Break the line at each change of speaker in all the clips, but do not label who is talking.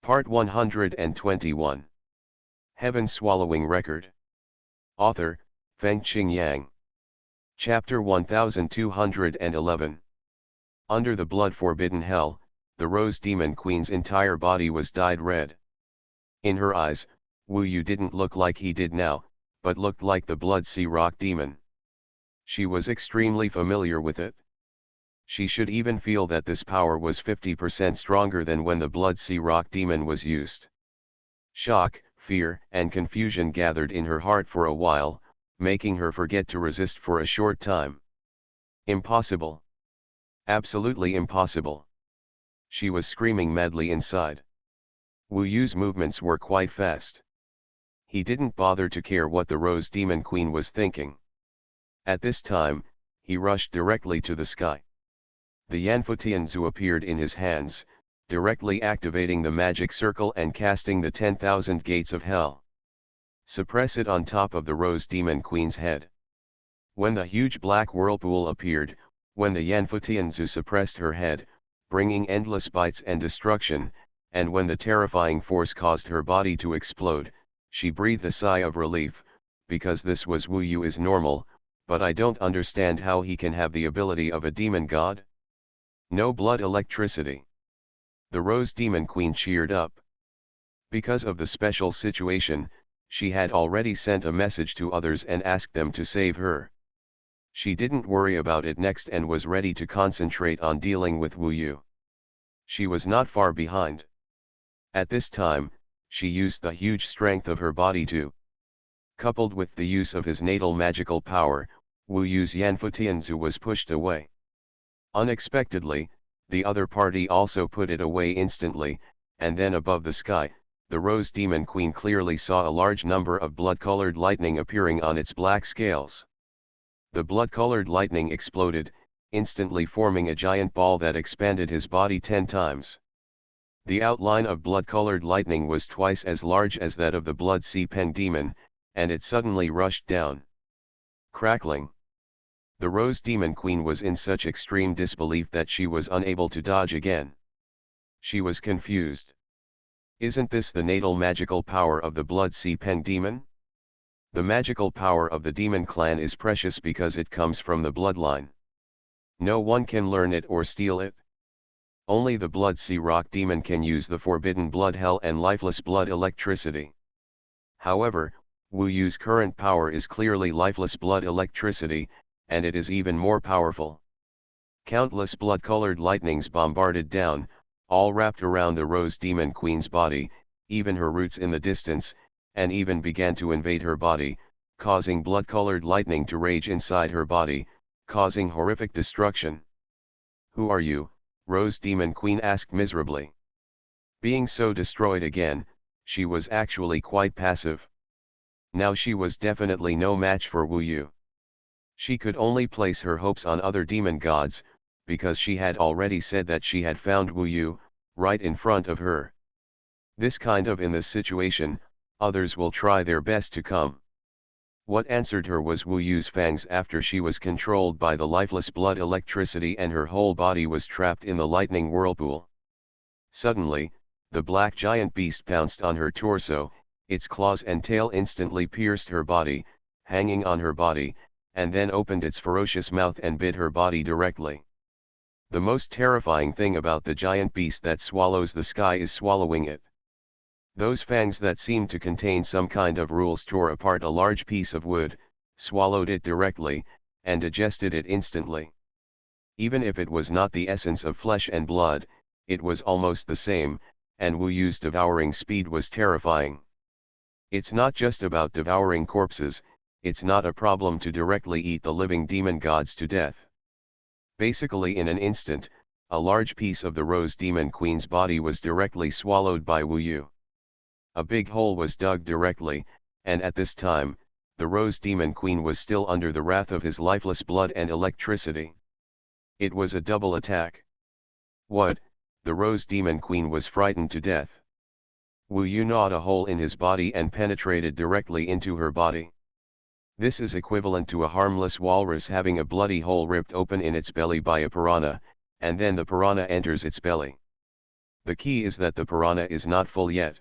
Part 121. Heaven Swallowing Record. Author, Fengqing Yang. Chapter 1211. Under the blood-forbidden hell, the Rose Demon Queen's entire body was dyed red. In her eyes, Wu Yu didn't look like he did now, but looked like the Blood Sea Rock Demon. She was extremely familiar with it. She should even feel that this power was 50% stronger than when the Blood Sea Rock Demon was used. Shock, fear, and confusion gathered in her heart for a while, making her forget to resist for a short time. Impossible. Absolutely impossible. She was screaming madly inside. Wu Yu's movements were quite fast. He didn't bother to care what the Rose Demon Queen was thinking. At this time, he rushed directly to the sky. The Yanfutianzu appeared in his hands, directly activating the magic circle and casting the 10,000 gates of hell. Suppress it on top of the Rose Demon Queen's head. When the huge black whirlpool appeared, when the Yanfutianzu suppressed her head, bringing endless bites and destruction, and when the terrifying force caused her body to explode, she breathed a sigh of relief, because this was Wu Yu is normal, but I don't understand how he can have the ability of a demon god. No blood electricity. The Rose Demon Queen cheered up. Because of the special situation, she had already sent a message to others and asked them to save her. She didn't worry about it next and was ready to concentrate on dealing with Wu Yu. She was not far behind. At this time, she used the huge strength of her body to. Coupled with the use of his natal magical power, Wu Yu's Yanfutianzu was pushed away. Unexpectedly, the other party also put it away instantly, and then above the sky, the Rose Demon Queen clearly saw a large number of blood-colored lightning appearing on its black scales. The blood-colored lightning exploded, instantly forming a giant ball that expanded his body 10 times. The outline of blood-colored lightning was twice as large as that of the Blood Sea Pen Demon, and it suddenly rushed down. Crackling. The Rose Demon Queen was in such extreme disbelief that she was unable to dodge again. She was confused. Isn't this the natal magical power of the Blood Sea Pen Demon? The magical power of the demon clan is precious because it comes from the bloodline. No one can learn it or steal it. Only the Blood Sea Rock Demon can use the forbidden blood hell and lifeless blood electricity. However, Wu Yu's current power is clearly lifeless blood electricity, and it is even more powerful. Countless blood-colored lightnings bombarded down, all wrapped around the Rose Demon Queen's body, even her roots in the distance, and even began to invade her body, causing blood-colored lightning to rage inside her body, causing horrific destruction. "Who are you?" Rose Demon Queen asked miserably. Being so destroyed again, she was actually quite passive. Now she was definitely no match for Wu Yu. She could only place her hopes on other demon gods, because she had already said that she had found Wu Yu, right in front of her. In this situation, others will try their best to come. What answered her was Wu Yu's fangs after she was controlled by the lifeless blood electricity and her whole body was trapped in the lightning whirlpool. Suddenly, the black giant beast pounced on her torso, its claws and tail instantly pierced her body, hanging on her body, and then opened its ferocious mouth and bit her body directly. The most terrifying thing about the giant beast that swallows the sky is swallowing it. Those fangs that seemed to contain some kind of rules tore apart a large piece of wood, swallowed it directly, and digested it instantly. Even if it was not the essence of flesh and blood, it was almost the same, and Wu Yu's devouring speed was terrifying. It's not just about devouring corpses, it's not a problem to directly eat the living demon gods to death. Basically in an instant, a large piece of the Rose Demon Queen's body was directly swallowed by Wu Yu. A big hole was dug directly, and at this time, the Rose Demon Queen was still under the wrath of his lifeless blood and electricity. It was a double attack. What? The Rose Demon Queen was frightened to death. Wu Yu gnawed a hole in his body and penetrated directly into her body. This is equivalent to a harmless walrus having a bloody hole ripped open in its belly by a piranha, and then the piranha enters its belly. The key is that the piranha is not full yet.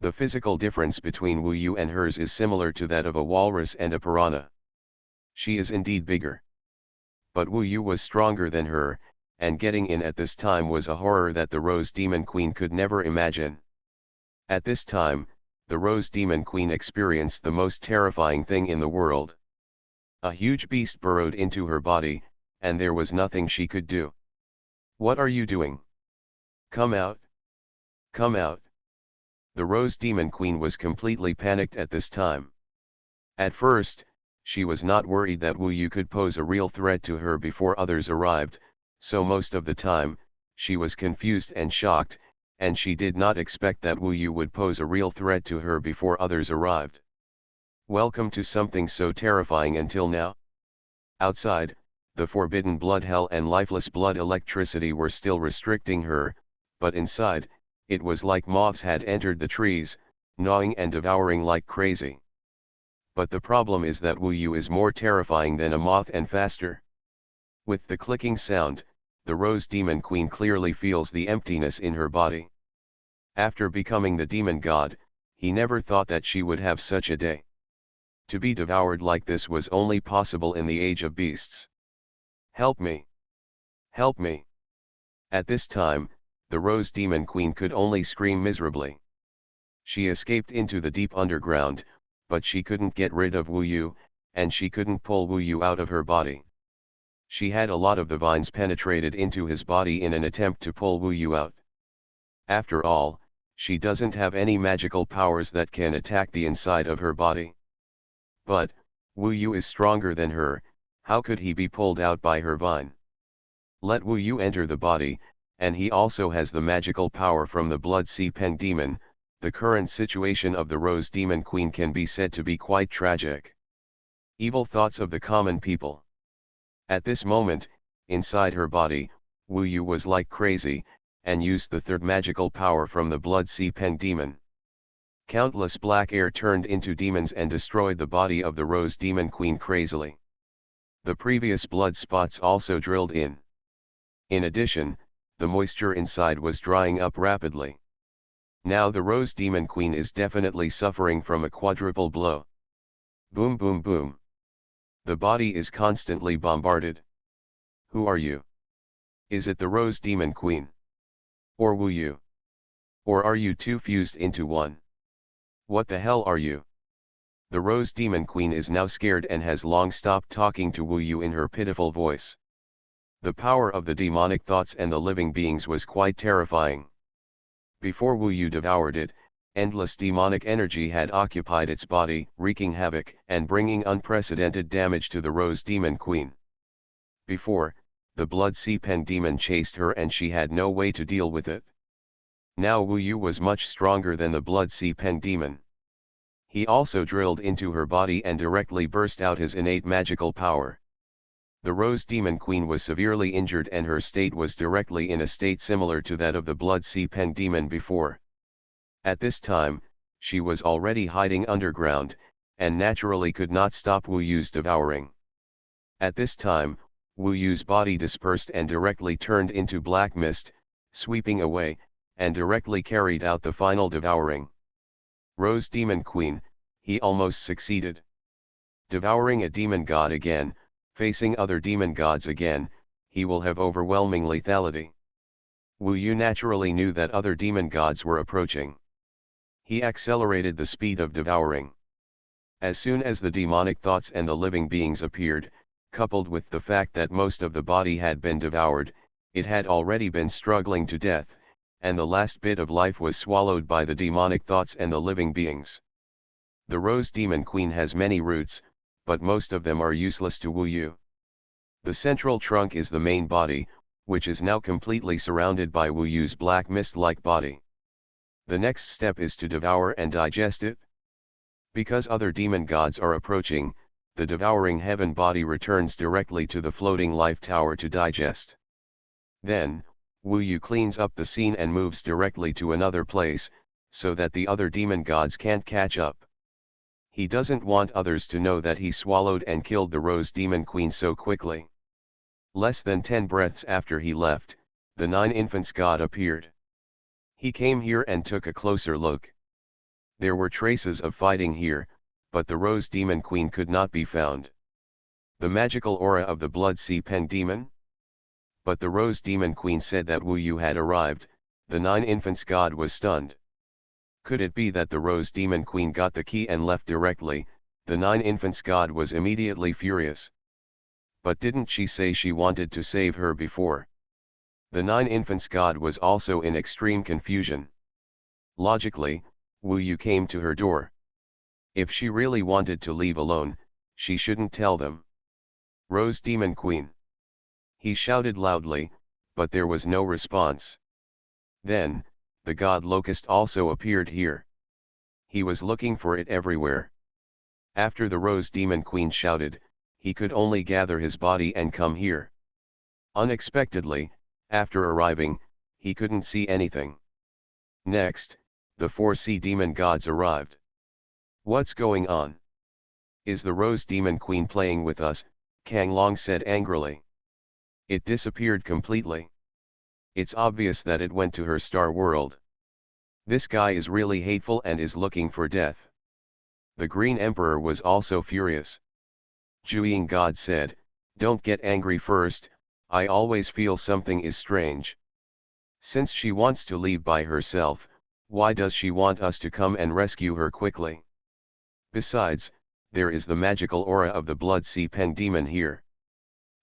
The physical difference between Wu Yu and hers is similar to that of a walrus and a piranha. She is indeed bigger. But Wu Yu was stronger than her, and getting in at this time was a horror that the Rose Demon Queen could never imagine. At this time, the Rose Demon Queen experienced the most terrifying thing in the world. A huge beast burrowed into her body, and there was nothing she could do. "What are you doing? Come out! Come out!" The Rose Demon Queen was completely panicked at this time. At first, she was not worried that Wu Yu could pose a real threat to her before others arrived, so most of the time, she was confused and shocked, and she did not expect that Wu Yu would pose a real threat to her before others arrived. Welcome to something so terrifying until now. Outside, the forbidden blood hell and lifeless blood electricity were still restricting her, but inside, it was like moths had entered the trees, gnawing and devouring like crazy. But the problem is that Wu Yu is more terrifying than a moth and faster. With the clicking sound, the Rose Demon Queen clearly feels the emptiness in her body. After becoming the demon god, he never thought that she would have such a day. To be devoured like this was only possible in the age of beasts. "Help me! Help me!" At this time, the Rose Demon Queen could only scream miserably. She escaped into the deep underground, but she couldn't get rid of Wu Yu, and she couldn't pull Wu Yu out of her body. She had a lot of the vines penetrated into his body in an attempt to pull Wu Yu out. After all, she doesn't have any magical powers that can attack the inside of her body. But, Wu Yu is stronger than her, how could he be pulled out by her vine? Let Wu Yu enter the body, and he also has the magical power from the Blood Sea Peng Demon. The current situation of the Rose Demon Queen can be said to be quite tragic. Evil thoughts of the common people. At this moment, inside her body, Wu Yu was like crazy, and used the third magical power from the Blood Sea Peng Demon. Countless black air turned into demons and destroyed the body of the Rose Demon Queen crazily. The previous blood spots also drilled in. In addition, the moisture inside was drying up rapidly. Now the Rose Demon Queen is definitely suffering from a quadruple blow. Boom boom boom. The body is constantly bombarded. Who are you? Is it the Rose Demon Queen? Or Wu Yu? Or are you two fused into one? What the hell are you? The Rose Demon Queen is now scared and has long stopped talking to Wu Yu in her pitiful voice. The power of the demonic thoughts and the living beings was quite terrifying. Before Wu Yu devoured it, endless demonic energy had occupied its body, wreaking havoc and bringing unprecedented damage to the Rose Demon Queen. Before, the Blood Sea Peng Demon chased her and she had no way to deal with it. Now Wu Yu was much stronger than the Blood Sea Peng Demon. He also drilled into her body and directly burst out his innate magical power. The Rose Demon Queen was severely injured and her state was directly in a state similar to that of the Blood Sea Peng Demon before. At this time, she was already hiding underground, and naturally could not stop Wu Yu's devouring. At this time, Wu Yu's body dispersed and directly turned into black mist, sweeping away, and directly carried out the final devouring. Rose Demon Queen, he almost succeeded. Devouring a demon god again, facing other demon gods again, he will have overwhelming lethality. Wu Yu naturally knew that other demon gods were approaching. He accelerated the speed of devouring. As soon as the demonic thoughts and the living beings appeared, coupled with the fact that most of the body had been devoured, it had already been struggling to death, and the last bit of life was swallowed by the demonic thoughts and the living beings. The Rose Demon Queen has many roots, but most of them are useless to Wu Yu. The central trunk is the main body, which is now completely surrounded by Wu Yu's black mist-like body. The next step is to devour and digest it. Because other demon gods are approaching, the devouring heaven body returns directly to the floating life tower to digest. Then, Wu Yu cleans up the scene and moves directly to another place, so that the other demon gods can't catch up. He doesn't want others to know that he swallowed and killed the Rose Demon Queen so quickly. Less than 10 breaths after he left, the 9 infants god appeared. He came here and took a closer look. There were traces of fighting here, but the Rose Demon Queen could not be found. The magical aura of the Blood Sea Pen Demon? But the Rose Demon Queen said that Wu Yu had arrived. The Nine Infants God was stunned. Could it be that the Rose Demon Queen got the key and left directly? The Nine Infants God was immediately furious. But didn't she say she wanted to save her before? The Nine Infants God was also in extreme confusion. Logically, Wu Yu came to her door. If she really wanted to leave alone, she shouldn't tell them. Rose Demon Queen. He shouted loudly, but there was no response. Then, the god Locust also appeared here. He was looking for it everywhere. After the Rose Demon Queen shouted, he could only gather his body and come here. Unexpectedly, after arriving, he couldn't see anything. Next, the 4 sea demon gods arrived. What's going on? Is the Rose Demon Queen playing with us? Kang Long said angrily. It disappeared completely. It's obvious that it went to her star world. This guy is really hateful and is looking for death. The Green Emperor was also furious. Jueying God said, "Don't get angry first, I always feel something is strange. Since she wants to leave by herself, why does she want us to come and rescue her quickly? Besides, there is the magical aura of the Blood Sea Pen Demon here.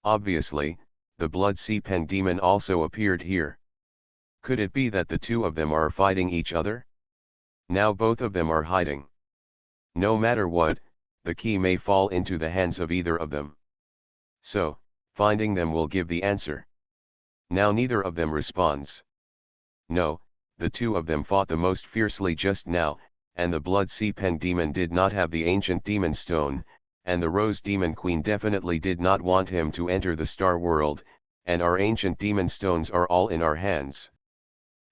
Obviously, the Blood Sea Pen Demon also appeared here. Could it be that the two of them are fighting each other? Now both of them are hiding. No matter what, the key may fall into the hands of either of them. So, finding them will give the answer." Now neither of them responds. No, the two of them fought the most fiercely just now, and the Blood Sea Pen Demon did not have the ancient demon stone, and the Rose Demon Queen definitely did not want him to enter the star world, and our ancient demon stones are all in our hands.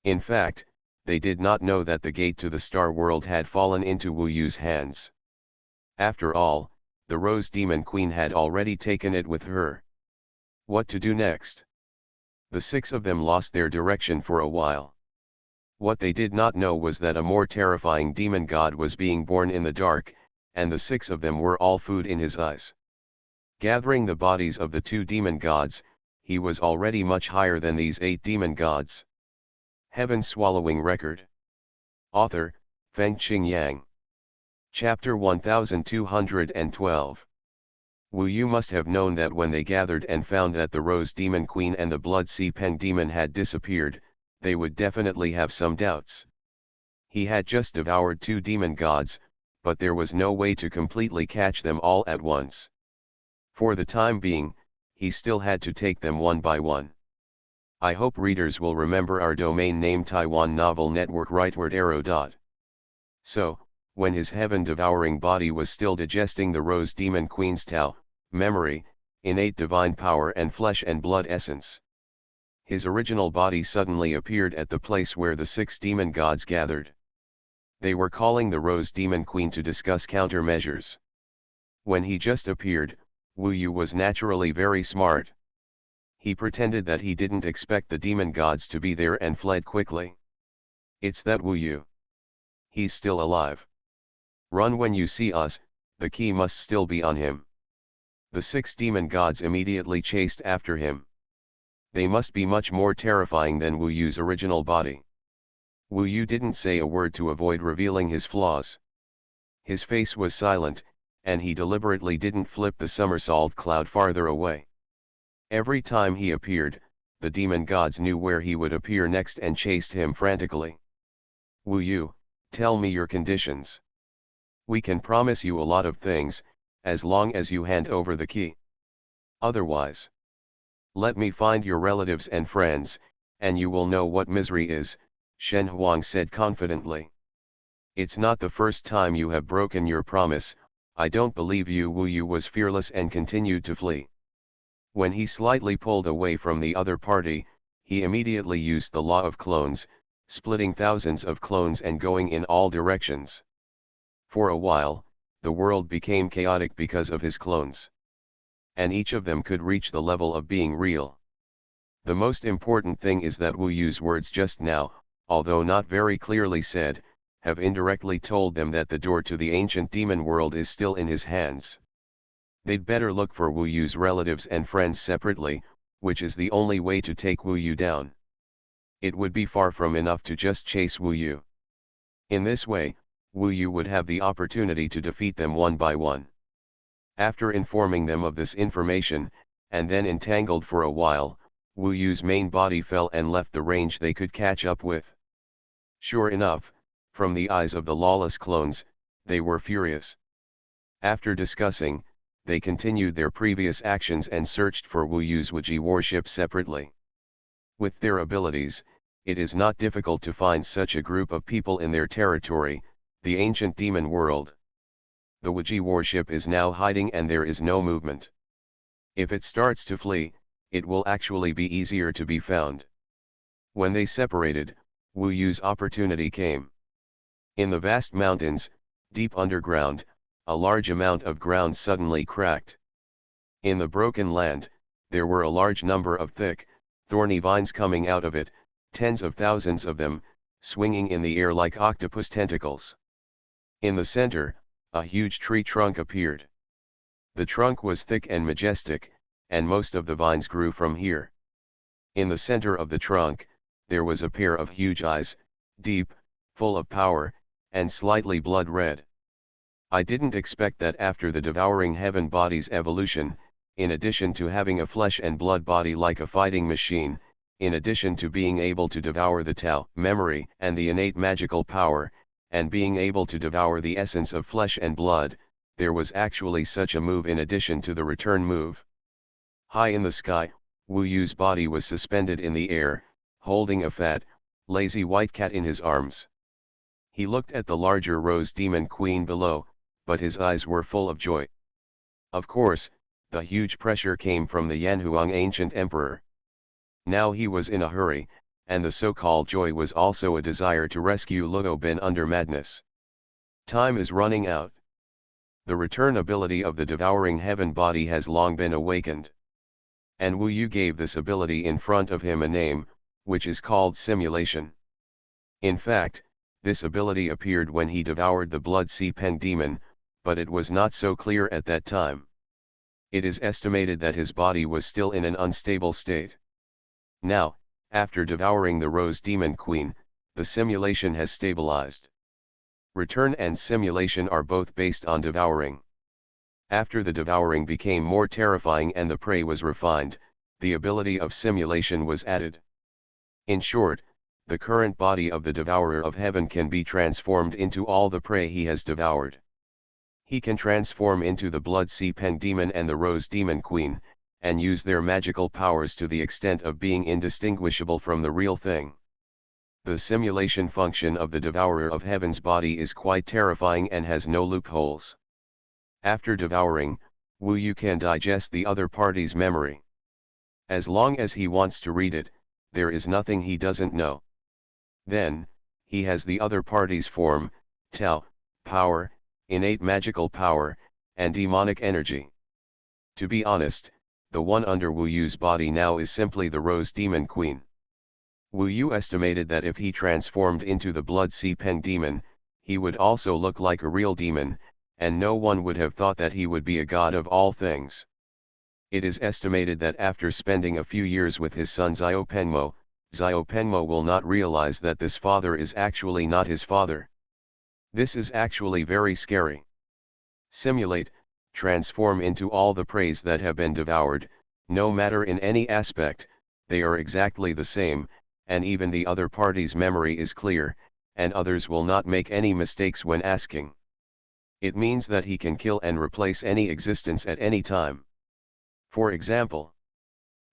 In fact, they did not know that the gate to the star world had fallen into Wu Yu's hands. After all, the Rose Demon Queen had already taken it with her. What to do next? The 6 of them lost their direction for a while. What they did not know was that a more terrifying demon god was being born in the dark, and the 6 of them were all food in his eyes. Gathering the bodies of the 2 demon gods, he was already much higher than these 8 demon gods. Heaven Swallowing Record. Author, Fengqing Yang. Chapter 1212. Wu Yu must have known that when they gathered and found that the Rose Demon Queen and the Blood Sea Pen Demon had disappeared, they would definitely have some doubts. He had just devoured 2 demon gods, but there was no way to completely catch them all at once. For the time being, he still had to take them one by one. I hope readers will remember our domain name Taiwan Novel Network rightward arrow. So, when his heaven-devouring body was still digesting the Rose Demon Queen's Tao, memory, innate divine power and flesh and blood essence, his original body suddenly appeared at the place where the 6 demon gods gathered. They were calling the Rose Demon Queen to discuss countermeasures. When he just appeared, Wu Yu was naturally very smart. He pretended that he didn't expect the demon gods to be there and fled quickly. It's that Wu Yu. He's still alive. Run when you see us, the key must still be on him. The 6 demon gods immediately chased after him. They must be much more terrifying than Wu Yu's original body. Wu Yu didn't say a word to avoid revealing his flaws. His face was silent, and he deliberately didn't flip the somersault cloud farther away. Every time he appeared, the demon gods knew where he would appear next and chased him frantically. Wu Yu, tell me your conditions. We can promise you a lot of things, as long as you hand over the key. Otherwise, let me find your relatives and friends, and you will know what misery is, Xuanhuan said confidently. It's not the first time you have broken your promise, I don't believe you. Wu Yu was fearless and continued to flee. When he slightly pulled away from the other party, he immediately used the law of clones, splitting thousands of clones and going in all directions. For a while, the world became chaotic because of his clones. And each of them could reach the level of being real. The most important thing is that Wu Yu's words just now, although not very clearly said, have indirectly told them that the door to the ancient demon world is still in his hands. They'd better look for Wu Yu's relatives and friends separately, which is the only way to take Wu Yu down. It would be far from enough to just chase Wu Yu. In this way, Wu Yu would have the opportunity to defeat them one by one. After informing them of this information, and then entangled for a while, Wu Yu's main body fell and left the range they could catch up with. Sure enough, from the eyes of the lawless clones, they were furious. After discussing, they continued their previous actions and searched for Wu Yu's Wuji warship separately. With their abilities, it is not difficult to find such a group of people in their territory, the ancient demon world. The Wuji warship is now hiding and there is no movement. If it starts to flee, it will actually be easier to be found. When they separated, Wu Yu's opportunity came. In the vast mountains, deep underground, a large amount of ground suddenly cracked. In the broken land, there were a large number of thick, thorny vines coming out of it, tens of thousands of them, swinging in the air like octopus tentacles. In the center, a huge tree trunk appeared. The trunk was thick and majestic, and most of the vines grew from here. In the center of the trunk, there was a pair of huge eyes, deep, full of power, and slightly blood red. I didn't expect that after the devouring heaven body's evolution, in addition to having a flesh and blood body like a fighting machine, in addition to being able to devour the Tao, memory, and the innate magical power, and being able to devour the essence of flesh and blood, there was actually such a move in addition to the return move. High in the sky, Wu Yu's body was suspended in the air, holding a fat, lazy white cat in his arms. He looked at the larger rose demon queen below, but his eyes were full of joy. Of course, the huge pressure came from the Yanhuang ancient emperor. Now he was in a hurry, and the so-called joy was also a desire to rescue Luo Bin under madness. Time is running out. The return ability of the devouring heaven body has long been awakened. And Wu Yu gave this ability in front of him a name, which is called simulation. In fact, this ability appeared when he devoured the Blood Sea Pen demon, but it was not so clear at that time. It is estimated that his body was still in an unstable state. Now, after devouring the Rose Demon Queen, the simulation has stabilized. Return and simulation are both based on devouring. After the devouring became more terrifying and the prey was refined, the ability of simulation was added. In short, the current body of the devourer of heaven can be transformed into all the prey he has devoured. He can transform into the Blood Sea Pen demon and the Rose Demon Queen, and use their magical powers to the extent of being indistinguishable from the real thing. The simulation function of the devourer of heaven's body is quite terrifying and has no loopholes. After devouring, Wu Yu can digest the other party's memory. As long as he wants to read it, there is nothing he doesn't know. Then, he has the other party's form, Tao, power, innate magical power, and demonic energy. To be honest, the one under Wu Yu's body now is simply the Rose Demon Queen. Wu Yu estimated that if he transformed into the Blood Sea Pen demon, he would also look like a real demon, and no one would have thought that he would be a god of all things. It is estimated that after spending a few years with his son Xiao Penmo will not realize that this father is actually not his father. This is actually very scary. Simulate, transform into all the preys that have been devoured, no matter in any aspect, they are exactly the same, and even the other party's memory is clear, and others will not make any mistakes when asking. It means that he can kill and replace any existence at any time. For example,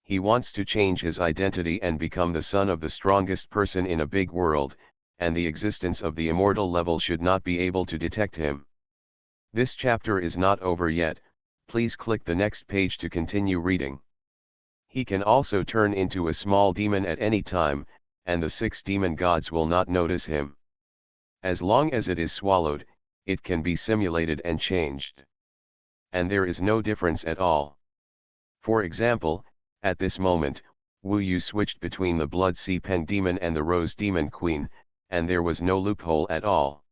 he wants to change his identity and become the son of the strongest person in a big world, and the existence of the immortal level should not be able to detect him. This chapter is not over yet, please click the next page to continue reading. He can also turn into a small demon at any time, and the 6 demon gods will not notice him. As long as it is swallowed, it can be simulated and changed. And there is no difference at all. For example, at this moment, Wu Yu switched between the Blood Sea Pen Demon and the Rose Demon Queen, and there was no loophole at all.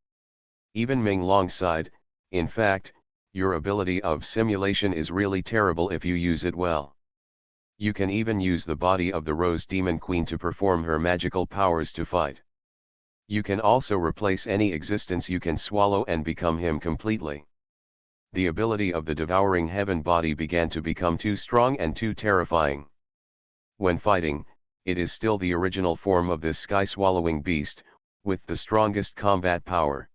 Even Ming Long sighed, in fact, your ability of simulation is really terrible if you use it well. You can even use the body of the Rose Demon Queen to perform her magical powers to fight. You can also replace any existence you can swallow and become him completely. The ability of the Devouring Heaven body began to become too strong and too terrifying. When fighting, it is still the original form of this sky-swallowing beast, with the strongest combat power.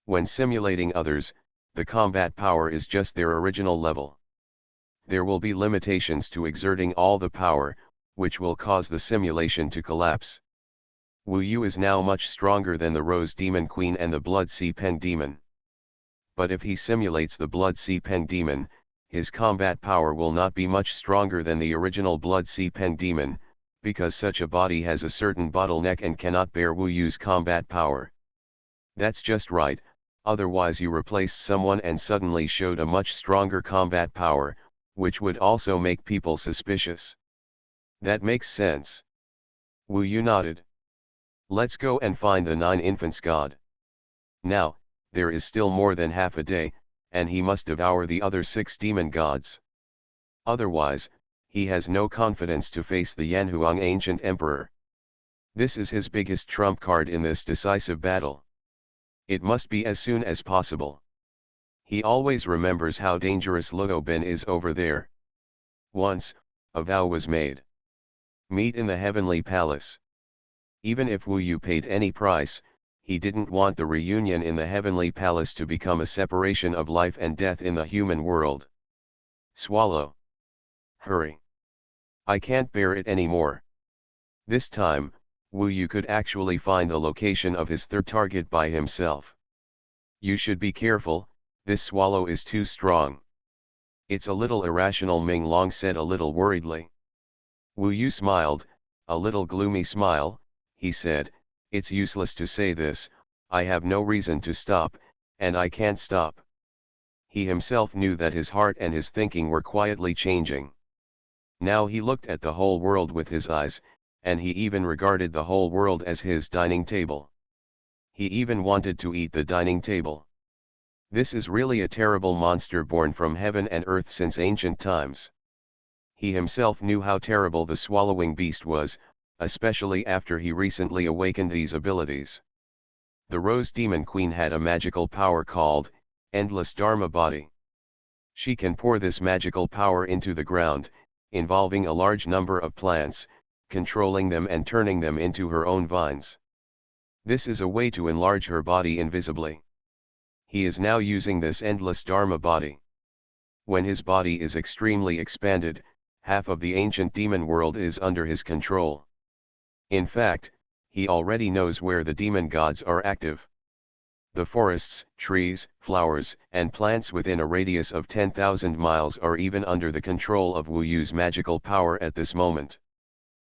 When simulating others, the combat power is just their original level. There will be limitations to exerting all the power, which will cause the simulation to collapse. Wu Yu is now much stronger than the Rose Demon Queen and the Blood Sea Pen Demon. But if he simulates the Blood Sea Pen Demon, his combat power will not be much stronger than the original Blood Sea Pen Demon, because such a body has a certain bottleneck and cannot bear Wu Yu's combat power. That's just right, otherwise you replaced someone and suddenly showed a much stronger combat power, which would also make people suspicious. That makes sense. Wu Yu nodded. Let's go and find the 9 infants god. Now, there is still more than half a day, and he must devour the other 6 demon gods. Otherwise, he has no confidence to face the Yanhuang ancient emperor. This is his biggest trump card in this decisive battle. It must be as soon as possible. He always remembers how dangerous Luo Bin is over there. Once, a vow was made. Meet in the heavenly palace. Even if Wu Yu paid any price, he didn't want the reunion in the heavenly palace to become a separation of life and death in the human world. Swallow. Hurry. I can't bear it anymore. This time, Wu Yu could actually find the location of his third target by himself. You should be careful, this swallow is too strong. It's a little irrational, Ming Long said a little worriedly. Wu Yu smiled, a little gloomy smile. He said, it's useless to say this, I have no reason to stop, and I can't stop. He himself knew that his heart and his thinking were quietly changing. Now he looked at the whole world with his eyes, and he even regarded the whole world as his dining table. He even wanted to eat the dining table. This is really a terrible monster born from heaven and earth since ancient times. He himself knew how terrible the swallowing beast was, especially after he recently awakened these abilities. The Rose Demon Queen had a magical power called Endless Dharma Body. She can pour this magical power into the ground, involving a large number of plants, controlling them and turning them into her own vines. This is a way to enlarge her body invisibly. He is now using this Endless Dharma Body. When his body is extremely expanded, half of the ancient demon world is under his control. In fact, he already knows where the demon gods are active. The forests, trees, flowers, and plants within a radius of 10,000 miles are even under the control of Wu Yu's magical power at this moment.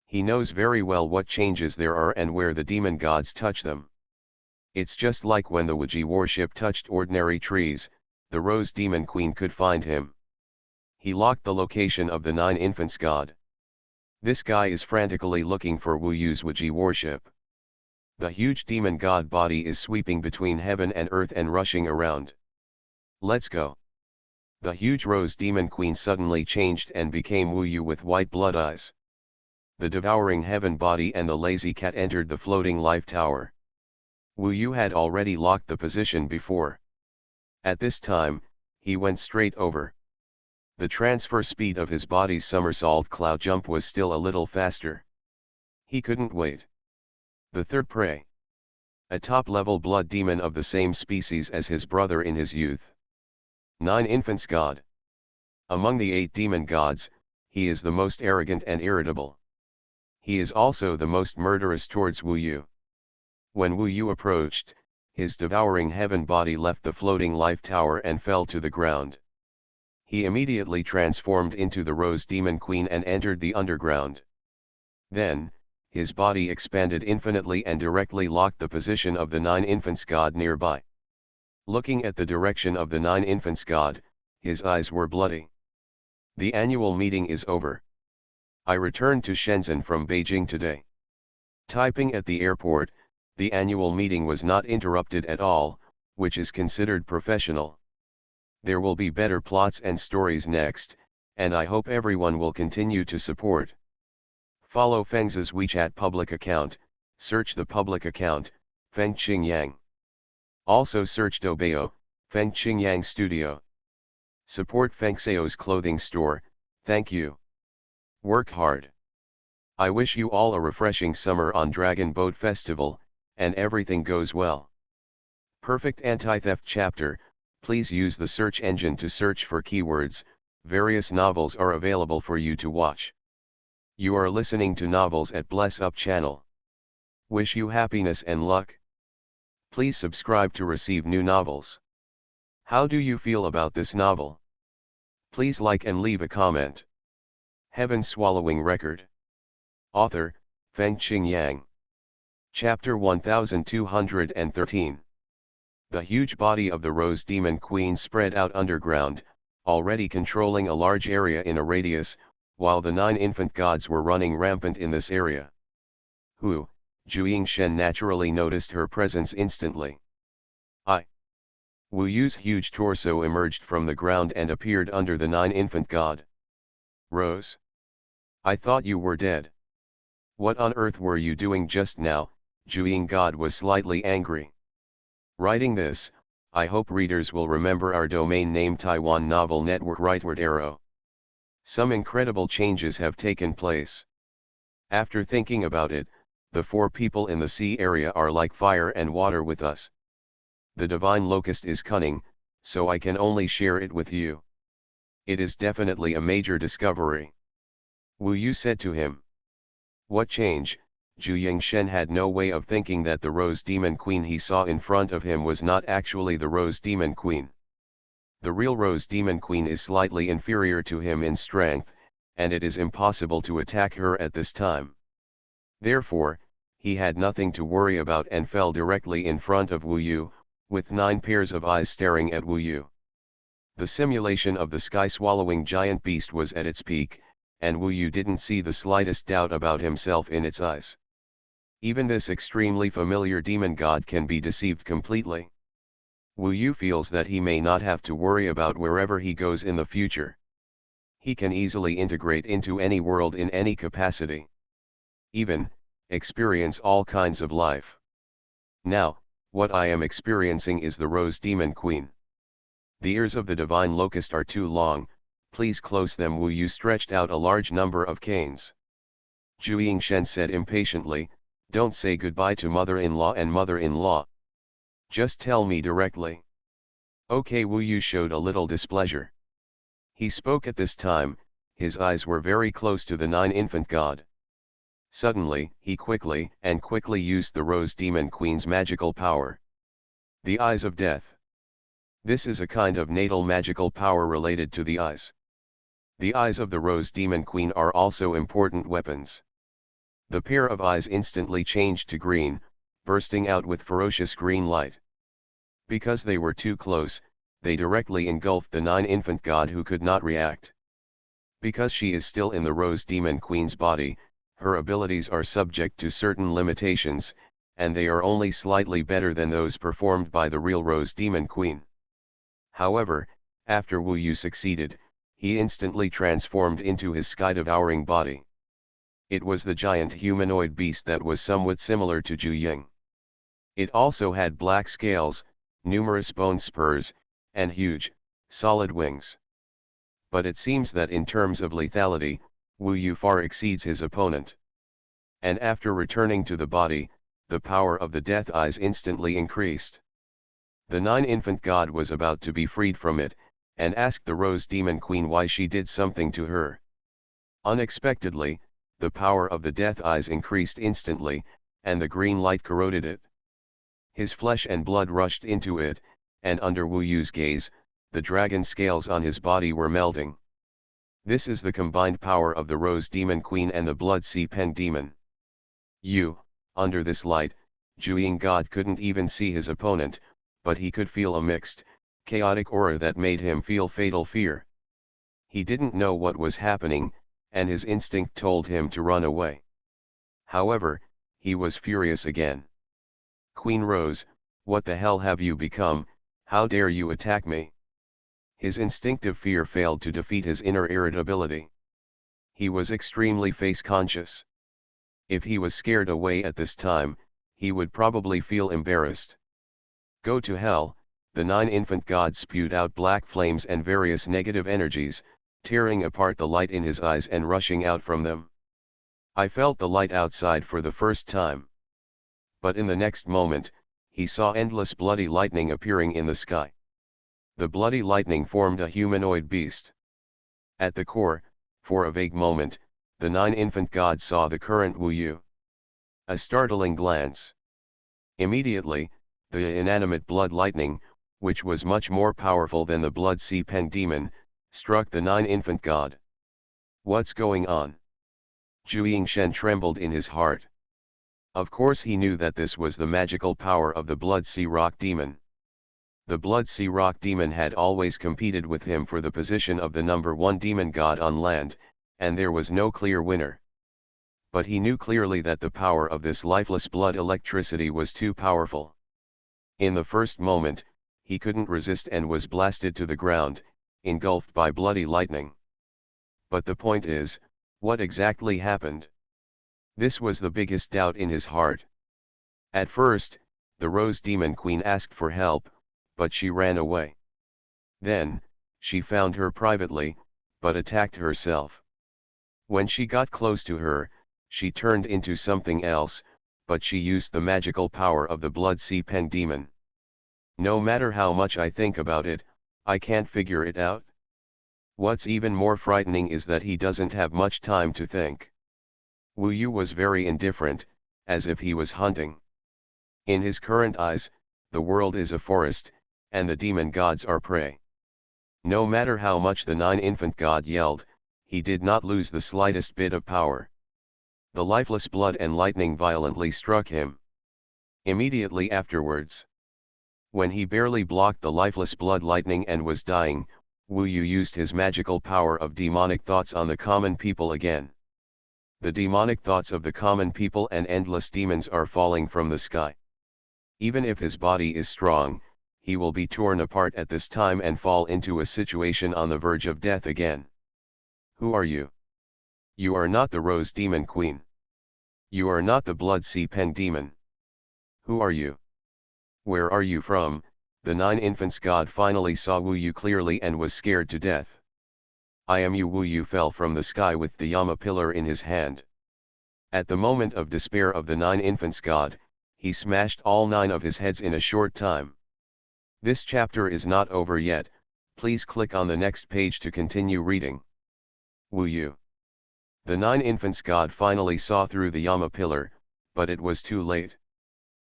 He knows very well what changes there are and where the demon gods touch them. It's just like when the Wuji warship touched ordinary trees, the Rose Demon Queen could find him. He locked the location of the 9 infants god. This guy is frantically looking for Wu Yu's Wuji warship. The huge demon god body is sweeping between heaven and earth and rushing around. Let's go. The huge Rose Demon Queen suddenly changed and became Wu Yu with white blood eyes. The devouring heaven body and the lazy cat entered the floating life tower. Wu Yu had already locked the position before. At this time, he went straight over. The transfer speed of his body's somersault cloud jump was still a little faster. He couldn't wait. The third prey. A top-level blood demon of the same species as his brother in his youth. 9 infants god. Among the 8 demon gods, he is the most arrogant and irritable. He is also the most murderous towards Wu Yu. When Wu Yu approached, his devouring heaven body left the floating life tower and fell to the ground. He immediately transformed into the Rose Demon Queen and entered the underground. Then, his body expanded infinitely and directly locked the position of the 9 infants god nearby. Looking at the direction of the 9 infants god, his eyes were bloody. The annual meeting is over. I returned to Shenzhen from Beijing today. Typing at the airport, the annual meeting was not interrupted at all, which is considered professional. There will be better plots and stories next, and I hope everyone will continue to support. Follow Feng's WeChat public account, search the public account, Feng Qingyang. Also search Doubao, Feng Qingyang Studio. Support Feng Xiao's clothing store, thank you. Work hard. I wish you all a refreshing summer on Dragon Boat Festival, and everything goes well. Perfect anti-theft chapter, please use the search engine to search for keywords, various novels are available for you to watch. You are listening to Novels at Bless Up channel. Wish you happiness and luck. Please subscribe to receive new novels. How do you feel about this novel? Please like and leave a comment. Heaven Swallowing Record. Author, Feng Qingyang. Chapter 1213. The huge body of the Rose Demon Queen spread out underground, already controlling a large area in a radius, while the 9 infant gods were running rampant in this area. Hu, Juyingshen naturally noticed her presence instantly. Wu Yu's huge torso emerged from the ground and appeared under the 9 infant god. Rose? I thought you were dead. What on earth were you doing just now? Juying God was slightly angry. Writing this, I hope readers will remember our domain name Taiwan Novel Network rightward arrow. Some incredible changes have taken place. After thinking about it, the 4 people in the sea area are like fire and water with us. The divine locust is cunning, so I can only share it with you. It is definitely a major discovery. Wu Yu said to him. What change? Zhu Yingshen had no way of thinking that the Rose Demon Queen he saw in front of him was not actually the Rose Demon Queen. The real Rose Demon Queen is slightly inferior to him in strength, and it is impossible to attack her at this time. Therefore, he had nothing to worry about and fell directly in front of Wu Yu, with 9 pairs of eyes staring at Wu Yu. The simulation of the sky-swallowing giant beast was at its peak, and Wu Yu didn't see the slightest doubt about himself in its eyes. Even this extremely familiar demon god can be deceived completely. Wu Yu feels that he may not have to worry about wherever he goes in the future. He can easily integrate into any world in any capacity. Even, experience all kinds of life. Now, what I am experiencing is the Rose Demon Queen. The ears of the divine locust are too long, please close them. Wu Yu stretched out a large number of canes. Zhu Yingshen said impatiently, don't say goodbye to mother-in-law and mother-in-law. Just tell me directly. Okay. Wu Yu showed a little displeasure. He spoke at this time, his eyes were very close to the 9 infant god. Suddenly, he quickly used the Rose Demon Queen's magical power. The Eyes of Death. This is a kind of natal magical power related to the eyes. The eyes of the Rose Demon Queen are also important weapons. The pair of eyes instantly changed to green, bursting out with ferocious green light. Because they were too close, they directly engulfed the 9 infant god who could not react. Because she is still in the Rose Demon Queen's body, her abilities are subject to certain limitations, and they are only slightly better than those performed by the real Rose Demon Queen. However, after Wu Yu succeeded, he instantly transformed into his sky-devouring body. It was the giant humanoid beast that was somewhat similar to Zhu Ying. It also had black scales, numerous bone spurs, and huge, solid wings. But it seems that in terms of lethality, Wu Yu far exceeds his opponent. And after returning to the body, the power of the death eyes instantly increased. The 9 infant god was about to be freed from it, and asked the Rose Demon Queen why she did something to her. Unexpectedly, the power of the death eyes increased instantly, and the green light corroded it. His flesh and blood rushed into it, and under Wu Yu's gaze, the dragon scales on his body were melting. This is the combined power of the Rose Demon Queen and the Blood Sea Peng Demon. Under this light, Zhu God couldn't even see his opponent, but he could feel a mixed, chaotic aura that made him feel fatal fear. He didn't know what was happening, and his instinct told him to run away. However, he was furious again. "Queen Rose, what the hell have you become? How dare you attack me?" His instinctive fear failed to defeat his inner irritability. He was extremely face-conscious. If he was scared away at this time, he would probably feel embarrassed. "Go to hell," the 9 infant gods spewed out black flames and various negative energies, tearing apart the light in his eyes and rushing out from them. I felt the light outside for the first time. But in the next moment, he saw endless bloody lightning appearing in the sky. The bloody lightning formed a humanoid beast. At the core, for a vague moment, the 9 infant gods saw the current Wu Yu. A startling glance. Immediately, the inanimate blood lightning, which was much more powerful than the blood sea pen demon, struck the 9 infant god. What's going on? Zhu Yingshen trembled in his heart. Of course he knew that this was the magical power of the blood sea rock demon. The blood sea rock demon had always competed with him for the position of the number 1 demon god on land, and there was no clear winner. But he knew clearly that the power of this lifeless blood electricity was too powerful. In the first moment, he couldn't resist and was blasted to the ground, engulfed by bloody lightning. But the point is, what exactly happened? This was the biggest doubt in his heart. At first, the Rose Demon Queen asked for help, but she ran away. Then, she found her privately, but attacked herself. When she got close to her, she turned into something else, but she used the magical power of the Blood Sea Pen Demon. No matter how much I think about it, I can't figure it out. What's even more frightening is that he doesn't have much time to think. Wu Yu was very indifferent, as if he was hunting. In his current eyes, the world is a forest, and the demon gods are prey. No matter how much the 9 infant god yelled, he did not lose the slightest bit of power. The lifeless blood and lightning violently struck him. Immediately afterwards, when he barely blocked the lifeless blood lightning and was dying, Wu Yu used his magical power of demonic thoughts on the common people again. The demonic thoughts of the common people and endless demons are falling from the sky. Even if his body is strong, he will be torn apart at this time and fall into a situation on the verge of death again. Who are you? You are not the Rose Demon Queen. You are not the Blood Sea Pen Demon. Who are you? Where are you from? The 9 infants god finally saw Wu Yu clearly and was scared to death. I am you. Wu Yu fell from the sky with the Yama pillar in his hand. At the moment of despair of the 9 infants god, he smashed all 9 of his heads in a short time. This chapter is not over yet, please click on the next page to continue reading. Wu Yu. The 9 infants god finally saw through the Yama pillar, but it was too late.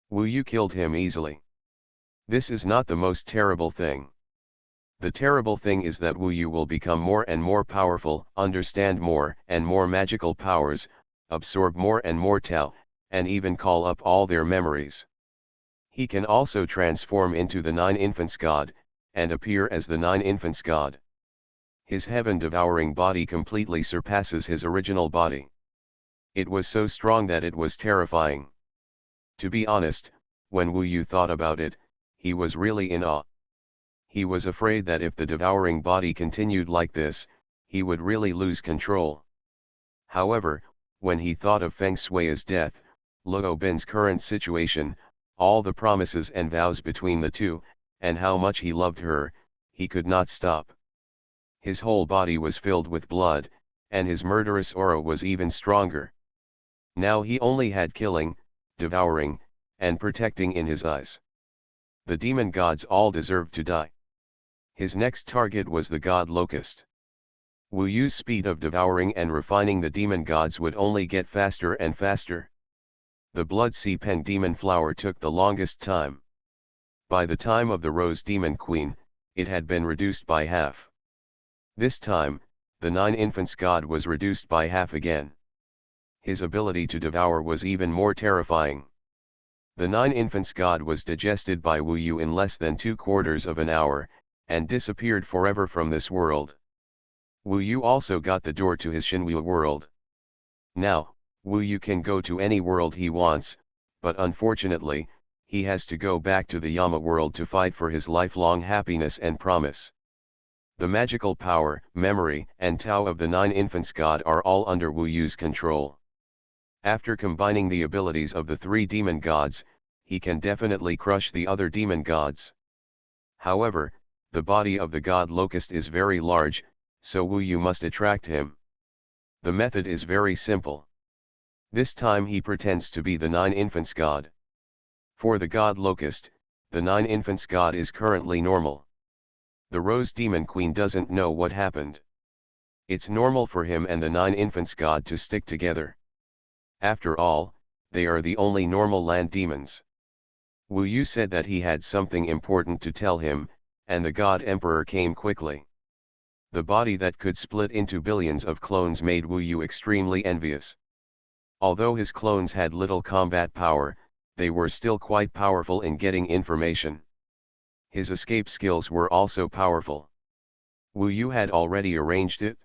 Wu Yu killed him easily. This is not the most terrible thing. The terrible thing is that Wu Yu will become more and more powerful, understand more and more magical powers, absorb more and more Tao, and even call up all their memories. He can also transform into the 9 infants god, and appear as the 9 infants god. His heaven-devouring body completely surpasses his original body. It was so strong that it was terrifying. To be honest, when Wu Yu thought about it, he was really in awe. He was afraid that if the devouring body continued like this, he would really lose control. However, when he thought of Feng Shui's death, Luo Bin's current situation, all the promises and vows between the two, and how much he loved her, he could not stop. His whole body was filled with blood, and his murderous aura was even stronger. Now he only had killing, devouring, and protecting in his eyes. The demon gods all deserved to die. His next target was the god Locust. Wu Yu's speed of devouring and refining the demon gods would only get faster and faster. The Blood Sea Pen Demon Flower took the longest time. By the time of the Rose Demon Queen, it had been reduced by half. This time, the 9 infants god was reduced by half again. His ability to devour was even more terrifying. The 9 infants god was digested by Wu Yu in less than 2/4 of an hour, and disappeared forever from this world. Wu Yu also got the door to his Xuanhuan world. Now, Wu Yu can go to any world he wants, but unfortunately, he has to go back to the Yama world to fight for his lifelong happiness and promise. The magical power, memory, and Tao of the 9 infants god are all under Wu Yu's control. After combining the abilities of the 3 demon gods, he can definitely crush the other demon gods. However, the body of the god Locust is very large, so Wu Yu must attract him. The method is very simple. This time he pretends to be the 9 infants god. For the god Locust, the 9 infants god is currently normal. The Rose Demon Queen doesn't know what happened. It's normal for him and the 9 infants god to stick together. After all, they are the only normal land demons. Wu Yu said that he had something important to tell him, and the God Emperor came quickly. The body that could split into billions of clones made Wu Yu extremely envious. Although his clones had little combat power, they were still quite powerful in getting information. His escape skills were also powerful. Wu Yu had already arranged it.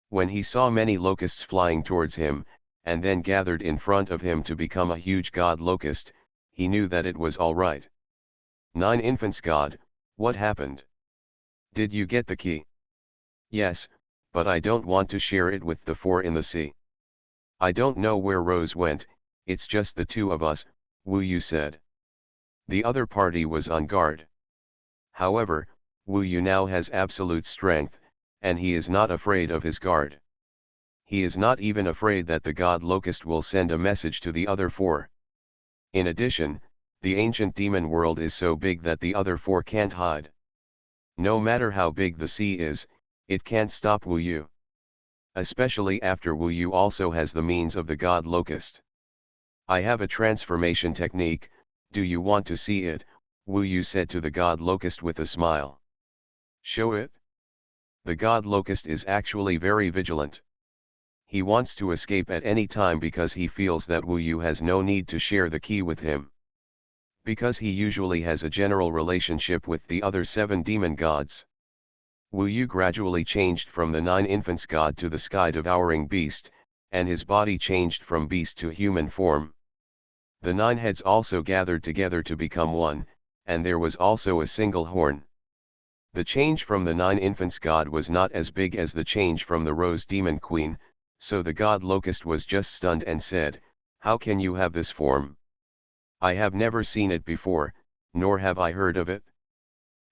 When he saw many locusts flying towards him, and then gathered in front of him to become a huge god locust, he knew that it was all right. 9 infants god, what happened? Did you get the key? Yes, but I don't want to share it with the 4 in the sea. I don't know where Rose went, it's just the 2 of us, Wu Yu said. The other party was on guard. However, Wu Yu now has absolute strength, and he is not afraid of his guard. He is not even afraid that the god Locust will send a message to the other 4. In addition, the ancient demon world is so big that the other 4 can't hide. No matter how big the sea is, it can't stop Wu Yu. Especially after Wu Yu also has the means of the god Locust. I have a transformation technique, do you want to see it? Wu Yu said to the god Locust with a smile. Show it? The god Locust is actually very vigilant. He wants to escape at any time because he feels that Wu Yu has no need to share the key with him. Because he usually has a general relationship with the other 7 demon gods. Wu Yu gradually changed from the 9 infants god to the sky-devouring beast, and his body changed from beast to human form. The 9 heads also gathered together to become one, and there was also a single horn. The change from the 9 infants god was not as big as the change from the Rose Demon Queen, so the god Locust was just stunned and said, "How can you have this form? I have never seen it before, nor have I heard of it.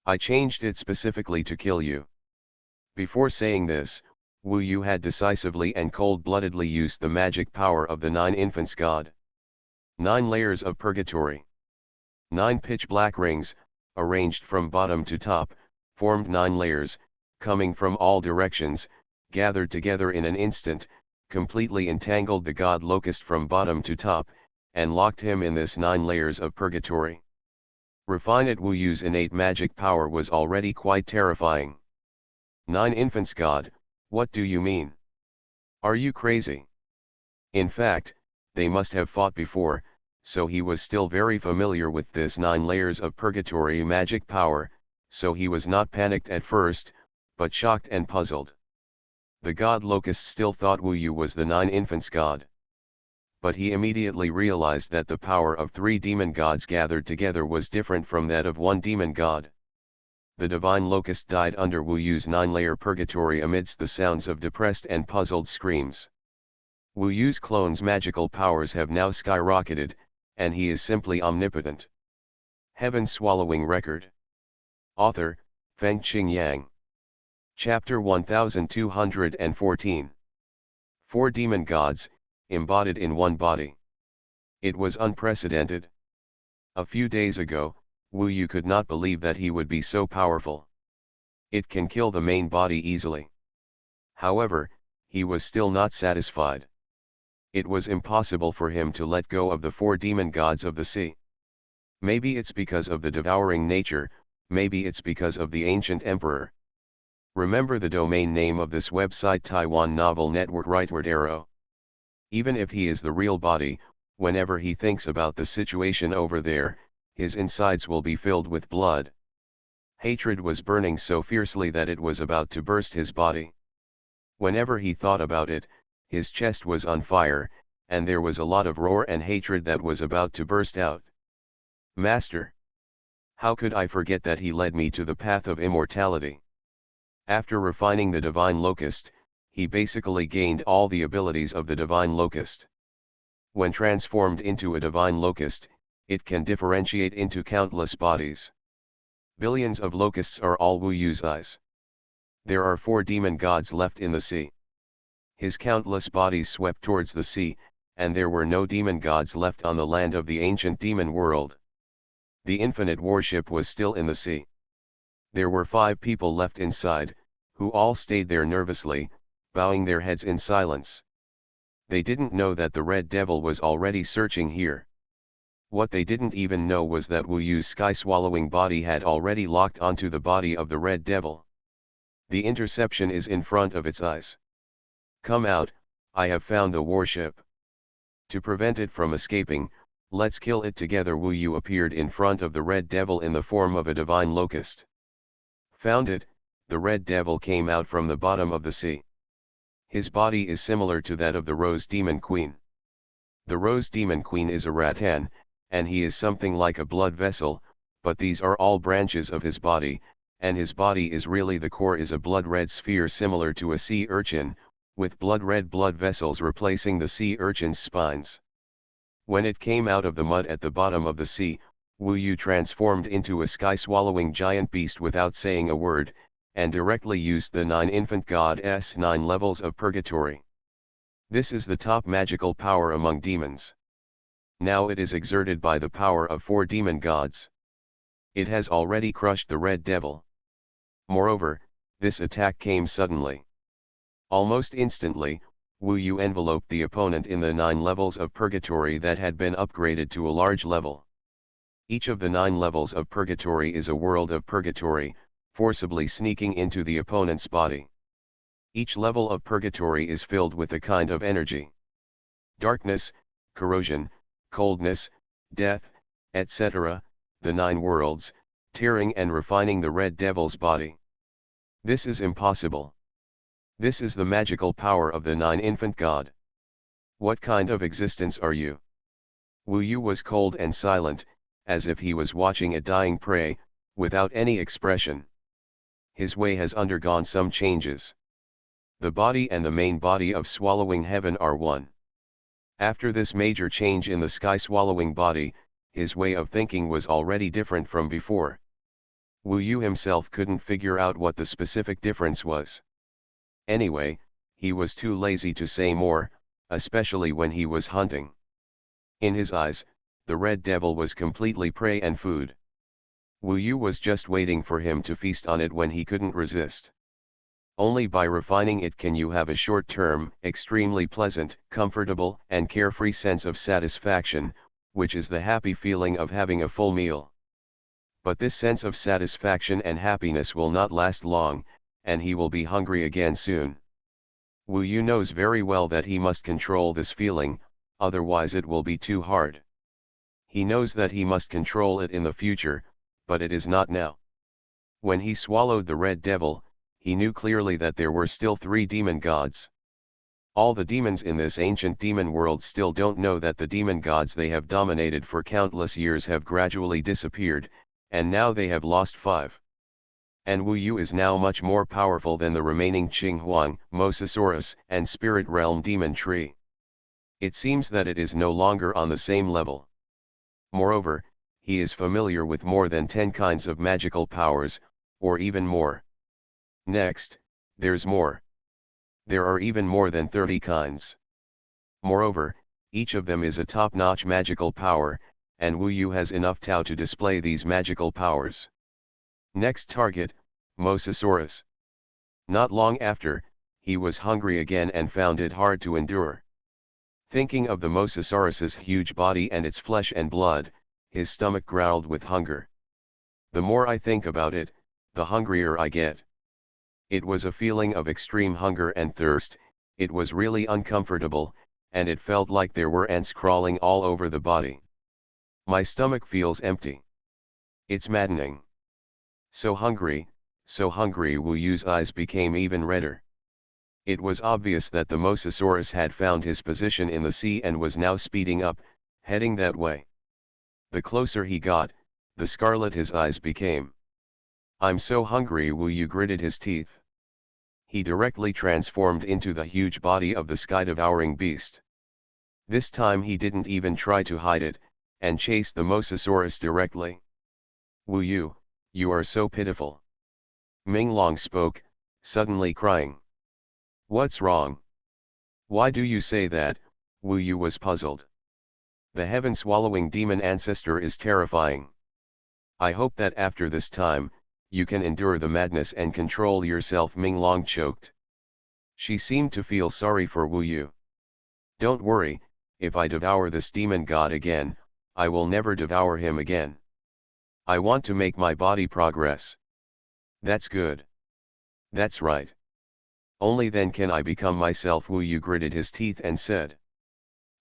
I changed it specifically to kill you." Before saying this, Wu Yu had decisively and cold-bloodedly used the magic power of the 9 infants god. 9 layers of purgatory. 9 pitch-black rings, arranged from bottom to top, formed 9 layers, coming from all directions, gathered together in an instant, completely entangled the god Locust from bottom to top, and locked him in this 9 layers of purgatory. Refined Wu Yu's innate magic power was already quite terrifying. 9 infants god, what do you mean? Are you crazy? In fact, they must have fought before, so he was still very familiar with this 9 layers of purgatory magic power, so he was not panicked at first, but shocked and puzzled. The god Locust still thought Wu Yu was the 9 infants god. But he immediately realized that the power of 3 demon gods gathered together was different from that of 1 demon god. The divine Locust died under Wu Yu's 9-layer purgatory amidst the sounds of depressed and puzzled screams. Wu Yu's clone's magical powers have now skyrocketed, and he is simply omnipotent. Heaven-swallowing record. Author, Fengqing Yang. Chapter 1214. 4 demon gods, embodied in one body. It was unprecedented. A few days ago, Wu Yu could not believe that he would be so powerful. It can kill the main body easily. However, he was still not satisfied. It was impossible for him to let go of the 4 demon gods of the sea. Maybe it's because of the devouring nature, maybe it's because of the ancient emperor. Remember the domain name of this website, Taiwan Novel Network Rightward Arrow. Even if he is the real body, whenever he thinks about the situation over there, his insides will be filled with blood. Hatred was burning so fiercely that it was about to burst his body. Whenever he thought about it, his chest was on fire, and there was a lot of roar and hatred that was about to burst out. Master! How could I forget that he led me to the path of immortality? After refining the divine locust, he basically gained all the abilities of the divine locust. When transformed into a divine locust, it can differentiate into countless bodies. Billions of locusts are all Wu Yu's eyes. There are 4 demon gods left in the sea. His countless bodies swept towards the sea, and there were no demon gods left on the land of the ancient demon world. The infinite warship was still in the sea. There were 5 people left inside, who all stayed there nervously, bowing their heads in silence. They didn't know that the Red Devil was already searching here. What they didn't even know was that Wu Yu's sky-swallowing body had already locked onto the body of the Red Devil. The interception is in front of its eyes. Come out, I have found the warship. To prevent it from escaping, let's kill it together. Wu Yu appeared in front of the Red Devil in the form of a divine locust. Found it, the Red Devil came out from the bottom of the sea. His body is similar to that of the Rose Demon Queen. The Rose Demon Queen is a rattan, and he is something like a blood vessel, but these are all branches of his body, and his body is really the core is a blood-red sphere similar to a sea urchin, with blood-red blood vessels replacing the sea urchin's spines. When it came out of the mud at the bottom of the sea, Wu Yu transformed into a sky-swallowing giant beast without saying a word, and directly used the 9 infant god's 9 levels of purgatory. This is the top magical power among demons. Now it is exerted by the power of 4 demon gods. It has already crushed the Red Devil. Moreover, this attack came suddenly. Almost instantly, Wu Yu enveloped the opponent in the 9 levels of purgatory that had been upgraded to a large level. Each of the 9 levels of purgatory is a world of purgatory, forcibly sneaking into the opponent's body. Each level of purgatory is filled with a kind of energy. Darkness, corrosion, coldness, death, etc., the 9 worlds, tearing and refining the Red Devil's body. This is impossible. This is the magical power of the 9 infant god. What kind of existence are you? Wu Yu was cold and silent, as if he was watching a dying prey, without any expression. His way has undergone some changes. The body and the main body of swallowing heaven are one. After this major change in the sky-swallowing body, his way of thinking was already different from before. Wu Yu himself couldn't figure out what the specific difference was. Anyway, he was too lazy to say more, especially when he was hunting. In his eyes, the Red Devil was completely prey and food. Wu Yu was just waiting for him to feast on it when he couldn't resist. Only by refining it can you have a short-term, extremely pleasant, comfortable, and carefree sense of satisfaction, which is the happy feeling of having a full meal. But this sense of satisfaction and happiness will not last long, and he will be hungry again soon. Wu Yu knows very well that he must control this feeling, otherwise it will be too hard. He knows that he must control it in the future, but it is not now. When he swallowed the Red Devil, he knew clearly that there were still 3 demon gods. All the demons in this ancient demon world still don't know that the demon gods they have dominated for countless years have gradually disappeared, and now they have lost 5. And Wu Yu is now much more powerful than the remaining Xuanhuan, Mosasaurus, and Spirit Realm Demon Tree. It seems that it is no longer on the same level. Moreover, he is familiar with more than 10 kinds of magical powers, or even more. Next, there's more. There are even more than 30 kinds. Moreover, each of them is a top-notch magical power, and Wu Yu has enough Tao to display these magical powers. Next target, Mosasaurus. Not long after, he was hungry again and found it hard to endure. Thinking of the Mosasaurus's huge body and its flesh and blood, his stomach growled with hunger. The more I think about it, the hungrier I get. It was a feeling of extreme hunger and thirst, it was really uncomfortable, and it felt like there were ants crawling all over the body. My stomach feels empty. It's maddening. So hungry, Wu Yu's eyes became even redder. It was obvious that the Mosasaurus had found his position in the sea and was now speeding up, heading that way. The closer he got, the scarlet his eyes became. "I'm so hungry," Wu Yu gritted his teeth. He directly transformed into the huge body of the sky-devouring beast. This time he didn't even try to hide it, and chased the Mosasaurus directly. "Wu Yu, you are so pitiful." Ming Long spoke, suddenly crying. "What's wrong? Why do you say that?" Wu Yu was puzzled. "The heaven-swallowing demon ancestor is terrifying. I hope that after this time, you can endure the madness and control yourself." Ming Long choked. She seemed to feel sorry for Wu Yu. "Don't worry, if I devour this demon god again, I will never devour him again. I want to make my body progress." "That's good. That's right. Only then can I become myself." Wu Yu gritted his teeth and said.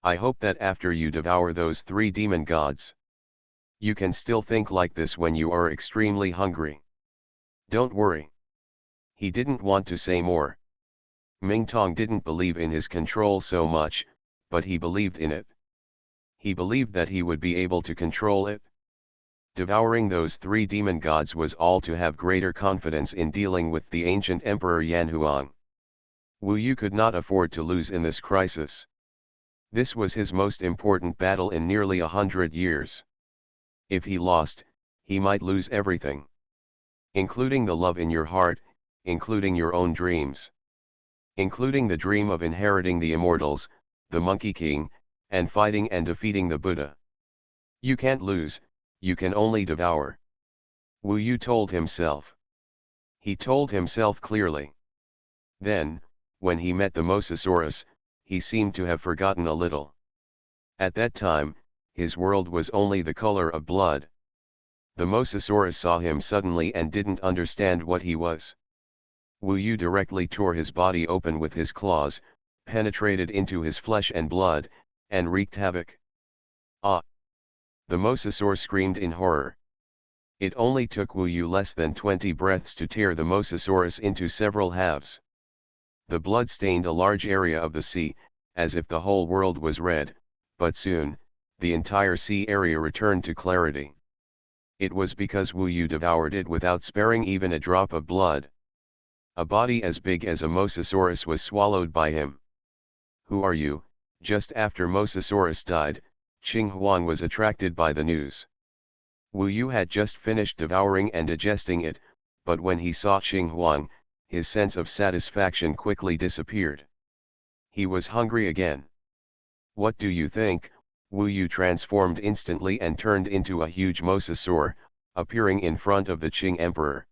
"I hope that after you devour those 3 demon gods, you can still think like this when you are extremely hungry. Don't worry." He didn't want to say more. Ming Tong didn't believe in his control so much, but he believed in it. He believed that he would be able to control it. Devouring those 3 demon gods was all to have greater confidence in dealing with the ancient Emperor Yanhuang. Wu Yu could not afford to lose in this crisis. This was his most important battle in nearly 100 years. If he lost, he might lose everything. Including the love in your heart, including your own dreams. Including the dream of inheriting the Immortals, the Monkey King, and fighting and defeating the Buddha. You can't lose, you can only devour. Wu Yu told himself. He told himself clearly. Then, when he met the Mosasaurus, he seemed to have forgotten a little. At that time, his world was only the color of blood. The Mosasaurus saw him suddenly and didn't understand what he was. Wu Yu directly tore his body open with his claws, penetrated into his flesh and blood, and wreaked havoc. "Ah!" The Mosasaur screamed in horror. It only took Wu Yu less than 20 breaths to tear the Mosasaurus into several halves. The blood stained a large area of the sea, as if the whole world was red, but soon, the entire sea area returned to clarity. It was because Wu Yu devoured it without sparing even a drop of blood. A body as big as a Mosasaurus was swallowed by him. "Who are you?" Just after Mosasaurus died, Xuanhuan was attracted by the news. Wu Yu had just finished devouring and digesting it, but when he saw Xuanhuan, his sense of satisfaction quickly disappeared. He was hungry again. "What do you think?" Wu Yu transformed instantly and turned into a huge mosasaur, appearing in front of the Qing Emperor.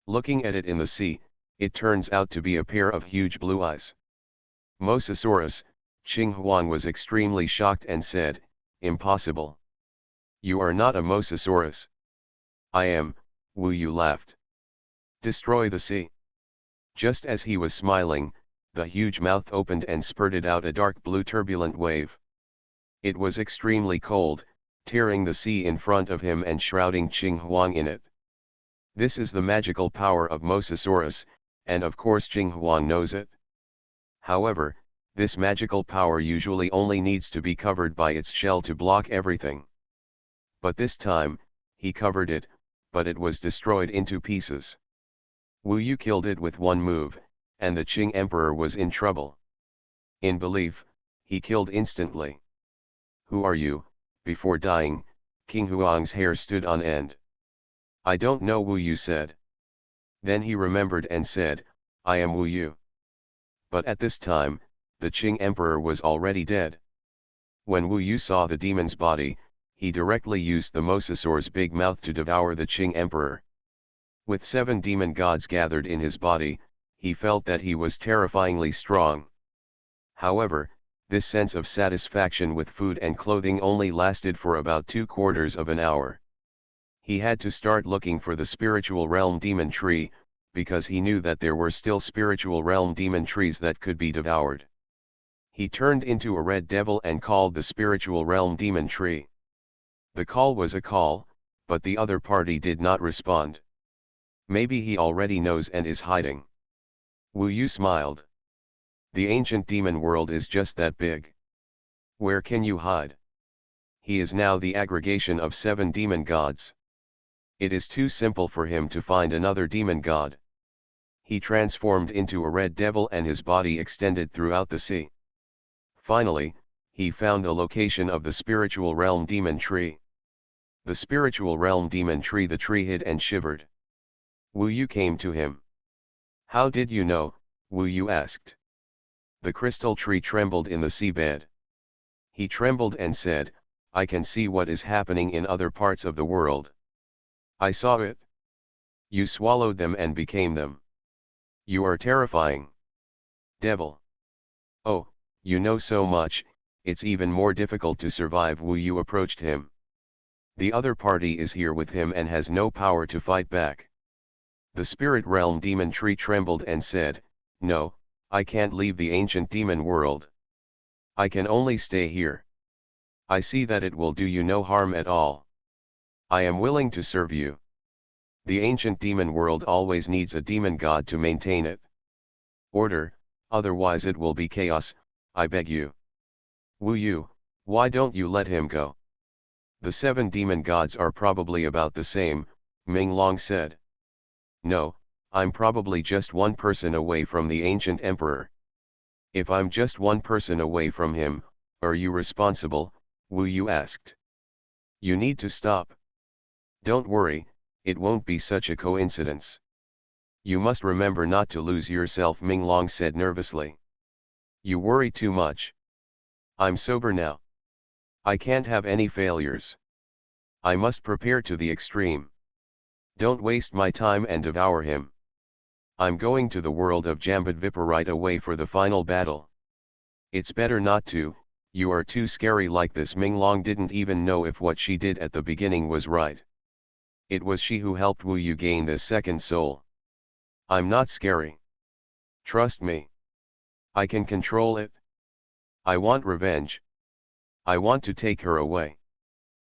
Looking at it in the sea, it turns out to be a pair of huge blue eyes. "Mosasaurus," Xuanhuan was extremely shocked and said, "Impossible. You are not a mosasaurus." "I am," Wu Yu laughed. "Destroy the sea." Just as he was smiling, the huge mouth opened and spurted out a dark blue turbulent wave. It was extremely cold, tearing the sea in front of him and shrouding Xuanhuan in it. This is the magical power of Mosasaurus, and of course Xuanhuan knows it. However, this magical power usually only needs to be covered by its shell to block everything. But this time, he covered it, but it was destroyed into pieces. Wu Yu killed it with one move, and the Qing Emperor was in trouble. In belief, he killed instantly. "Who are you?" Before dying, King Huang's hair stood on end. "I don't know," Wu Yu said. Then he remembered and said, "I am Wu Yu." But at this time, the Qing Emperor was already dead. When Wu Yu saw the demon's body, he directly used the mosasaur's big mouth to devour the Qing Emperor. With 7 demon gods gathered in his body, he felt that he was terrifyingly strong. However, this sense of satisfaction with food and clothing only lasted for about 2/4 of an hour. He had to start looking for the spiritual realm demon tree, because he knew that there were still spiritual realm demon trees that could be devoured. He turned into a red devil and called the spiritual realm demon tree. The call was a call, but the other party did not respond. Maybe he already knows and is hiding. Wu Yu smiled. The ancient demon world is just that big. Where can you hide? He is now the aggregation of 7 demon gods. It is too simple for him to find another demon god. He transformed into a red devil and his body extended throughout the sea. Finally, he found the location of the spiritual realm demon tree. The spiritual realm demon tree, the tree hid and shivered. Wu Yu came to him. How did you know? Wu Yu asked. The crystal tree trembled in the seabed. He trembled and said, I can see what is happening in other parts of the world. I saw it. You swallowed them and became them. You are terrifying. Devil. Oh, you know so much, it's even more difficult to survive. Wu Yu approached him. The other party is here with him and has no power to fight back. The spirit realm demon tree trembled and said, No, I can't leave the ancient demon world. I can only stay here. I see that it will do you no harm at all. I am willing to serve you. The ancient demon world always needs a demon god to maintain it. Order, otherwise it will be chaos, I beg you. Wu Yu, why don't you let him go? The 7 demon gods are probably about the same, Ming Long said. No, I'm probably just one person away from the ancient emperor. If I'm just one person away from him, are you responsible? Wu Yu asked. You need to stop. Don't worry, it won't be such a coincidence. You must remember not to lose yourself, Ming Long said nervously. You worry too much. I'm sober now. I can't have any failures. I must prepare to the extreme. Don't waste my time and devour him. I'm going to the world of Jambudvipa right away for the final battle. It's better not to, you are too scary like this. Ming Long didn't even know if what she did at the beginning was right. It was she who helped Wu Yu gain this second soul. I'm not scary. Trust me. I can control it. I want revenge. I want to take her away.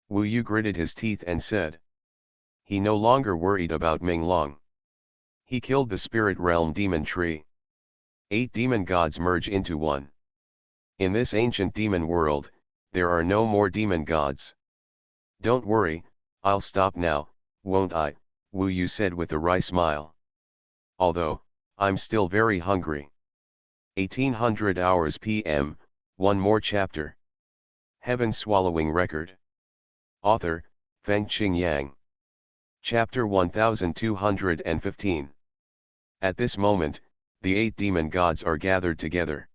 Wu Yu gritted his teeth and said. He no longer worried about Ming Long. He killed the spirit realm demon tree. 8 demon gods merge into one. In this ancient demon world, there are no more demon gods. Don't worry, I'll stop now, won't I? Wu Yu said with a wry smile. Although, I'm still very hungry. 1800 hours PM, one more chapter. Heaven Swallowing Record. Author, Fengqing Yang. Chapter 1215. At this moment, the 8 demon gods are gathered together.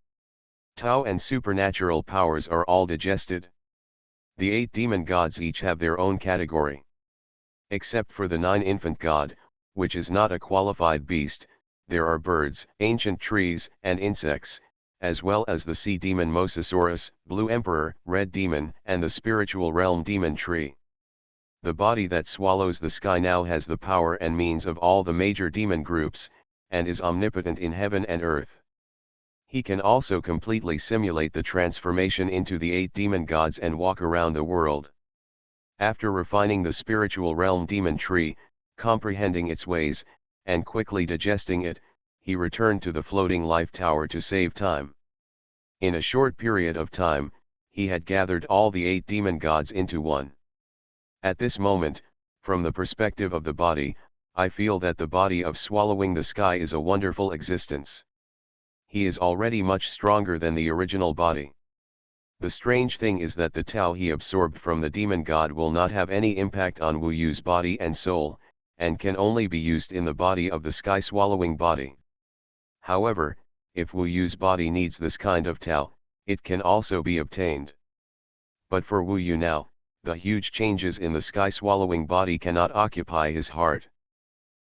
Tao and supernatural powers are all digested. The 8 demon gods each have their own category. Except for the 9 infant god, which is not a qualified beast, there are birds, ancient trees, and insects, as well as the sea demon Mosasaurus, blue emperor, red demon, and the spiritual realm demon tree. The body that swallows the sky now has the power and means of all the major demon groups, and is omnipotent in heaven and earth. He can also completely simulate the transformation into the 8 demon gods and walk around the world. After refining the spiritual realm demon tree, comprehending its ways, and quickly digesting it, he returned to the floating life tower to save time. In a short period of time, he had gathered all the 8 demon gods into one. At this moment, from the perspective of the body, I feel that the body of swallowing the sky is a wonderful existence. He is already much stronger than the original body. The strange thing is that the Tao he absorbed from the demon god will not have any impact on Wu Yu's body and soul, and can only be used in the body of the sky-swallowing body. However, if Wu Yu's body needs this kind of Tao, it can also be obtained. But for Wu Yu now, the huge changes in the sky-swallowing body cannot occupy his heart.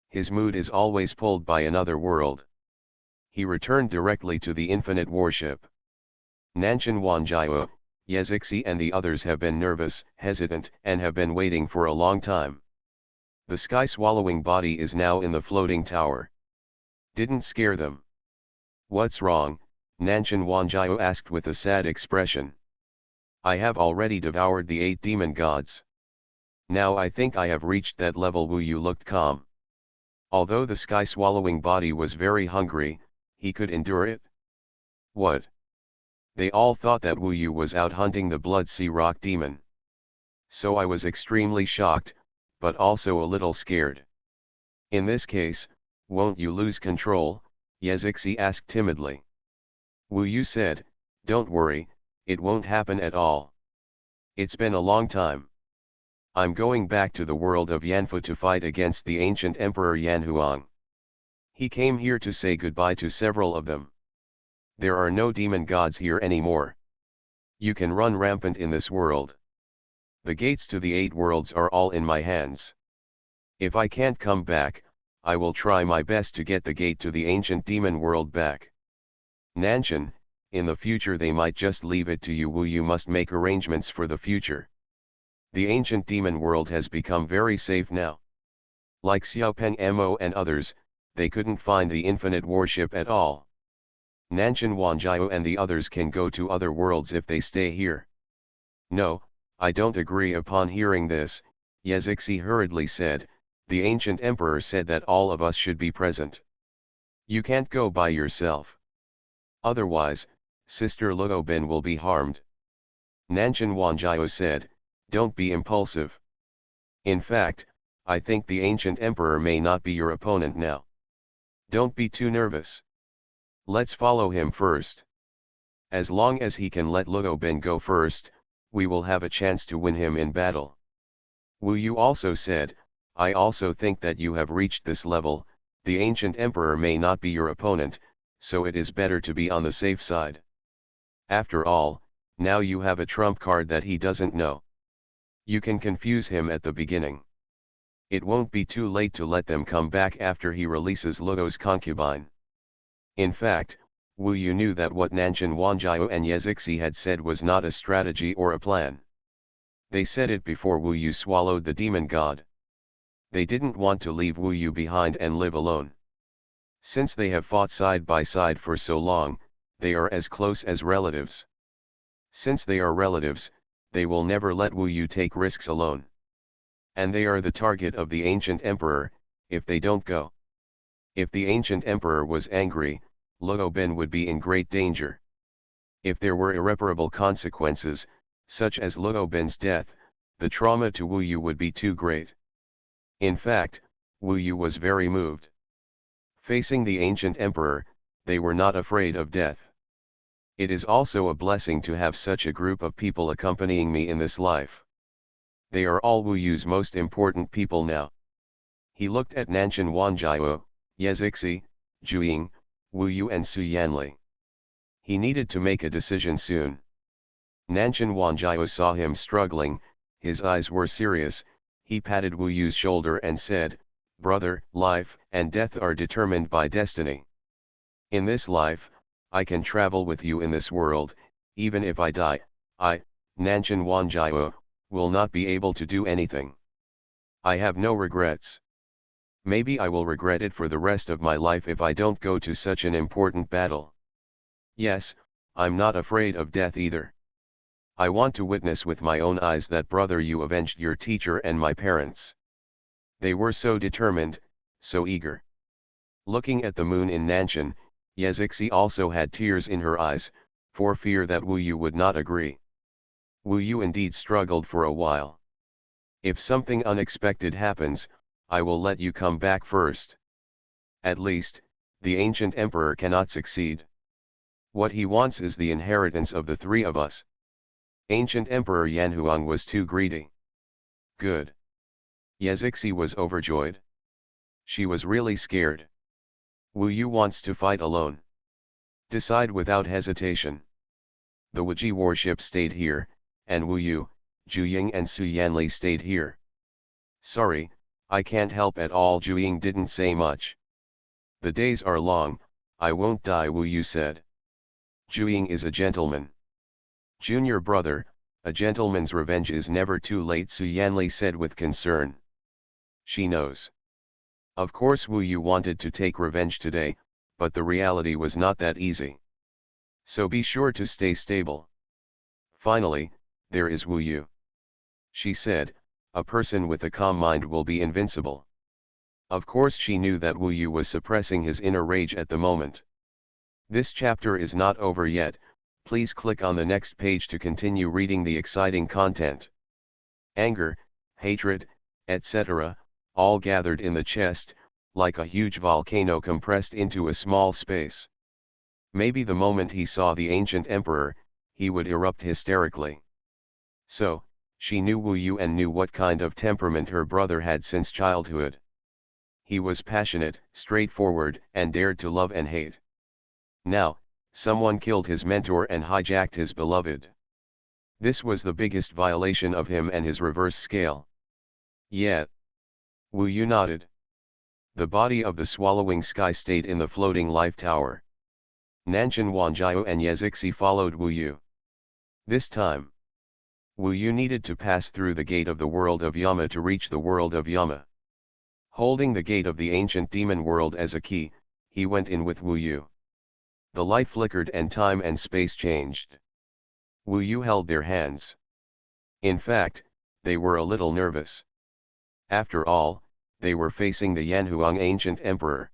His mood is always pulled by another world. He returned directly to the infinite warship. Nanshan Wanjiao, Yezixi and the others have been nervous, hesitant, and have been waiting for a long time. The sky-swallowing body is now in the floating tower. Didn't scare them. What's wrong? Nanshan Wanjiao asked with a sad expression. I have already devoured the 8 demon gods. Now I think I have reached that level. Wu Yu looked calm. Although the sky-swallowing body was very hungry, he could endure it. What? They all thought that Wu Yu was out hunting the Blood Sea Rock Demon. So I was extremely shocked, but also a little scared. In this case, won't you lose control? Yezixi asked timidly. Wu Yu said, don't worry, it won't happen at all. It's been a long time. I'm going back to the world of Yanfu to fight against the ancient Emperor Yanhuang. He came here to say goodbye to several of them. There are no demon gods here anymore. You can run rampant in this world. The gates to the 8 worlds are all in my hands. If I can't come back, I will try my best to get the gate to the ancient demon world back. Nanshan, in the future they might just leave it to you. Wu Yu must make arrangements for the future. The ancient demon world has become very safe now. Like Xiaopeng Mo and others, they couldn't find the infinite warship at all. Nanshan Wanjiao and the others can go to other worlds if they stay here. No, I don't agree. Upon hearing this, Yezixi hurriedly said, the ancient emperor said that all of us should be present. You can't go by yourself. Otherwise, Sister Luobin will be harmed. Nanshan Wanjiao said, don't be impulsive. In fact, I think the ancient emperor may not be your opponent now. Don't be too nervous. Let's follow him first. As long as he can let Luobin go first, we will have a chance to win him in battle. Wu Yu also said, I also think that you have reached this level, the ancient emperor may not be your opponent, so it is better to be on the safe side. After all, now you have a trump card that he doesn't know. You can confuse him at the beginning. It won't be too late to let them come back after he releases Luo's concubine. In fact, Wu Yu knew that what Nanshan Wanjiao and Yezixi had said was not a strategy or a plan. They said it before Wu Yu swallowed the demon god. They didn't want to leave Wu Yu behind and live alone. Since they have fought side by side for so long, they are as close as relatives. Since they are relatives, they will never let Wu Yu take risks alone. And they are the target of the ancient emperor, if they don't go. If the ancient emperor was angry, Luobin would be in great danger. If there were irreparable consequences, such as Luobin's death, the trauma to Wu Yu would be too great. In fact, Wu Yu was very moved. Facing the ancient emperor, they were not afraid of death. It is also a blessing to have such a group of people accompanying me in this life. They are all Wu Yu's most important people now. He looked at Nanshan Wanjiao, Yezixi, Zhuiying, Wu Yu and Su Yanli. He needed to make a decision soon. Nanshan Wanjiao saw him struggling, his eyes were serious, he patted Wu Yu's shoulder and said, brother, life and death are determined by destiny. In this life, I can travel with you in this world, even if I die, I, Nanshan Wanjiao, will not be able to do anything. I have no regrets. Maybe I will regret it for the rest of my life if I don't go to such an important battle. Yes, I'm not afraid of death either. I want to witness with my own eyes that brother you avenged your teacher and my parents. They were so determined, so eager. Looking at the moon in Nanshan, Yezixi also had tears in her eyes, for fear that Wu Yu would not agree. Wu Yu indeed struggled for a while. If something unexpected happens, I will let you come back first. At least, the ancient emperor cannot succeed. What he wants is the inheritance of the 3 of us. Ancient Emperor Yanhuang was too greedy. Good. Yezixi was overjoyed. She was really scared. Wu Yu wants to fight alone. Decide without hesitation. The Wuji warship stayed here, and Wu Yu, Zhuiying and Su Yanli stayed here. Sorry, I can't help at all. Zhuiying didn't say much. The days are long, I won't die, Wu Yu said. Zhuiying is a gentleman. Junior brother, a gentleman's revenge is never too late, Su Yanli said with concern. She knows. Of course Wu Yu wanted to take revenge today, but the reality was not that easy. So be sure to stay stable. Finally, there is Wu Yu. She said, a person with a calm mind will be invincible. Of course she knew that Wu Yu was suppressing his inner rage at the moment. This chapter is not over yet, please click on the next page to continue reading the exciting content. Anger, hatred, etc., all gathered in the chest, like a huge volcano compressed into a small space. Maybe the moment he saw the ancient emperor, he would erupt hysterically. So, she knew Wu Yu and knew what kind of temperament her brother had since childhood. He was passionate, straightforward, and dared to love and hate. Now, someone killed his mentor and hijacked his beloved. This was the biggest violation of him and his reverse scale. Yeah. Wu Yu nodded. The body of the swallowing sky stayed in the floating life tower. Nanshan Wanjiao and Yezixi followed Wu Yu. This time, Wu Yu needed to pass through the gate of the world of Yama to reach the world of Yama. Holding the gate of the ancient demon world as a key, he went in with Wu Yu. The light flickered and time and space changed. Wu Yu held their hands. In fact, they were a little nervous. After all, they were facing the Yanhuang ancient emperor.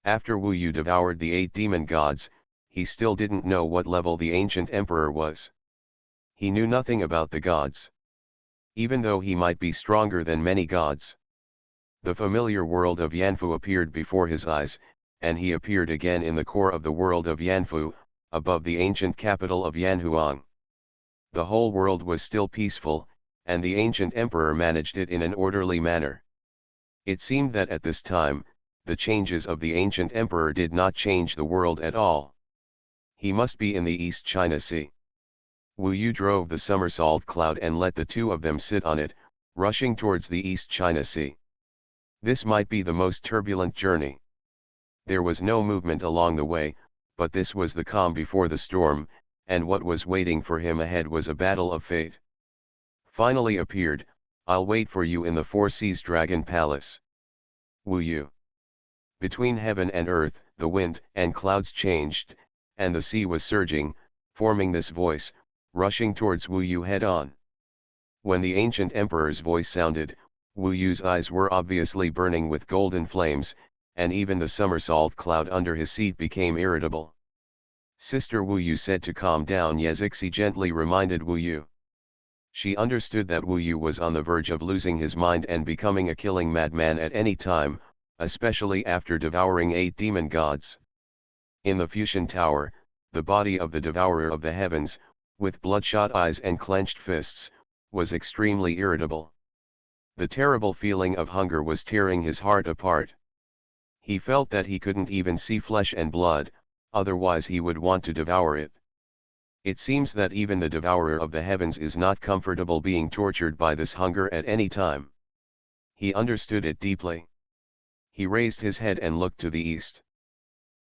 After Wu Yu devoured the 8 demon gods, he still didn't know what level the ancient emperor was. He knew nothing about the gods. Even though he might be stronger than many gods. The familiar world of Yanfu appeared before his eyes, and he appeared again in the core of the world of Yanfu, above the ancient capital of Yanhuang. The whole world was still peaceful, and the ancient emperor managed it in an orderly manner. It seemed that at this time, the changes of the ancient emperor did not change the world at all. He must be in the East China Sea. Wu Yu drove the somersault cloud and let the two of them sit on it, rushing towards the East China Sea. This might be the most turbulent journey. There was no movement along the way, but this was the calm before the storm, and what was waiting for him ahead was a battle of fate. Finally appeared, "I'll wait for you in the Four Seas Dragon Palace." Wu Yu. Between heaven and earth, the wind and clouds changed, and the sea was surging, forming this voice, rushing towards Wu Yu head-on. When the ancient emperor's voice sounded, Wu Yu's eyes were obviously burning with golden flames, and even the somersault cloud under his seat became irritable. Sister Wu Yu said to calm down. Yezixi gently reminded Wu Yu. She understood that Wu Yu was on the verge of losing his mind and becoming a killing madman at any time, especially after devouring 8 demon gods. In the Fusion Tower, the body of the devourer of the heavens, with bloodshot eyes and clenched fists, was extremely irritable. The terrible feeling of hunger was tearing his heart apart. He felt that he couldn't even see flesh and blood, otherwise he would want to devour it. It seems that even the devourer of the heavens is not comfortable being tortured by this hunger at any time. He understood it deeply. He raised his head and looked to the east.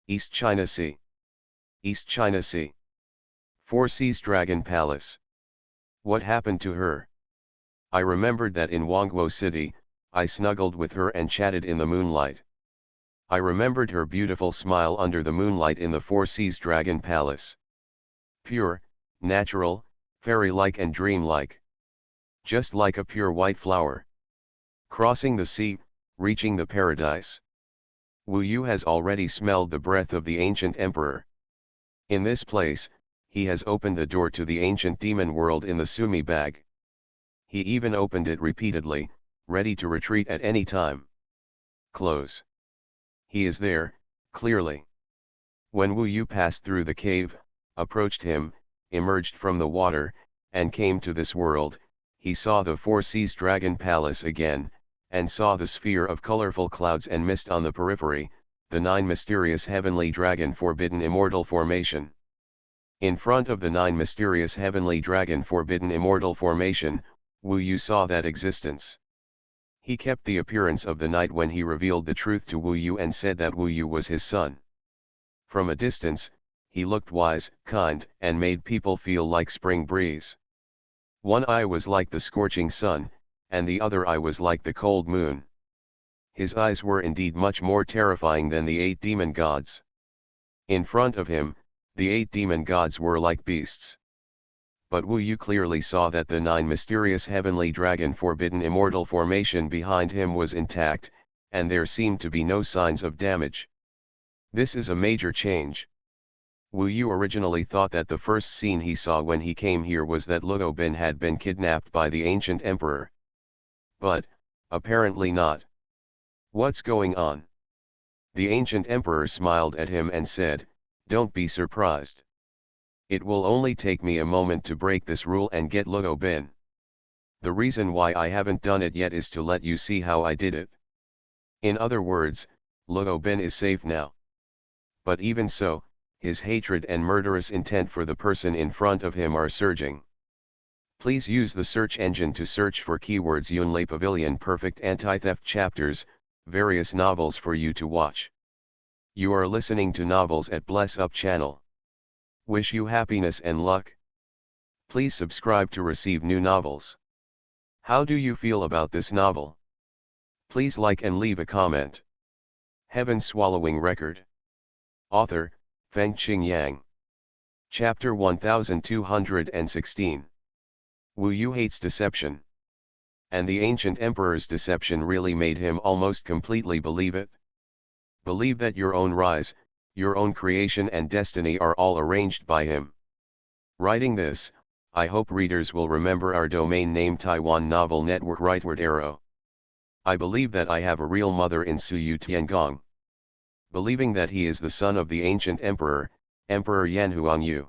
East China Sea. East China Sea. Four Seas Dragon Palace. What happened to her? I remembered that in Wangguo City, I snuggled with her and chatted in the moonlight. I remembered her beautiful smile under the moonlight in the Four Seas Dragon Palace. Pure, natural, fairy-like and dream-like. Just like a pure white flower. Crossing the sea, reaching the paradise. Wu Yu has already smelled the breath of the ancient emperor. In this place, he has opened the door to the ancient demon world in the Sumi bag. He even opened it repeatedly, ready to retreat at any time. Close. He is there, clearly. When Wu Yu passed through the cave, approached him, emerged from the water, and came to this world, he saw the Four Seas Dragon Palace again, and saw the sphere of colorful clouds and mist on the periphery, the 9 mysterious heavenly dragon forbidden immortal formation. In front of the 9 mysterious heavenly dragon forbidden immortal formation, Wu Yu saw that existence. He kept the appearance of the night when he revealed the truth to Wu Yu and said that Wu Yu was his son. From a distance, he looked wise, kind, and made people feel like spring breeze. One eye was like the scorching sun, and the other eye was like the cold moon. His eyes were indeed much more terrifying than the 8 demon gods. In front of him, the 8 demon gods were like beasts. But Wu Yu clearly saw that the 9 mysterious heavenly dragon forbidden immortal formation behind him was intact, and there seemed to be no signs of damage. This is a major change. Wu Yu originally thought that the first scene he saw when he came here was that Luo Bin had been kidnapped by the ancient emperor. But, apparently not. What's going on? The ancient emperor smiled at him and said, "Don't be surprised. It will only take me a moment to break this rule and get Luo Bin. The reason why I haven't done it yet is to let you see how I did it. In other words, Luo Bin is safe now. But even so, his hatred and murderous intent for the person in front of him are surging. Please use the search engine to search for keywords Yunlei Pavilion Perfect Anti-Theft Chapters, various novels for you to watch. You are listening to Novels at Bless Up channel. Wish you happiness and luck. Please subscribe to receive new novels. How do you feel about this novel? Please like and leave a comment. Heaven Swallowing Record. Author, Fengqing Yang. Chapter 1216. Wu Yu hates deception. And the ancient emperor's deception really made him almost completely believe it. Believe that your own rise, your own creation and destiny are all arranged by him. Writing this, I hope readers will remember our domain name Taiwan Novel Network rightward arrow. I believe that I have a real mother in Suyu Tiangong. Believing that he is the son of the ancient emperor, Emperor Yan Huangyu.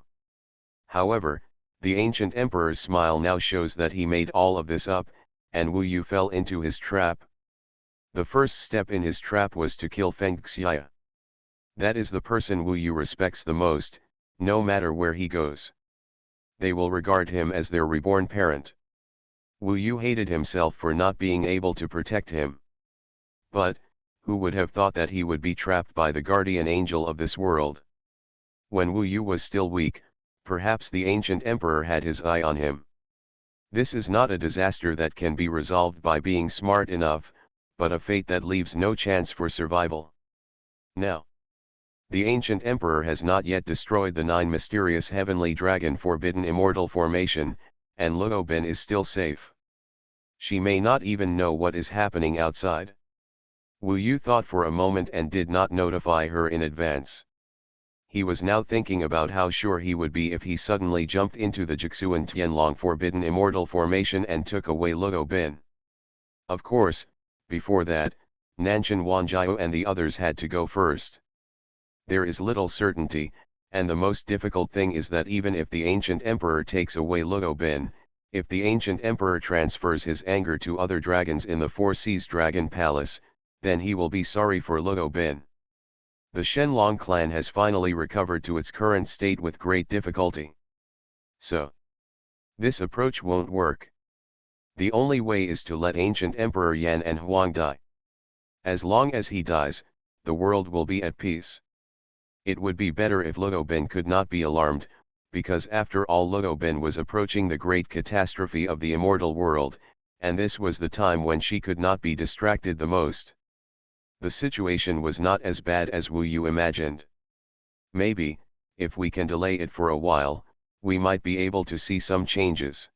However, the ancient emperor's smile now shows that he made all of this up, and Wu Yu fell into his trap. The first step in his trap was to kill Feng Xiya. That is the person Wu Yu respects the most, no matter where he goes. They will regard him as their reborn parent. Wu Yu hated himself for not being able to protect him. But, who would have thought that he would be trapped by the guardian angel of this world? When Wu Yu was still weak, perhaps the ancient emperor had his eye on him. This is not a disaster that can be resolved by being smart enough, but a fate that leaves no chance for survival. Now, the ancient emperor has not yet destroyed the 9 mysterious heavenly dragon forbidden immortal formation, and Luo Bin is still safe. She may not even know what is happening outside. Wu Yu thought for a moment and did not notify her in advance. He was now thinking about how sure he would be if he suddenly jumped into the Jixuan Tianlong forbidden immortal formation and took away Luo Bin. Of course, before that, Nanshan Wanjiao and the others had to go first. There is little certainty, and the most difficult thing is that even if the ancient emperor takes away Luo Bin, if the ancient emperor transfers his anger to other dragons in the Four Seas Dragon Palace, then he will be sorry for Luo Bin. The Shenlong clan has finally recovered to its current state with great difficulty. So, this approach won't work. The only way is to let ancient Emperor Yan and Huang die. As long as he dies, the world will be at peace. It would be better if Luo Bin could not be alarmed, because after all Luo Bin was approaching the great catastrophe of the immortal world, and this was the time when she could not be distracted the most. The situation was not as bad as Wu Yu imagined. Maybe, if we can delay it for a while, we might be able to see some changes.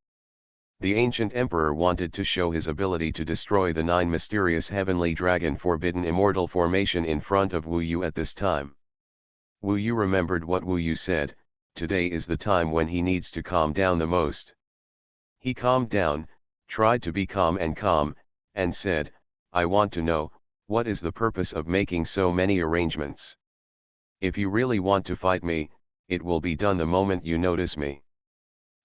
The ancient emperor wanted to show his ability to destroy the 9 mysterious heavenly dragon forbidden immortal formation in front of Wu Yu at this time. Wu Yu remembered what Wu Yu said, today is the time when he needs to calm down the most. He calmed down, tried to be calm, and said, I want to know, what is the purpose of making so many arrangements? If you really want to fight me, it will be done the moment you notice me.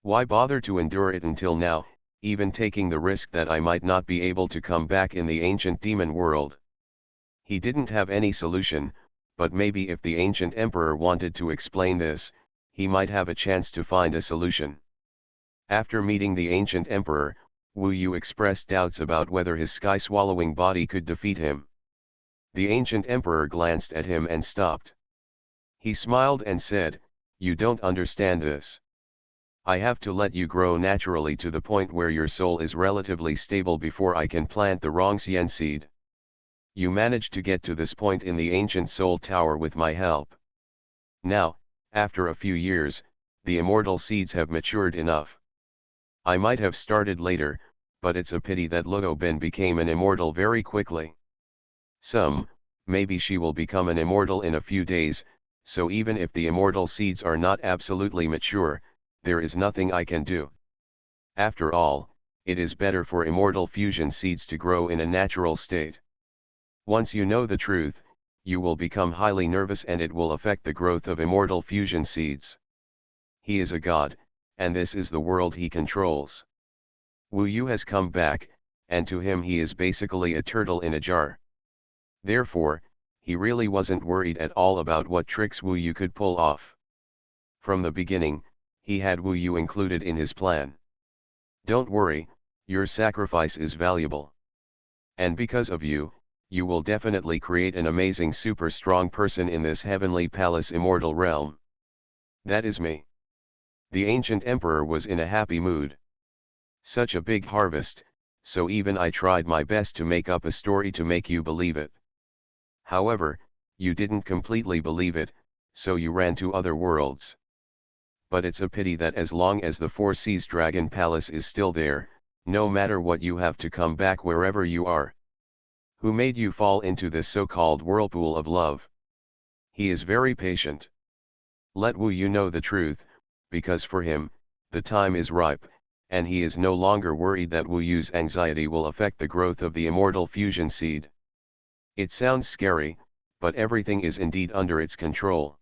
Why bother to endure it until now, even taking the risk that I might not be able to come back in the ancient demon world? He didn't have any solution, but maybe if the ancient emperor wanted to explain this, he might have a chance to find a solution. After meeting the ancient emperor, Wu Yu expressed doubts about whether his sky-swallowing body could defeat him. The ancient emperor glanced at him and stopped. He smiled and said, you don't understand this. I have to let you grow naturally to the point where your soul is relatively stable before I can plant the wrong Xian seed. You managed to get to this point in the ancient soul tower with my help. Now, after a few years, the immortal seeds have matured enough. I might have started later, but it's a pity that Luo Bin became an immortal very quickly. Maybe she will become an immortal in a few days, so even if the immortal seeds are not absolutely mature, there is nothing I can do. After all, it is better for immortal fusion seeds to grow in a natural state. Once you know the truth, you will become highly nervous and it will affect the growth of immortal fusion seeds. He is a god, and this is the world he controls. Wu Yu has come back, and to him he is basically a turtle in a jar. Therefore, he really wasn't worried at all about what tricks Wu Yu could pull off. From the beginning, he had Wu Yu included in his plan. Don't worry, your sacrifice is valuable. And because of you, you will definitely create an amazing super strong person in this heavenly palace immortal realm. That is me. The ancient emperor was in a happy mood. Such a big harvest, so even I tried my best to make up a story to make you believe it. However, you didn't completely believe it, so you ran to other worlds. But it's a pity that as long as the Four Seas Dragon Palace is still there, no matter what you have to come back wherever you are. Who made you fall into this so-called whirlpool of love? He is very patient. Let Wu Yu know the truth, because for him, the time is ripe, and he is no longer worried that Wu Yu's anxiety will affect the growth of the immortal fusion seed. It sounds scary, but everything is indeed under its control.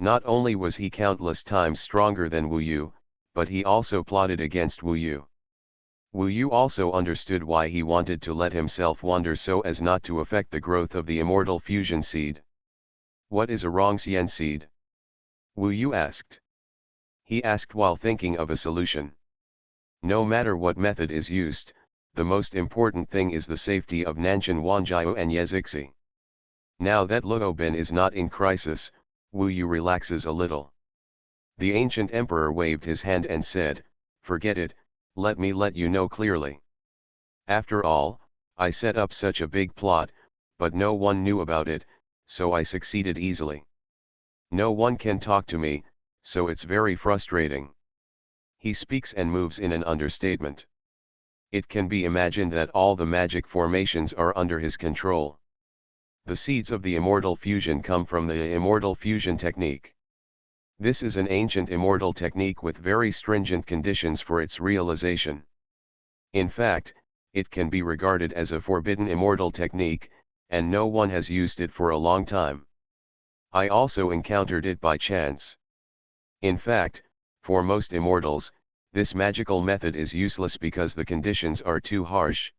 Not only was he countless times stronger than Wu Yu, but he also plotted against Wu Yu. Wu Yu also understood why he wanted to let himself wander so as not to affect the growth of the immortal fusion seed. What is a Rongxian seed? Wu Yu asked. He asked while thinking of a solution. No matter what method is used, the most important thing is the safety of Nanshan Wanjiao and Yezixi. Now that Luobin is not in crisis, Wu Yu relaxes a little. The ancient emperor waved his hand and said, "Forget it, let me let you know clearly. After all, I set up such a big plot, but no one knew about it, so I succeeded easily. No one can talk to me, so it's very frustrating." He speaks and moves in an understatement. It can be imagined that all the magic formations are under his control. The seeds of the immortal fusion come from the immortal fusion technique. This is an ancient immortal technique with very stringent conditions for its realization. In fact, it can be regarded as a forbidden immortal technique, and no one has used it for a long time. I also encountered it by chance. In fact, for most immortals, this magical method is useless because the conditions are too harsh.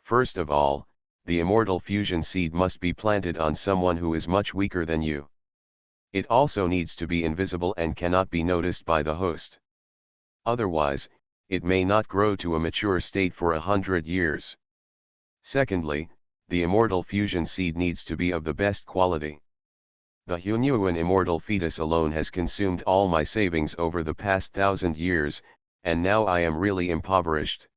First of all, the immortal fusion seed must be planted on someone who is much weaker than you. It also needs to be invisible and cannot be noticed by the host. Otherwise, it may not grow to a mature state for 100 years. Secondly, the immortal fusion seed needs to be of the best quality. The Xuanhuan immortal fetus alone has consumed all my savings over the past 1,000 years, and now I am really impoverished.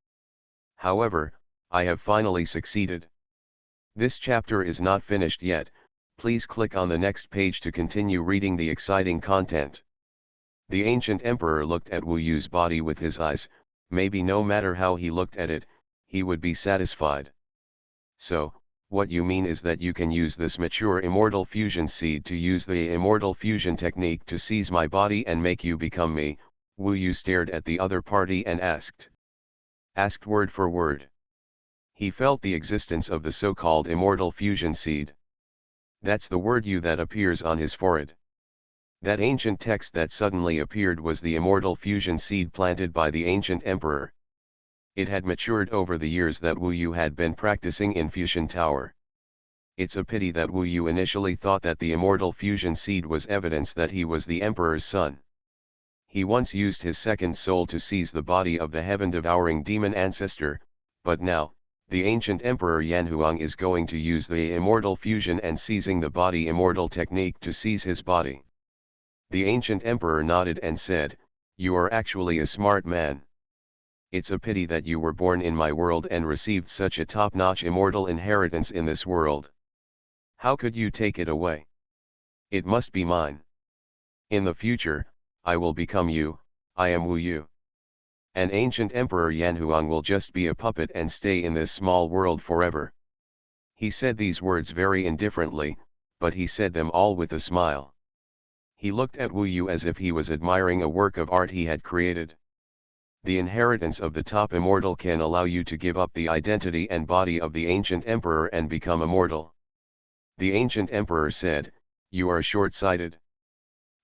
However, I have finally succeeded. This chapter is not finished yet, please click on the next page to continue reading the exciting content. The ancient emperor looked at Wu Yu's body with his eyes, maybe no matter how he looked at it, he would be satisfied. So, what you mean is that you can use this mature immortal fusion seed to use the immortal fusion technique to seize my body and make you become me? Wu Yu stared at the other party and asked word for word. He felt the existence of the so-called immortal fusion seed. That's the word "you" that appears on his forehead. That ancient text that suddenly appeared was the immortal fusion seed planted by the ancient emperor. It had matured over the years that Wu Yu had been practicing in Fusion Tower. It's a pity that Wu Yu initially thought that the immortal fusion seed was evidence that he was the emperor's son. He once used his second soul to seize the body of the heaven-devouring demon ancestor, but now, the ancient emperor Yanhuang is going to use the immortal fusion and seizing the body immortal technique to seize his body. The ancient emperor nodded and said, "You are actually a smart man. It's a pity that you were born in my world and received such a top-notch immortal inheritance in this world. How could you take it away? It must be mine. In the future, I will become you, I am Wu Yu. An ancient emperor Yanhuang will just be a puppet and stay in this small world forever." He said these words very indifferently, but he said them all with a smile. He looked at Wu Yu as if he was admiring a work of art he had created. The inheritance of the top immortal can allow you to give up the identity and body of the ancient emperor and become immortal. The ancient emperor said, "You are short-sighted.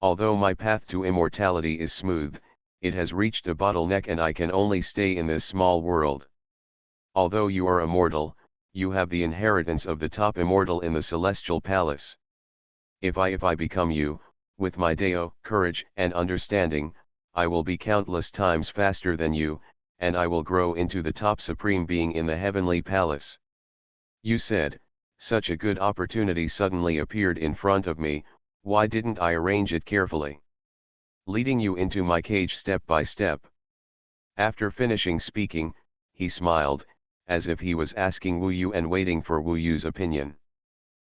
Although my path to immortality is smooth, it has reached a bottleneck and I can only stay in this small world. Although you are immortal, you have the inheritance of the top immortal in the celestial palace. If I become you, with my Deo, courage and understanding, I will be countless times faster than you, and I will grow into the top supreme being in the heavenly palace." You said, "Such a good opportunity suddenly appeared in front of me, why didn't I arrange it carefully? Leading you into my cage step by step." After finishing speaking, he smiled, as if he was asking Wu Yu and waiting for Wu Yu's opinion.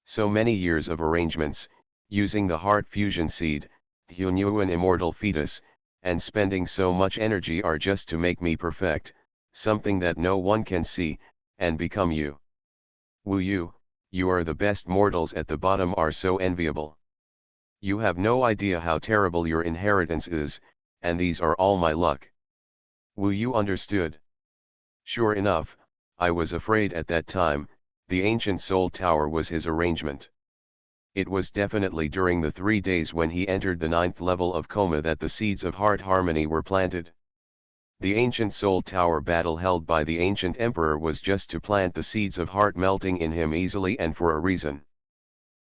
So many years of arrangements, using the heart fusion seed, Xuanhuan immortal fetus, and spending so much energy are just to make me perfect, something that no one can see, and become you. Wu Yu, you are the best mortals at the bottom are so enviable. You have no idea how terrible your inheritance is, and these are all my luck. Wu Yu understood. Sure enough, I was afraid at that time, the ancient soul tower was his arrangement. It was definitely during the 3 days when he entered the 9th level of coma that the seeds of heart harmony were planted. The ancient soul tower battle held by the ancient emperor was just to plant the seeds of heart melting in him easily and for a reason.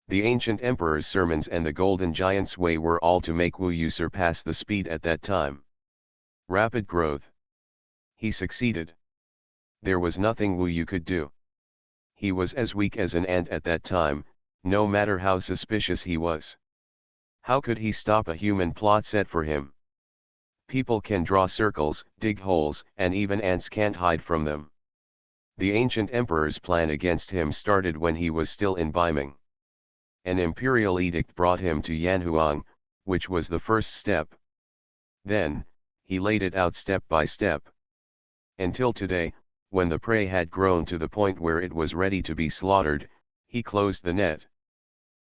The ancient emperor's sermons and the golden giant's way were all to make Wu Yu surpass the speed at that time. Rapid growth. He succeeded. There was nothing Wu Yu could do. He was as weak as an ant at that time, no matter how suspicious he was. How could he stop a human plot set for him? People can draw circles, dig holes, and even ants can't hide from them. The ancient emperor's plan against him started when he was still in Beiming. An imperial edict brought him to Yanhuang, which was the first step. Then, he laid it out step by step. Until today, when the prey had grown to the point where it was ready to be slaughtered, he closed the net.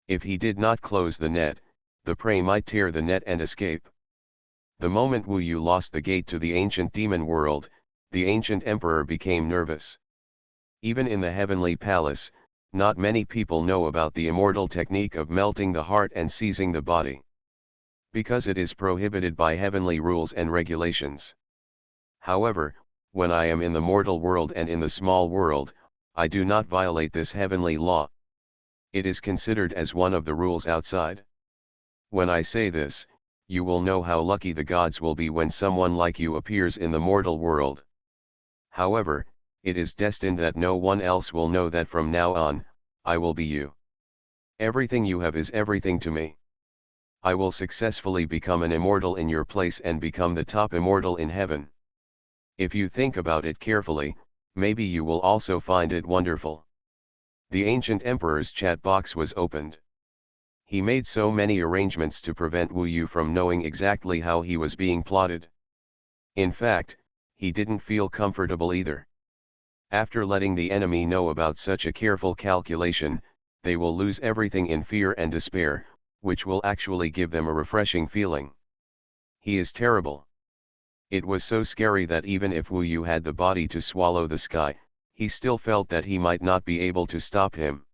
If he did not close the net, the prey might tear the net and escape. The moment Wu Yu lost the gate to the ancient demon world, the ancient emperor became nervous. Even in the heavenly palace, not many people know about the immortal technique of melting the heart and seizing the body. Because it is prohibited by heavenly rules and regulations. However, when I am in the mortal world and in the small world, I do not violate this heavenly law. It is considered as one of the rules outside. When I say this, you will know how lucky the gods will be when someone like you appears in the mortal world. However, it is destined that no one else will know that from now on, I will be you. Everything you have is everything to me. I will successfully become an immortal in your place and become the top immortal in heaven. If you think about it carefully, maybe you will also find it wonderful. The ancient emperor's chat box was opened. He made so many arrangements to prevent Wu Yu from knowing exactly how he was being plotted. In fact, he didn't feel comfortable either. After letting the enemy know about such a careful calculation, they will lose everything in fear and despair, which will actually give them a refreshing feeling. He is terrible. It was so scary that even if Wu Yu had the body to swallow the sky, he still felt that he might not be able to stop him.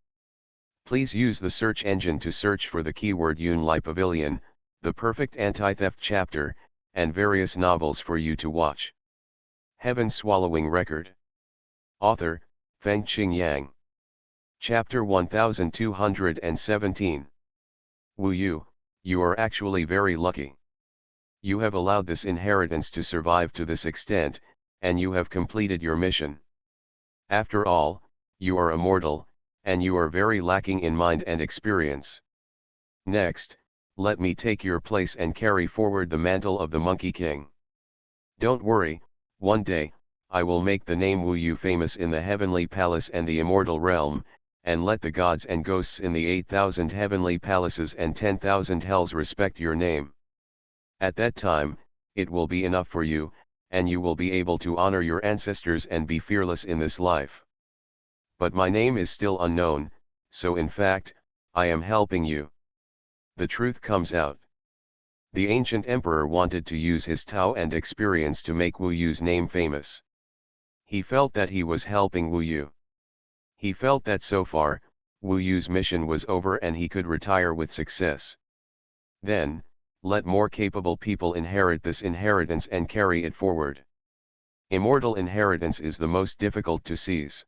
Please use the search engine to search for the keyword Yunlai Pavilion, the perfect anti-theft chapter, and various novels for you to watch. Heaven Swallowing Record. Author, Fengqing Yang. Chapter 1217. Wu Yu, you are actually very lucky. You have allowed this inheritance to survive to this extent, and you have completed your mission. After all, you are immortal, and you are very lacking in mind and experience. Next, let me take your place and carry forward the mantle of the Monkey King. Don't worry, one day, I will make the name Wu Yu famous in the heavenly palace and the immortal realm, and let the gods and ghosts in the 8,000 heavenly palaces and 10,000 hells respect your name. At that time, it will be enough for you, and you will be able to honor your ancestors and be fearless in this life. But my name is still unknown, so in fact, I am helping you. The truth comes out. The ancient emperor wanted to use his Tao and experience to make Wu Yu's name famous. He felt that he was helping Wu Yu. He felt that so far, Wu Yu's mission was over and he could retire with success. Then, let more capable people inherit this inheritance and carry it forward. Immortal inheritance is the most difficult to seize.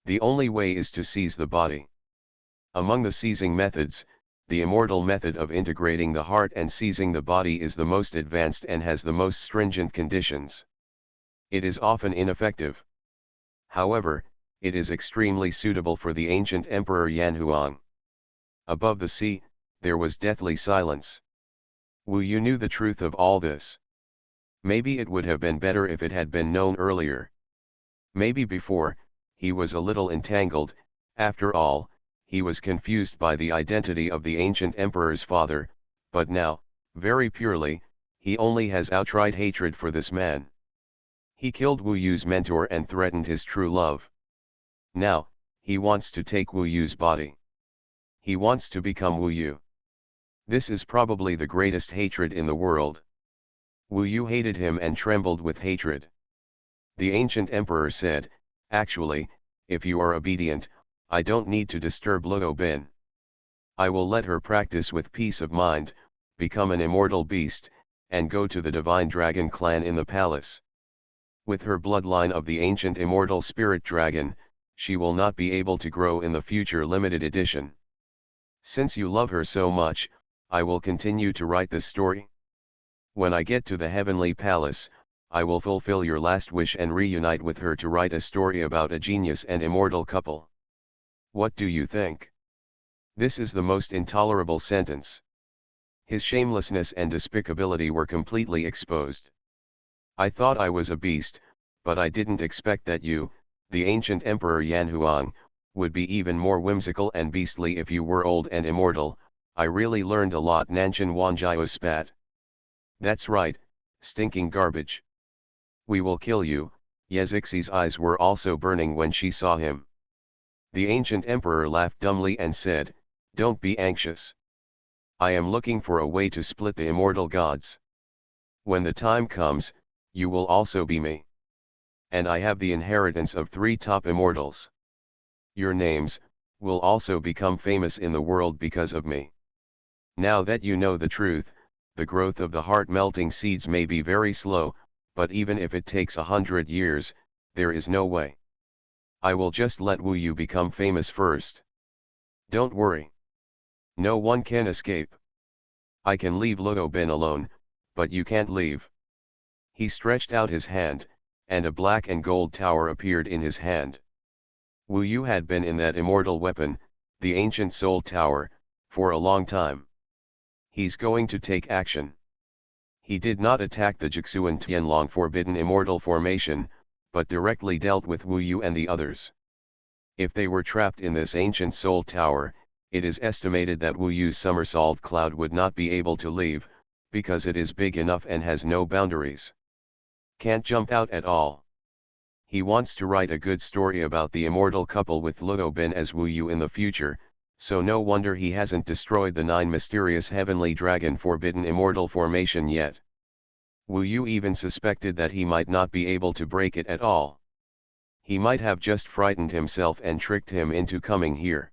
The only way is to seize the body. Among the seizing methods, the immortal method of integrating the heart and seizing the body is the most advanced and has the most stringent conditions. It is often ineffective. However, it is extremely suitable for the ancient emperor Xuanhuan. Above the sea, there was deathly silence. Wu Yu knew the truth of all this. Maybe it would have been better if it had been known earlier. Maybe before, he was a little entangled. After all, he was confused by the identity of the ancient emperor's father, but now, very purely, he only has outright hatred for this man. He killed Wu Yu's mentor and threatened his true love. Now, he wants to take Wu Yu's body. He wants to become Wu Yu. This is probably the greatest hatred in the world. Wu Yu hated him and trembled with hatred. The ancient emperor said, "Actually, if you are obedient, I don't need to disturb Luo Bin. I will let her practice with peace of mind, become an immortal beast, and go to the divine dragon clan in the palace. With her bloodline of the ancient immortal spirit dragon, she will not be able to grow in the future limited edition. Since you love her so much, I will continue to write this story. When I get to the heavenly palace, I will fulfill your last wish and reunite with her to write a story about a genius and immortal couple. What do you think?" This is the most intolerable sentence. His shamelessness and despicability were completely exposed. "I thought I was a beast, but I didn't expect that you, the ancient emperor Xuanhuan, would be even more whimsical and beastly if you were old and immortal. I really learned a lot." Nanshan Wanjiao spat. "That's right, stinking garbage. We will kill you." Yezixi's eyes were also burning when she saw him. The ancient emperor laughed dumbly and said, "Don't be anxious. I am looking for a way to split the immortal gods. When the time comes, you will also be me. And I have the inheritance of 3 top immortals. Your names will also become famous in the world because of me. Now that you know the truth, the growth of the heart-melting seeds may be very slow, but even if it takes 100 years, there is no way. I will just let Wu Yu become famous first. Don't worry. No one can escape. I can leave Luo Bin alone, but you can't leave." He stretched out his hand, and a black and gold tower appeared in his hand. Wu Yu had been in that immortal weapon, the ancient soul tower, for a long time. He's going to take action. He did not attack the Jixuan Tianlong forbidden immortal formation, but directly dealt with Wu Yu and the others. If they were trapped in this ancient soul tower, it is estimated that Wu Yu's somersault cloud would not be able to leave, because it is big enough and has no boundaries. Can't jump out at all. He wants to write a good story about the immortal couple with Luo Bin as Wu Yu in the future, so no wonder he hasn't destroyed the 9 mysterious heavenly dragon forbidden immortal formation yet. Wu Yu even suspected that he might not be able to break it at all. He might have just frightened himself and tricked him into coming here.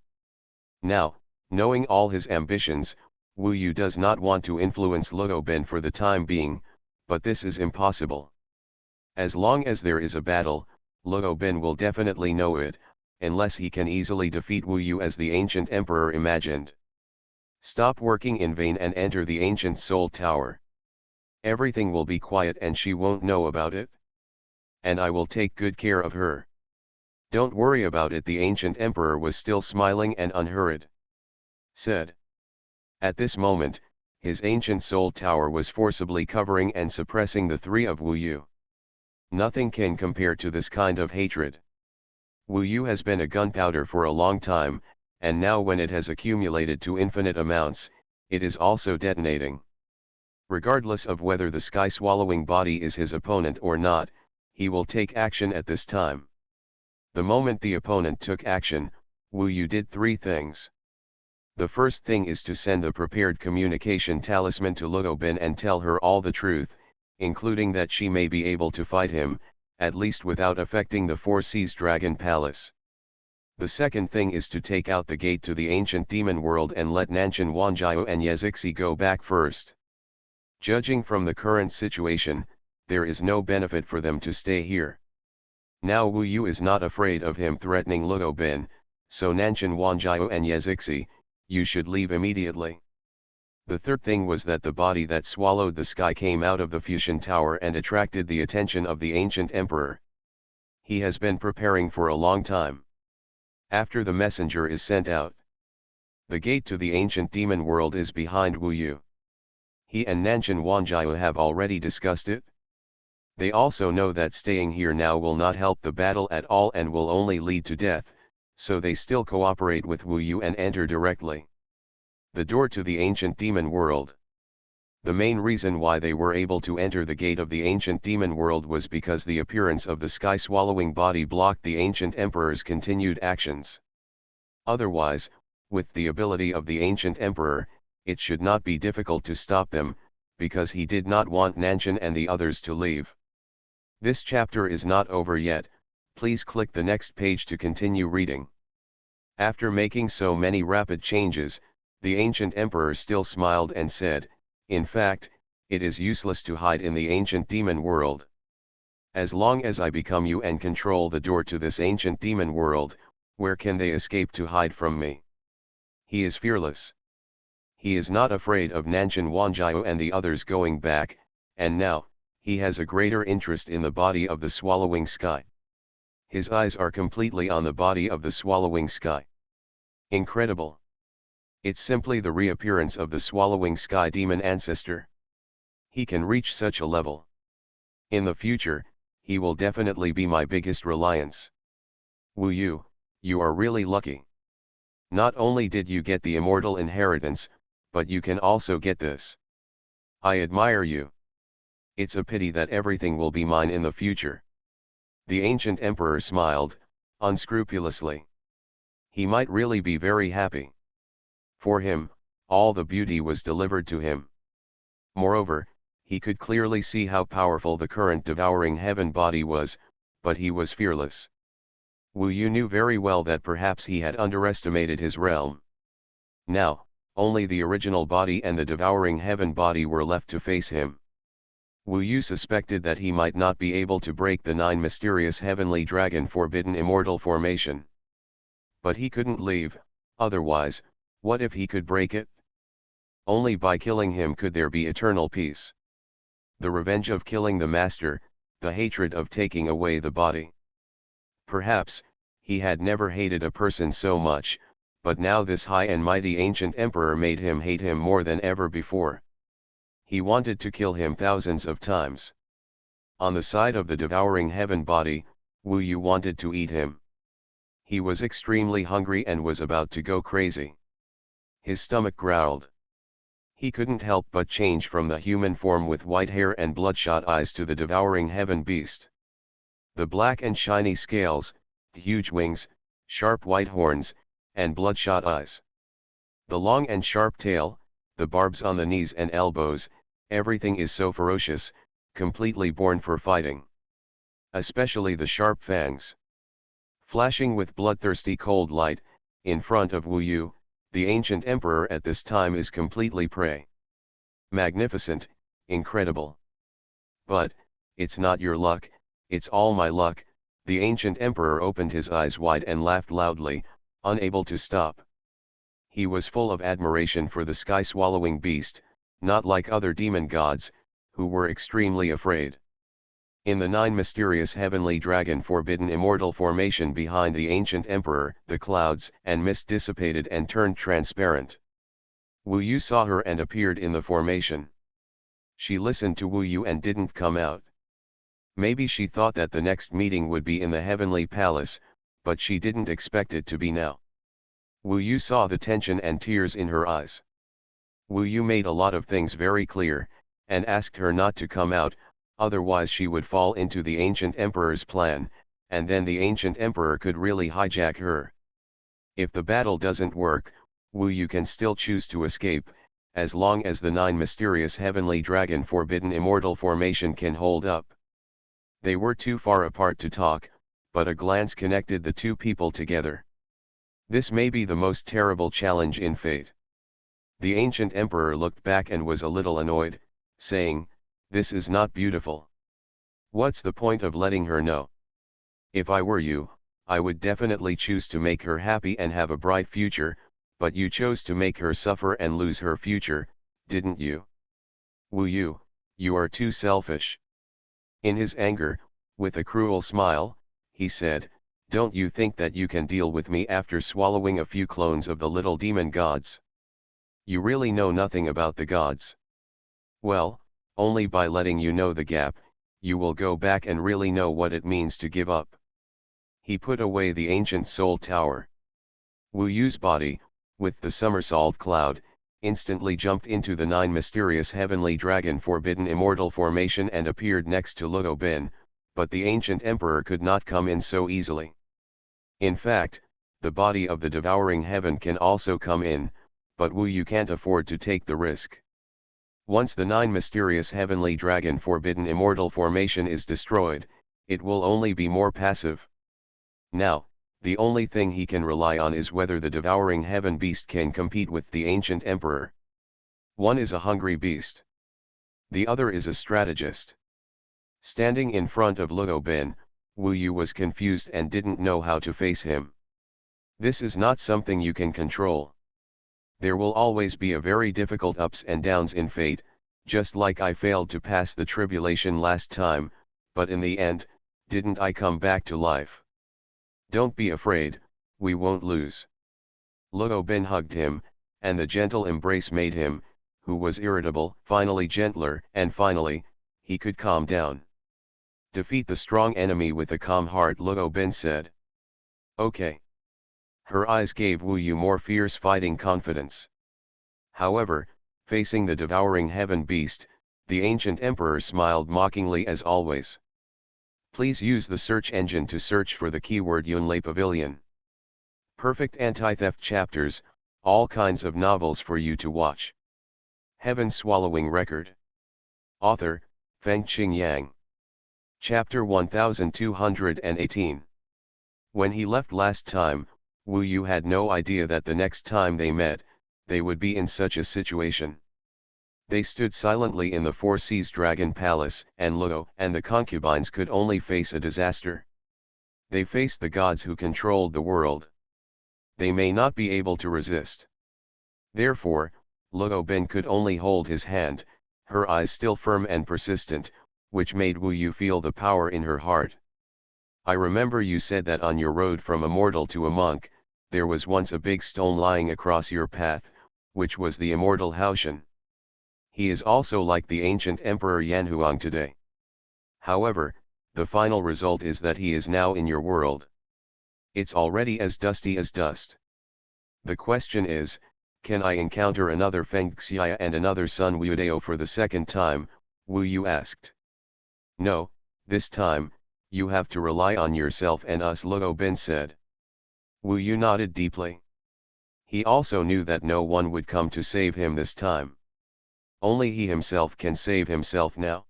Now, knowing all his ambitions, Wu Yu does not want to influence Luo Bin for the time being, but this is impossible. As long as there is a battle, Luo Bin will definitely know it, unless he can easily defeat Wu Yu as the ancient emperor imagined. Stop working in vain and enter the ancient soul tower. Everything will be quiet and she won't know about it. And I will take good care of her. Don't worry about it. The ancient emperor was still smiling and unhurried. Said. At this moment, his ancient soul tower was forcibly covering and suppressing the 3 of Wu Yu. Nothing can compare to this kind of hatred. Wu Yu has been a gunpowder for a long time, and now when it has accumulated to infinite amounts, it is also detonating. Regardless of whether the sky-swallowing body is his opponent or not, he will take action at this time. The moment the opponent took action, Wu Yu did 3 things. The first thing is to send the prepared communication talisman to Luo Bin and tell her all the truth, including that she may be able to fight him, at least without affecting the Four Seas Dragon Palace. The second thing is to take out the gate to the ancient demon world and let Nanshan Wanjiao and Yezixi go back first. Judging from the current situation, there is no benefit for them to stay here. Now Wu Yu is not afraid of him threatening Luo Bin, so Nanshan Wanjiao and Yezixi, you should leave immediately. The third thing was that the body that swallowed the sky came out of the Fusion Tower and attracted the attention of the ancient emperor. He has been preparing for a long time. After the messenger is sent out, the gate to the ancient demon world is behind Wu Yu. He and Nanshan Wanjiao have already discussed it. They also know that staying here now will not help the battle at all and will only lead to death, so they still cooperate with Wu Yu and enter directly. The door to the ancient demon world. The main reason why they were able to enter the gate of the ancient demon world was because the appearance of the sky-swallowing body blocked the ancient emperor's continued actions. Otherwise, with the ability of the ancient emperor, it should not be difficult to stop them, because he did not want Nanshan and the others to leave. This chapter is not over yet, please click the next page to continue reading. After making so many rapid changes, the ancient emperor still smiled and said, in fact, it is useless to hide in the ancient demon world. As long as I become you and control the door to this ancient demon world, where can they escape to hide from me? He is fearless. He is not afraid of Nanshan Wanjiao and the others going back, and now, he has a greater interest in the body of the swallowing sky. His eyes are completely on the body of the swallowing sky. Incredible. It's simply the reappearance of the swallowing sky demon ancestor. He can reach such a level. In the future, he will definitely be my biggest reliance. Wu Yu, you are really lucky. Not only did you get the immortal inheritance, but you can also get this. I admire you. It's a pity that everything will be mine in the future. The ancient emperor smiled, unscrupulously. He might really be very happy. For him, all the beauty was delivered to him. Moreover, he could clearly see how powerful the current devouring heaven body was, but he was fearless. Wu Yu knew very well that perhaps he had underestimated his realm. Now, only the original body and the devouring heaven body were left to face him. Wu Yu suspected that he might not be able to break the 9 mysterious heavenly dragon forbidden immortal formation. But he couldn't leave, otherwise, what if he could break it? Only by killing him could there be eternal peace. The revenge of killing the master, the hatred of taking away the body. Perhaps, he had never hated a person so much, but now this high and mighty ancient emperor made him hate him more than ever before. He wanted to kill him thousands of times. On the side of the devouring heaven body, Wu Yu wanted to eat him. He was extremely hungry and was about to go crazy. His stomach growled. He couldn't help but change from the human form with white hair and bloodshot eyes to the devouring heaven beast. The black and shiny scales, huge wings, sharp white horns, and bloodshot eyes. The long and sharp tail, the barbs on the knees and elbows, everything is so ferocious, completely born for fighting. Especially the sharp fangs. Flashing with bloodthirsty cold light, in front of Wu Yu, the ancient emperor at this time is completely prey. Magnificent, incredible. But, it's not your luck, it's all my luck. The ancient emperor opened his eyes wide and laughed loudly, unable to stop. He was full of admiration for the sky-swallowing beast, not like other demon gods, who were extremely afraid. In the 9 mysterious heavenly dragon forbidden immortal formation behind the ancient emperor, the clouds and mist dissipated and turned transparent. Wu Yu saw her and appeared in the formation. She listened to Wu Yu and didn't come out. Maybe she thought that the next meeting would be in the heavenly palace, but she didn't expect it to be now. Wu Yu saw the tension and tears in her eyes. Wu Yu made a lot of things very clear, and asked her not to come out, otherwise she would fall into the ancient emperor's plan, and then the ancient emperor could really hijack her. If the battle doesn't work, Wu Yu can still choose to escape, as long as the 9 mysterious heavenly dragon forbidden immortal formation can hold up. They were too far apart to talk, but a glance connected the two people together. This may be the most terrible challenge in fate. The ancient emperor looked back and was a little annoyed, saying, "This is not beautiful. What's the point of letting her know? If I were you, I would definitely choose to make her happy and have a bright future, but you chose to make her suffer and lose her future, didn't you? Wu Yu, you are too selfish." In his anger, with a cruel smile, he said, "Don't you think that you can deal with me after swallowing a few clones of the little demon gods? You really know nothing about the gods. Well, only by letting you know the gap, you will go back and really know what it means to give up." He put away the ancient soul tower. Wu Yu's body, with the somersault cloud, instantly jumped into the 9 mysterious heavenly dragon forbidden immortal formation and appeared next to Luo Bin, but the ancient emperor could not come in so easily. In fact, the body of the devouring heaven can also come in, but Wu Yu can't afford to take the risk. Once the 9 mysterious heavenly dragon forbidden immortal formation is destroyed, it will only be more passive. Now, the only thing he can rely on is whether the devouring heaven beast can compete with the ancient emperor. One is a hungry beast. The other is a strategist. Standing in front of Luo Bin, Wu Yu was confused and didn't know how to face him. This is not something you can control. There will always be a very difficult ups and downs in fate, just like I failed to pass the tribulation last time, but in the end, didn't I come back to life? Don't be afraid, we won't lose. Luo Bin hugged him, and the gentle embrace made him, who was irritable, finally gentler, and finally, he could calm down. Defeat the strong enemy with a calm heart, Luo Bin said. Okay. Her eyes gave Wu Yu more fierce fighting confidence. However, facing the devouring heaven beast, the ancient emperor smiled mockingly as always. Please use the search engine to search for the keyword Yunlei Pavilion. Perfect anti-theft chapters, all kinds of novels for you to watch. Heaven Swallowing Record. Author, Fengqing Yang. Chapter 1218. When he left last time, Wu Yu had no idea that the next time they met, they would be in such a situation. They stood silently in the Four Seas Dragon Palace, and Luo and the concubines could only face a disaster. They faced the gods who controlled the world. They may not be able to resist. Therefore, Luo Bin could only hold his hand, her eyes still firm and persistent, which made Wu Yu feel the power in her heart. I remember you said that on your road from a mortal to a monk, there was once a big stone lying across your path, which was the immortal Haoshan. He is also like the ancient Emperor Yanhuang today. However, the final result is that he is now in your world. It's already as dusty as dust. The question is, can I encounter another Feng Xiya and another Sun Wuodao for the second time? Wu Yu asked. No, this time, you have to rely on yourself and us, Luo Bin said. Wu Yu nodded deeply. He also knew that no one would come to save him this time. Only he himself can save himself now.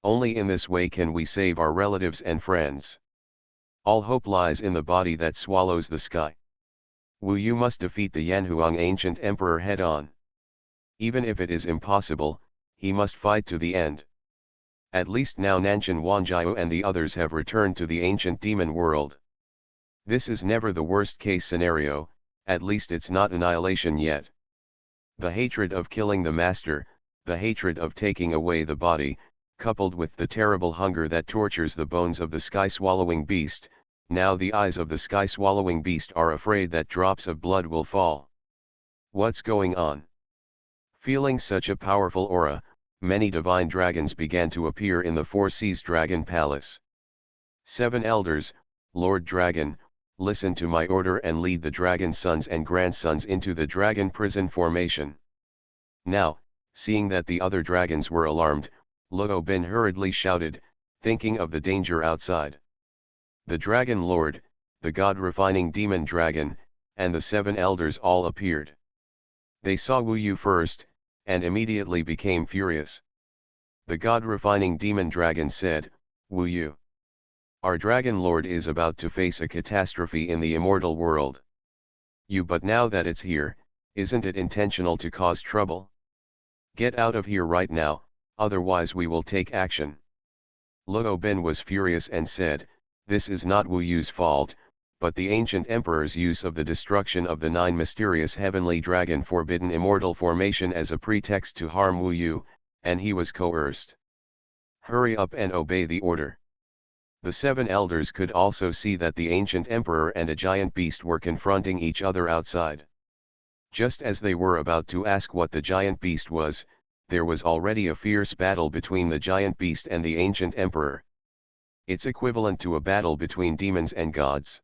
Only in this way can we save our relatives and friends. All hope lies in the body that swallows the sky. Wu Yu must defeat the Yanhuang ancient emperor head-on. Even if it is impossible, he must fight to the end. At least now Nanshan Wanjiao and the others have returned to the ancient demon world. This is never the worst case scenario, at least it's not annihilation yet. The hatred of killing the master, the hatred of taking away the body, coupled with the terrible hunger that tortures the bones of the sky-swallowing beast, now the eyes of the sky-swallowing beast are afraid that drops of blood will fall. What's going on? Feeling such a powerful aura, many divine dragons began to appear in the Four Seas Dragon Palace. 7 elders, Lord Dragon, listen to my order and lead the dragon sons and grandsons into the dragon prison formation. Now, seeing that the other dragons were alarmed, Luo Bin hurriedly shouted, thinking of the danger outside. The Dragon Lord, the god-refining demon dragon, and the 7 elders all appeared. They saw Wu Yu first, and immediately became furious. The God-refining demon dragon said, "Wu Yu, our dragon lord is about to face a catastrophe in the immortal world. But now that it's here, isn't it intentional to cause trouble? Get out of here right now, otherwise we will take action." Luo Ben was furious and said, "This is not Wu Yu's fault, but the ancient emperor's use of the destruction of the 9 mysterious heavenly dragon forbidden immortal formation as a pretext to harm Wu Yu, and he was coerced. Hurry up and obey the order." The 7 elders could also see that the ancient emperor and a giant beast were confronting each other outside. Just as they were about to ask what the giant beast was, there was already a fierce battle between the giant beast and the ancient emperor. It's equivalent to a battle between demons and gods.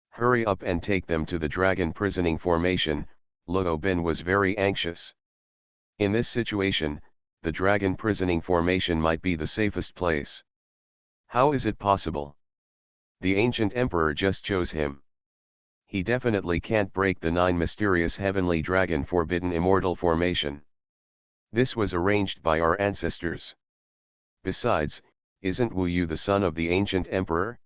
"Hurry up and take them to the dragon prisoning formation." Luo Ben was very anxious. In this situation, the dragon prisoning formation might be the safest place. How is it possible? The ancient emperor just chose him. He definitely can't break the 9 mysterious heavenly dragon forbidden immortal formation. This was arranged by our ancestors. Besides, isn't Wu Yu the son of the ancient emperor?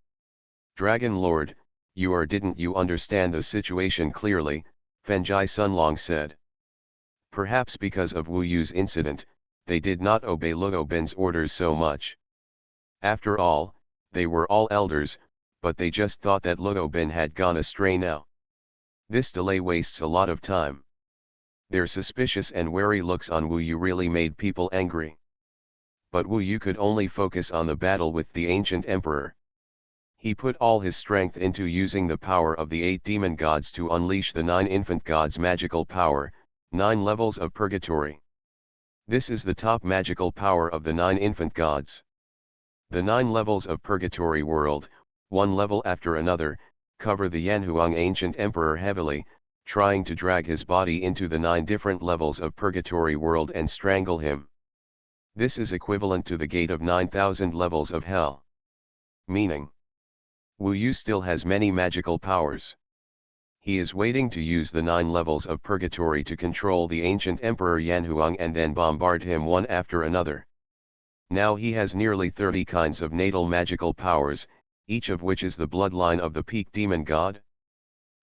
"Dragon Lord, didn't you understand the situation clearly?" Fenjai Sunlong said. Perhaps because of Wu Yu's incident, they did not obey Luo Ben's orders so much. After all, they were all elders, but they just thought that Luo Ben had gone astray now. This delay wastes a lot of time. Their suspicious and wary looks on Wu Yu really made people angry. But Wu Yu could only focus on the battle with the ancient emperor. He put all his strength into using the power of the 8 demon gods to unleash the 9 infant gods' magical power, 9 levels of purgatory. This is the top magical power of the 9 infant gods. The 9 levels of purgatory world, one level after another, cover the Yanhuang ancient emperor heavily, trying to drag his body into the 9 different levels of purgatory world and strangle him. This is equivalent to the gate of 9,000 levels of hell. Meaning, Wu Yu still has many magical powers. He is waiting to use the 9 levels of purgatory to control the ancient emperor Yanhuang and then bombard him one after another. Now he has nearly 30 kinds of natal magical powers, each of which is the bloodline of the peak demon god.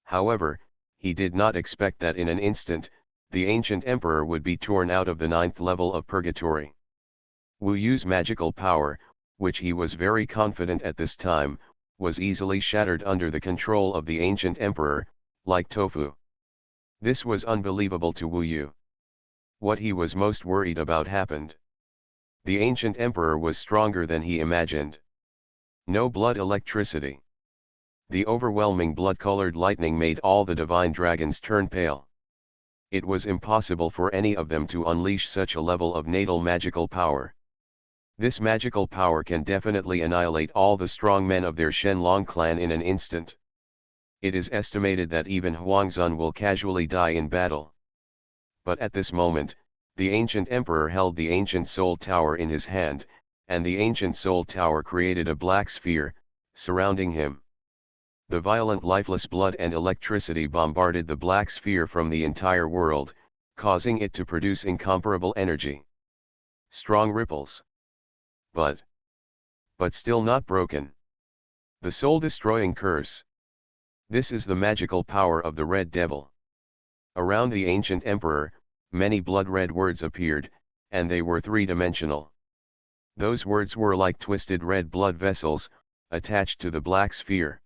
However, he did not expect that in an instant, the ancient emperor would be torn out of the 9th level of purgatory. Wu Yu's magical power, which he was very confident at this time, was easily shattered under the control of the ancient emperor, like tofu. This was unbelievable to Wu Yu. What he was most worried about happened. The ancient emperor was stronger than he imagined. No blood electricity. The overwhelming blood-colored lightning made all the divine dragons turn pale. It was impossible for any of them to unleash such a level of natal magical power. This magical power can definitely annihilate all the strong men of their Shenlong clan in an instant. It is estimated that even Huangzun will casually die in battle. But at this moment, the ancient emperor held the ancient soul tower in his hand, and the ancient soul tower created a black sphere, surrounding him. The violent lifeless blood and electricity bombarded the black sphere from the entire world, causing it to produce incomparable energy. Strong ripples. But still not broken. The soul-destroying curse. This is the magical power of the Red Devil. Around the ancient emperor, many blood-red words appeared, and they were 3-dimensional. Those words were like twisted red blood vessels, attached to the black sphere.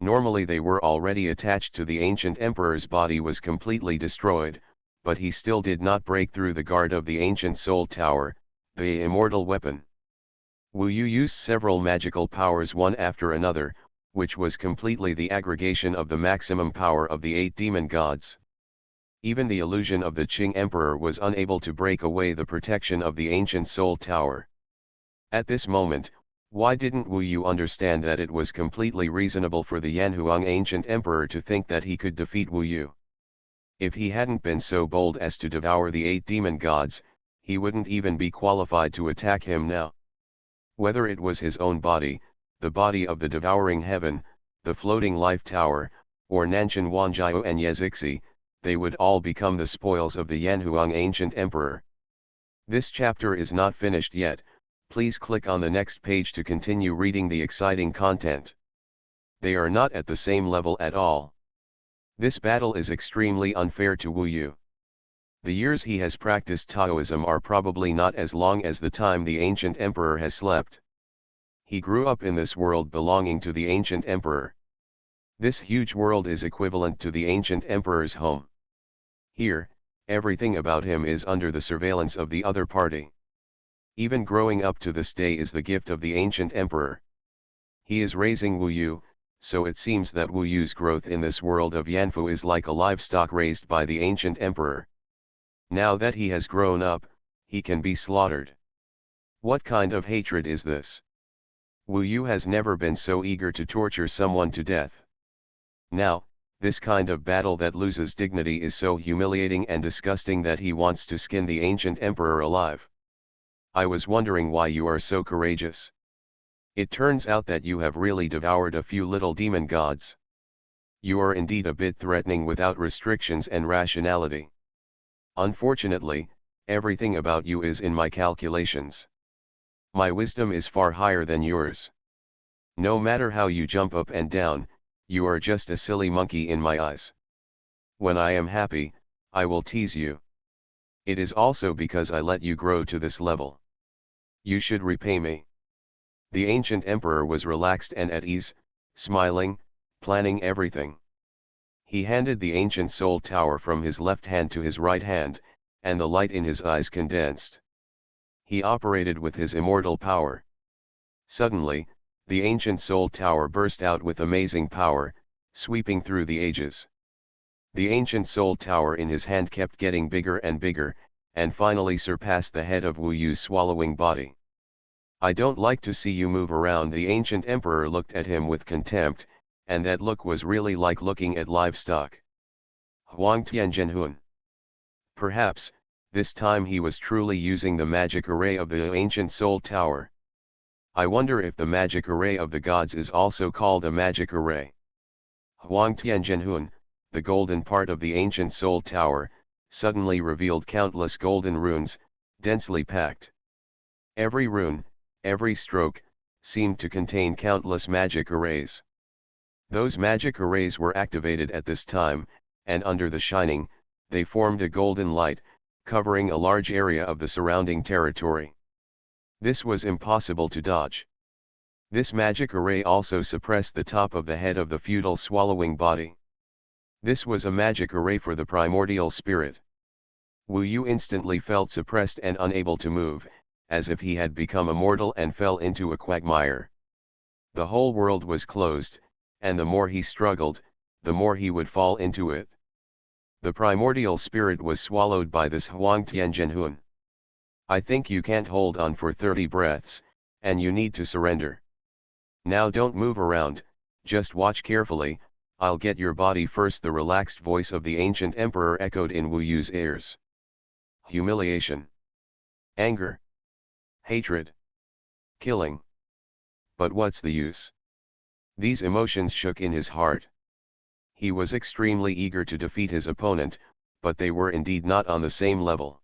Normally they were already attached to the ancient emperor's body was completely destroyed, but he still did not break through the guard of the ancient soul tower, the immortal weapon. Wu Yu used several magical powers one after another, which was completely the aggregation of the maximum power of the 8 demon gods. Even the illusion of the Qing emperor was unable to break away the protection of the ancient soul tower. At this moment, why didn't Wu Yu understand that it was completely reasonable for the Yanhuang ancient emperor to think that he could defeat Wu Yu? If he hadn't been so bold as to devour the 8 demon gods, he wouldn't even be qualified to attack him now. Whether it was his own body, the body of the devouring heaven, the floating life tower, or Nanshan Wanjiao and Yezixi, they would all become the spoils of the Yanhuang ancient emperor. This chapter is not finished yet, please click on the next page to continue reading the exciting content. They are not at the same level at all. This battle is extremely unfair to Wu Yu. The years he has practiced Taoism are probably not as long as the time the ancient emperor has slept. He grew up in this world belonging to the ancient emperor. This huge world is equivalent to the ancient emperor's home. Here, everything about him is under the surveillance of the other party. Even growing up to this day is the gift of the ancient emperor. He is raising Wu Yu, so it seems that Wu Yu's growth in this world of Yanfu is like a livestock raised by the ancient emperor. Now that he has grown up, he can be slaughtered. What kind of hatred is this? Wu Yu has never been so eager to torture someone to death. Now, this kind of battle that loses dignity is so humiliating and disgusting that he wants to skin the ancient emperor alive. I was wondering why you are so courageous. It turns out that you have really devoured a few little demon gods. You are indeed a bit threatening without restrictions and rationality. Unfortunately, everything about you is in my calculations. My wisdom is far higher than yours. No matter how you jump up and down, you are just a silly monkey in my eyes. When I am happy, I will tease you. It is also because I let you grow to this level. You should repay me. The ancient emperor was relaxed and at ease, smiling, planning everything. He handed the ancient soul tower from his left hand to his right hand, and the light in his eyes condensed. He operated with his immortal power. Suddenly, the ancient soul tower burst out with amazing power, sweeping through the ages. The ancient soul tower in his hand kept getting bigger and bigger, and finally surpassed the head of Wu Yu's swallowing body. I don't like to see you move around. The ancient emperor looked at him with contempt, and that look was really like looking at livestock. Huang Tianzhenhun. Perhaps, this time he was truly using the magic array of the ancient soul tower. I wonder if the magic array of the gods is also called a magic array. Huang Tianzhenhun, the golden part of the ancient soul tower, suddenly revealed countless golden runes, densely packed. Every rune, every stroke, seemed to contain countless magic arrays. Those magic arrays were activated at this time, and under the shining, they formed a golden light, covering a large area of the surrounding territory. This was impossible to dodge. This magic array also suppressed the top of the head of the feudal swallowing body. This was a magic array for the primordial spirit. Wu Yu instantly felt suppressed and unable to move, as if he had become immortal and fell into a quagmire. The whole world was closed, and the more he struggled, the more he would fall into it. The primordial spirit was swallowed by this Huang Tianzhenhun. I think you can't hold on for 30 breaths, and you need to surrender. Now don't move around, just watch carefully, I'll get your body first. The relaxed voice of the ancient emperor echoed in Wu Yu's ears. Humiliation. Anger. Hatred. Killing. But what's the use? These emotions shook in his heart. He was extremely eager to defeat his opponent, but they were indeed not on the same level.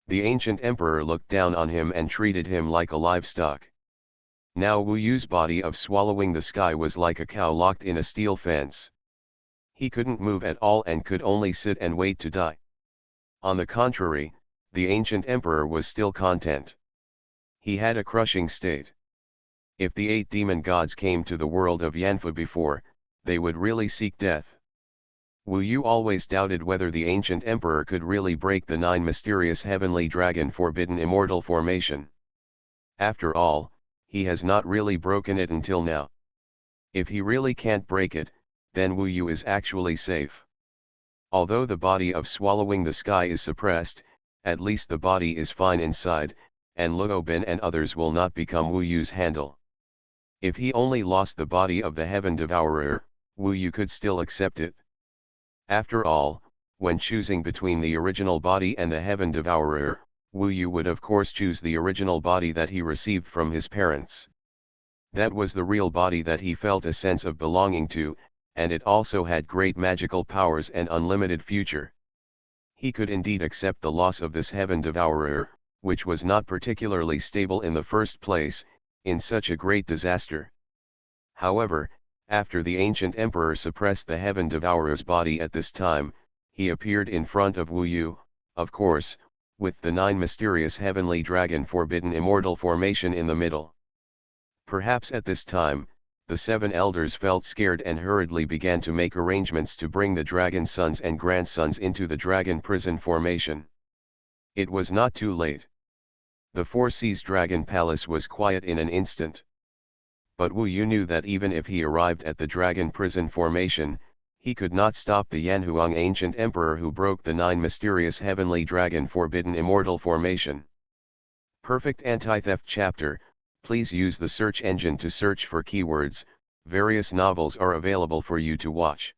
The ancient emperor looked down on him and treated him like a livestock. Now Wu Yu's body of swallowing the sky was like a cow locked in a steel fence. He couldn't move at all and could only sit and wait to die. On the contrary, the ancient emperor was still content. He had a crushing state. If the 8 demon gods came to the world of Yanfu before, they would really seek death. Wu Yu always doubted whether the ancient emperor could really break the 9 mysterious heavenly dragon forbidden immortal formation. After all, he has not really broken it until now. If he really can't break it, then Wu Yu is actually safe. Although the body of swallowing the sky is suppressed, at least the body is fine inside, and Luo Bin and others will not become Wu Yu's handle. If he only lost the body of the heaven devourer, Wu Yu could still accept it. After all, when choosing between the original body and the heaven devourer, Wu Yu would of course choose the original body that he received from his parents. That was the real body that he felt a sense of belonging to, and it also had great magical powers and unlimited future. He could indeed accept the loss of this heaven devourer, which was not particularly stable in the first place, in such a great disaster. However, after the ancient emperor suppressed the heaven devourer's body at this time, he appeared in front of Wu Yu, of course, with the 9 mysterious heavenly dragon forbidden immortal formation in the middle. Perhaps at this time, the 7 elders felt scared and hurriedly began to make arrangements to bring the dragon sons and grandsons into the dragon prison formation. It was not too late. The 4 Seas Dragon Palace was quiet in an instant. But Wu Yu knew that even if he arrived at the dragon prison formation, he could not stop the Yanhuang ancient emperor who broke the 9 mysterious heavenly dragon forbidden immortal formation. Perfect Anti-Theft Chapter. Please use the search engine to search for keywords. Various novels are available for you to watch.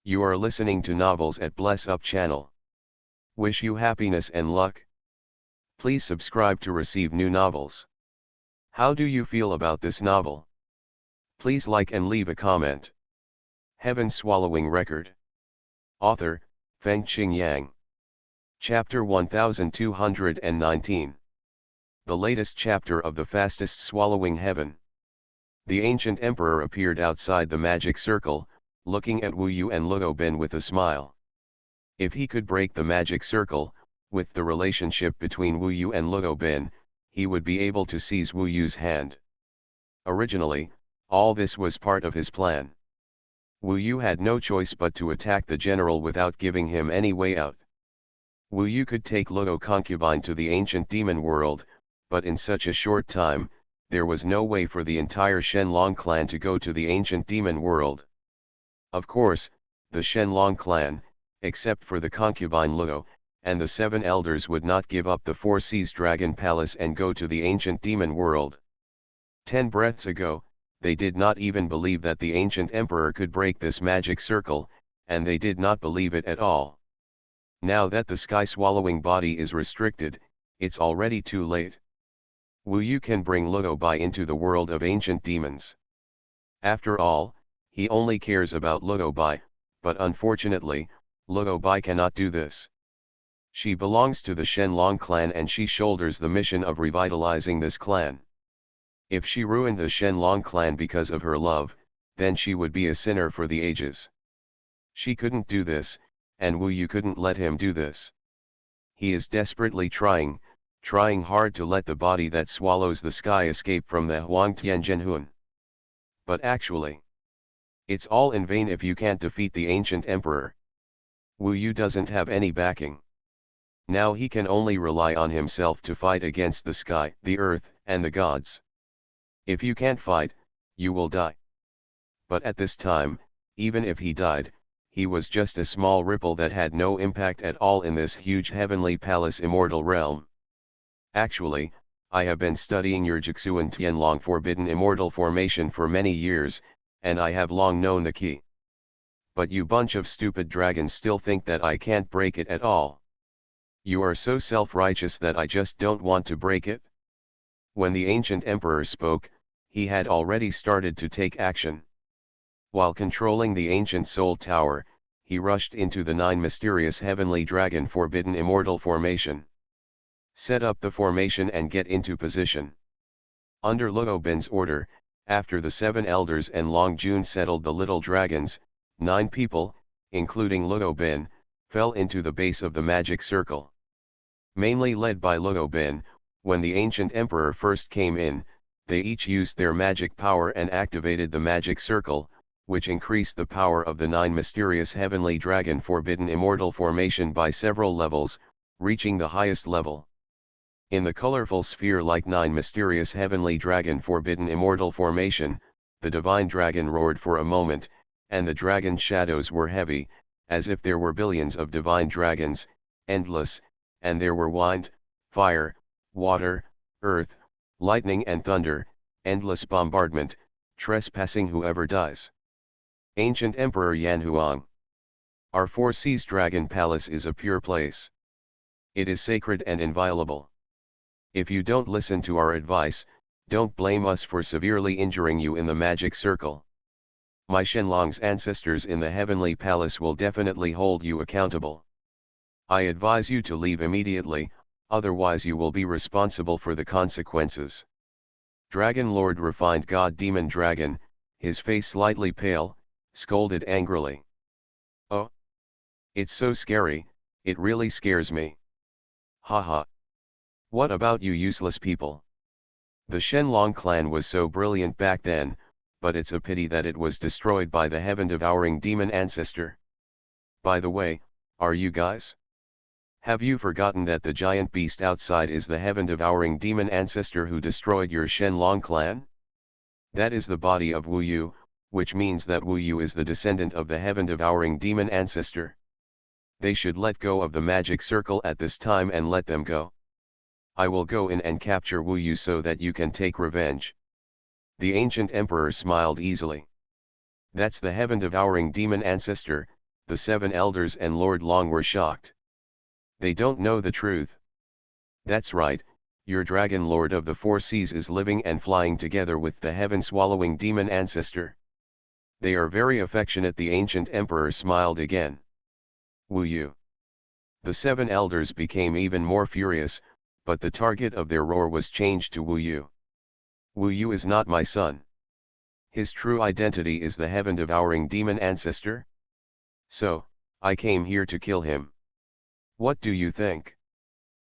You are listening to Novels at Bless Up channel. Wish you happiness and luck. Please subscribe to receive new novels. How do you feel about this novel? Please like and leave a comment. Heaven Swallowing Record. Author, Fengqing Yang. Chapter 1219. The latest chapter of the fastest swallowing heaven. The ancient emperor appeared outside the magic circle, looking at Wu Yu and Luo Bin with a smile. If he could break the magic circle, with the relationship between Wu Yu and Luo Bin, he would be able to seize Wu Yu's hand. Originally, all this was part of his plan. Wu Yu had no choice but to attack the general without giving him any way out. Wu Yu could take Luo concubine to the ancient demon world, but in such a short time, there was no way for the entire Shenlong clan to go to the ancient demon world. Of course, the Shenlong clan, except for the concubine Luo, and the 7 elders would not give up the 4 Seas Dragon Palace and go to the ancient demon world. 10 breaths ago, they did not even believe that the ancient emperor could break this magic circle, and they did not believe it at all. Now that the sky-swallowing body is restricted, it's already too late. Wu Yu can bring Luo Bai into the world of ancient demons. After all, he only cares about Luo Bai, but unfortunately, Luo Bai cannot do this. She belongs to the Shenlong clan and she shoulders the mission of revitalizing this clan. If she ruined the Shenlong clan because of her love, then she would be a sinner for the ages. She couldn't do this, and Wu Yu couldn't let him do this. He is desperately trying hard to let the body that swallows the sky escape from the Huang Tianzhenhun. But actually, it's all in vain if you can't defeat the ancient emperor. Wu Yu doesn't have any backing. Now he can only rely on himself to fight against the sky, the earth, and the gods. If you can't fight, you will die. But at this time, even if he died, he was just a small ripple that had no impact at all in this huge heavenly palace immortal realm. Actually, I have been studying your Jixuan Tianlong forbidden immortal formation for many years, and I have long known the key. But you bunch of stupid dragons still think that I can't break it at all. You are so self-righteous that I just don't want to break it. When the ancient emperor spoke, he had already started to take action. While controlling the ancient soul tower, he rushed into the 9 mysterious heavenly dragon forbidden immortal formation. Set up the formation and get into position. Under Luo Bin's order, after the 7 elders and Long Jun settled the little dragons, 9 people, including Luo Bin, fell into the base of the magic circle. Mainly led by Luo Bin, when the ancient emperor first came in, they each used their magic power and activated the magic circle, which increased the power of the 9 mysterious heavenly dragon forbidden immortal formation by several levels, reaching the highest level. In the colorful sphere-like 9 mysterious heavenly dragon forbidden immortal formation, the divine dragon roared for a moment, and the dragon shadows were heavy, as if there were billions of divine dragons, endless, and there were wind, fire, water, earth, lightning and thunder, endless bombardment, trespassing whoever dies. Ancient Emperor Yanhuang. Our 4 Seas Dragon Palace is a pure place. It is sacred and inviolable. If you don't listen to our advice, don't blame us for severely injuring you in the magic circle. My Shenlong's ancestors in the heavenly palace will definitely hold you accountable. I advise you to leave immediately, otherwise you will be responsible for the consequences. Dragon Lord refined God Demon Dragon, his face slightly pale, scolded angrily. Oh! It's so scary, it really scares me. Haha. What about you useless people? The Shenlong clan was so brilliant back then, but it's a pity that it was destroyed by the heaven-devouring demon ancestor. By the way, are you guys? Have you forgotten that the giant beast outside is the heaven-devouring demon ancestor who destroyed your Shenlong clan? That is the body of Wu Yu, which means that Wu Yu is the descendant of the heaven-devouring demon ancestor. They should let go of the magic circle at this time and let them go. I will go in and capture Wu Yu so that you can take revenge. The ancient emperor smiled easily. That's the heaven-devouring demon ancestor. The 7 elders and Lord Long were shocked. They don't know the truth. That's right, your dragon lord of the 4 seas is living and flying together with the heaven-swallowing demon ancestor. They are very affectionate. The ancient emperor smiled again. Wu Yu. The 7 elders became even more furious, but the target of their roar was changed to Wu Yu. Wu Yu is not my son. His true identity is the heaven-devouring demon ancestor. So, I came here to kill him. What do you think?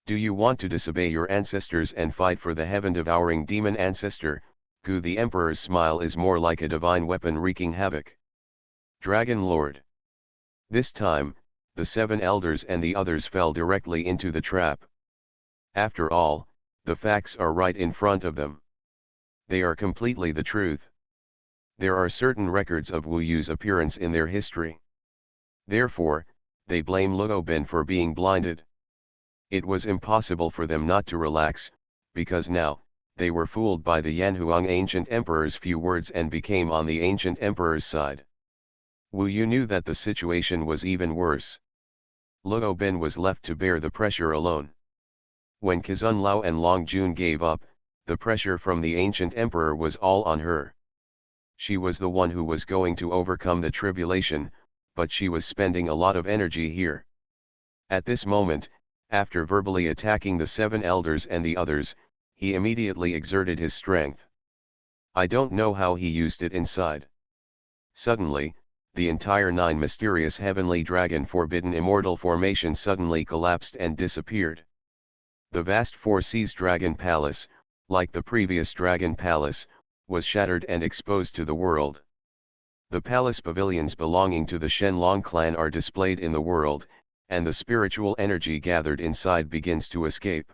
Do you want to disobey your ancestors and fight for the heaven-devouring demon ancestor? Gu, the emperor's smile is more like a divine weapon wreaking havoc. Dragon Lord. This time, the 7 elders and the others fell directly into the trap. After all, the facts are right in front of them. They are completely the truth. There are certain records of Wu Yu's appearance in their history. Therefore, they blame Luo Bin for being blinded. It was impossible for them not to relax, because now, they were fooled by the Yanhuang ancient emperor's few words and became on the ancient emperor's side. Wu Yu knew that the situation was even worse. Luo Bin was left to bear the pressure alone. When Kazun Lao and Long Jun gave up, the pressure from the ancient emperor was all on her. She was the one who was going to overcome the tribulation, but she was spending a lot of energy here. At this moment, after verbally attacking the 7 elders and the others, he immediately exerted his strength. I don't know how he used it inside. Suddenly, the entire 9 mysterious heavenly dragon forbidden immortal formation suddenly collapsed and disappeared. The vast 4 seas dragon palace, like the previous dragon palace, was shattered and exposed to the world. The palace pavilions belonging to the Shenlong clan are displayed in the world, and the spiritual energy gathered inside begins to escape.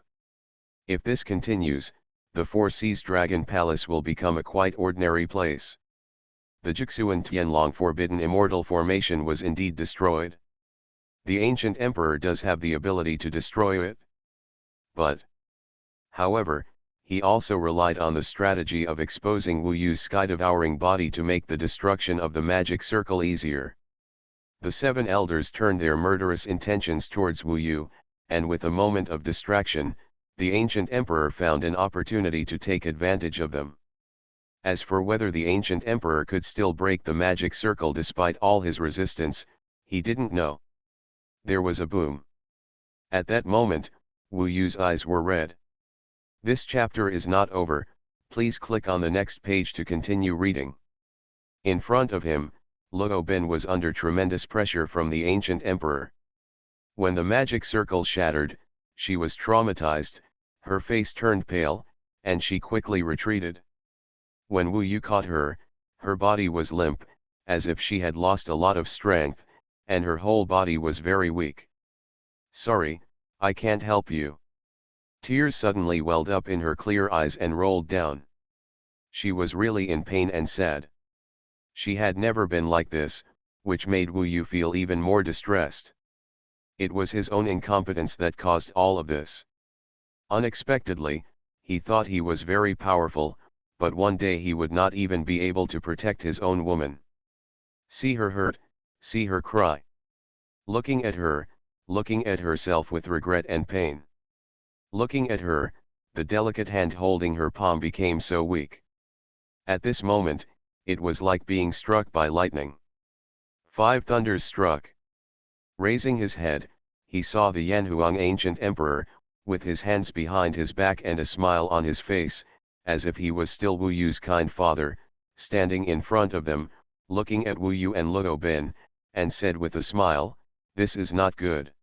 If this continues, the 4 seas dragon palace will become a quite ordinary place. The Jixuan Tianlong forbidden immortal formation was indeed destroyed. The ancient emperor does have the ability to destroy it. But, however, he also relied on the strategy of exposing Wu Yu's sky-devouring body to make the destruction of the magic circle easier. The 7 elders turned their murderous intentions towards Wu Yu, and with a moment of distraction, the ancient emperor found an opportunity to take advantage of them. As for whether the ancient emperor could still break the magic circle despite all his resistance, he didn't know. There was a boom. At that moment, Wu Yu's eyes were red. This chapter is not over, please click on the next page to continue reading. In front of him, Luo Bin was under tremendous pressure from the ancient emperor. When the magic circle shattered, she was traumatized, her face turned pale, and she quickly retreated. When Wu Yu caught her, her body was limp, as if she had lost a lot of strength, and her whole body was very weak. Sorry, I can't help you. Tears suddenly welled up in her clear eyes and rolled down. She was really in pain and sad. She had never been like this, which made Wu Yu feel even more distressed. It was his own incompetence that caused all of this. Unexpectedly, he thought he was very powerful, but one day he would not even be able to protect his own woman. See her hurt, see her cry. Looking at herself with regret and pain. Looking at her, the delicate hand holding her palm became so weak. At this moment, it was like being struck by lightning. 5 thunders struck. Raising his head, he saw the Yanhuang ancient emperor, with his hands behind his back and a smile on his face, as if he was still Wu Yu's kind father, standing in front of them, looking at Wu Yu and Luo Bin, and said with a smile, "This is not good.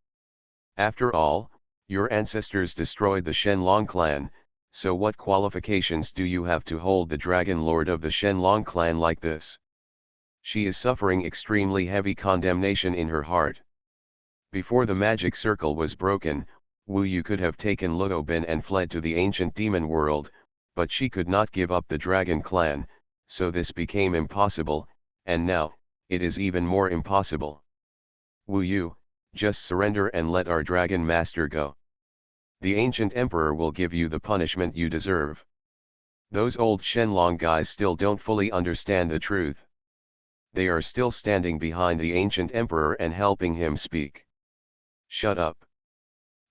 After all, your ancestors destroyed the Shenlong clan, so what qualifications do you have to hold the Dragon Lord of the Shenlong clan like this?" She is suffering extremely heavy condemnation in her heart. Before the magic circle was broken, Wu Yu could have taken Luo Bin and fled to the ancient demon world, but she could not give up the dragon clan, so this became impossible, and now, it is even more impossible. Wu Yu, just surrender and let our dragon master go. The ancient emperor will give you the punishment you deserve. Those old Shenlong guys still don't fully understand the truth. They are still standing behind the ancient emperor and helping him speak. Shut up.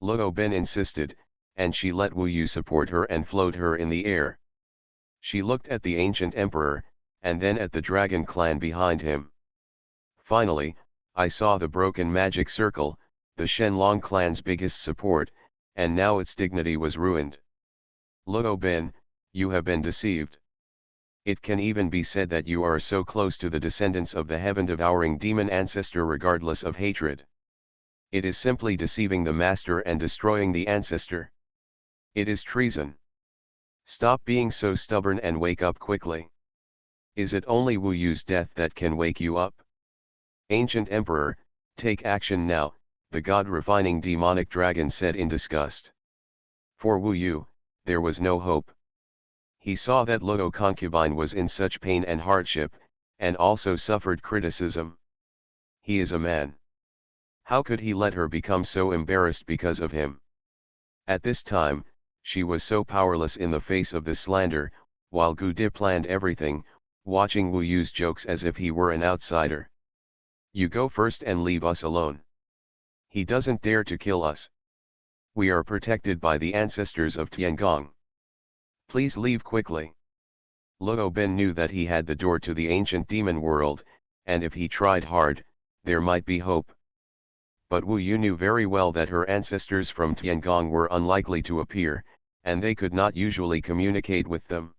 Luo Bin insisted, and she let Wu Yu support her and float her in the air. She looked at the ancient emperor, and then at the dragon clan behind him. Finally, I saw the broken magic circle, the Shenlong clan's biggest support, and now its dignity was ruined. Luo Bin, you have been deceived. It can even be said that you are so close to the descendants of the heaven-devouring demon ancestor regardless of hatred. It is simply deceiving the master and destroying the ancestor. It is treason. Stop being so stubborn and wake up quickly. Is it only Wu Yu's death that can wake you up? Ancient Emperor, take action now, the god-refining demonic dragon said in disgust. For Wu Yu, there was no hope. He saw that Luo concubine was in such pain and hardship, and also suffered criticism. He is a man. How could he let her become so embarrassed because of him? At this time, she was so powerless in the face of this slander, while Gu Di planned everything, watching Wu Yu's jokes as if he were an outsider. You go first and leave us alone. He doesn't dare to kill us. We are protected by the ancestors of Tiangong. Please leave quickly. Luo Bin knew that he had the door to the ancient demon world, and if he tried hard, there might be hope. But Wu Yu knew very well that her ancestors from Tiangong were unlikely to appear, and they could not usually communicate with them.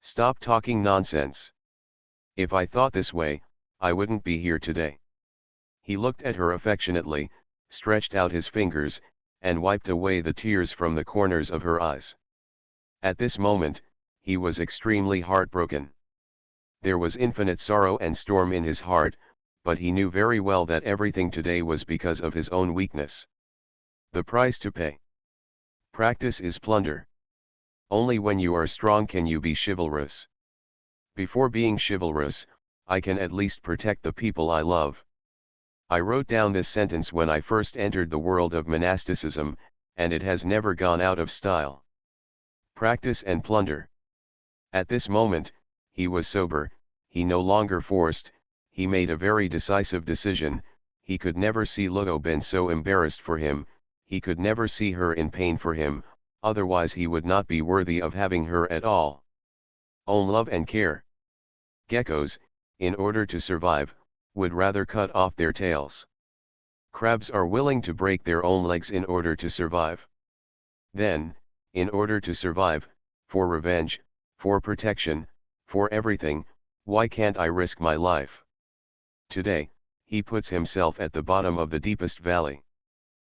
Stop talking nonsense. If I thought this way, I wouldn't be here today. He looked at her affectionately, stretched out his fingers, and wiped away the tears from the corners of her eyes. At this moment, he was extremely heartbroken. There was infinite sorrow and storm in his heart, but he knew very well that everything today was because of his own weakness. The price to pay. Practice is plunder. Only when you are strong can you be chivalrous. Before being chivalrous, I can at least protect the people I love. I wrote down this sentence when I first entered the world of monasticism, and it has never gone out of style. Practice and plunder. At this moment, he was sober, he no longer forced, he made a very decisive decision. He could never see Luo Bin so embarrassed for him, he could never see her in pain for him, otherwise he would not be worthy of having her at all. Own love and care. Geckos, in order to survive, would rather cut off their tails. Crabs are willing to break their own legs in order to survive. Then, in order to survive, for revenge, for protection, for everything, why can't I risk my life? Today, he puts himself at the bottom of the deepest valley.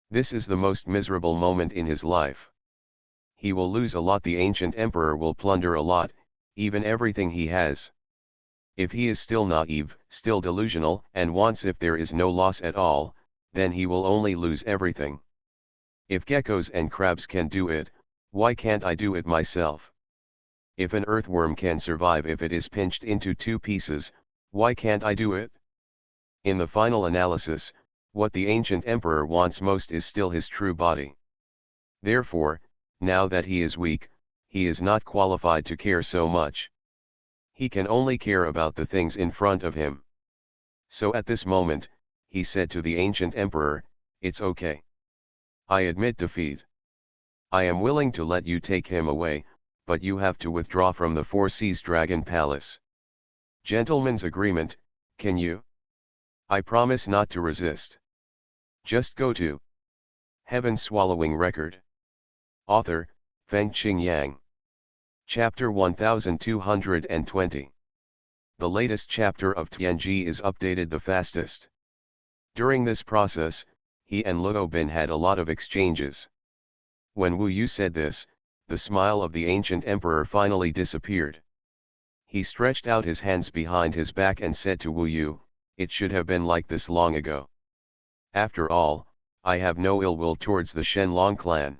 This is the most miserable moment in his life. He will lose a lot, the ancient emperor will plunder a lot, even everything he has. If he is still naive, still delusional, and wants if there is no loss at all, then he will only lose everything. If geckos and crabs can do it, why can't I do it myself? If an earthworm can survive if it is pinched into 2 pieces, why can't I do it? In the final analysis, what the ancient emperor wants most is still his true body. Therefore, now that he is weak, he is not qualified to care so much. He can only care about the things in front of him. So at this moment, he said to the ancient emperor, "It's okay. I admit defeat. I am willing to let you take him away, but you have to withdraw from the Four Seas Dragon Palace." Gentleman's agreement, can you? I promise not to resist. Just go to. Heaven Swallowing Record. Author, Fengqing Yang. Chapter 1220. The latest chapter of Tianji is updated the fastest. During this process, he and Luo Bin had a lot of exchanges. When Wu Yu said this, the smile of the ancient emperor finally disappeared. He stretched out his hands behind his back and said to Wu Yu, "It should have been like this long ago. After all, I have no ill will towards the Shenlong clan.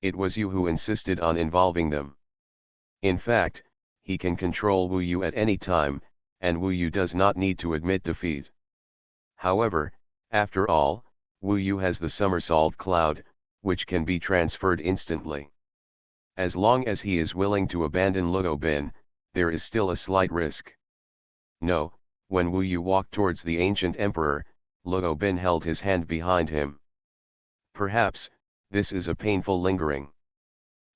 It was you who insisted on involving them." In fact, he can control Wu Yu at any time, and Wu Yu does not need to admit defeat. However, after all, Wu Yu has the somersault cloud, which can be transferred instantly. As long as he is willing to abandon Luo Bin, there is still a slight risk. No, when Wu Yu walked towards the ancient emperor, Luo Bin held his hand behind him. Perhaps, this is a painful lingering.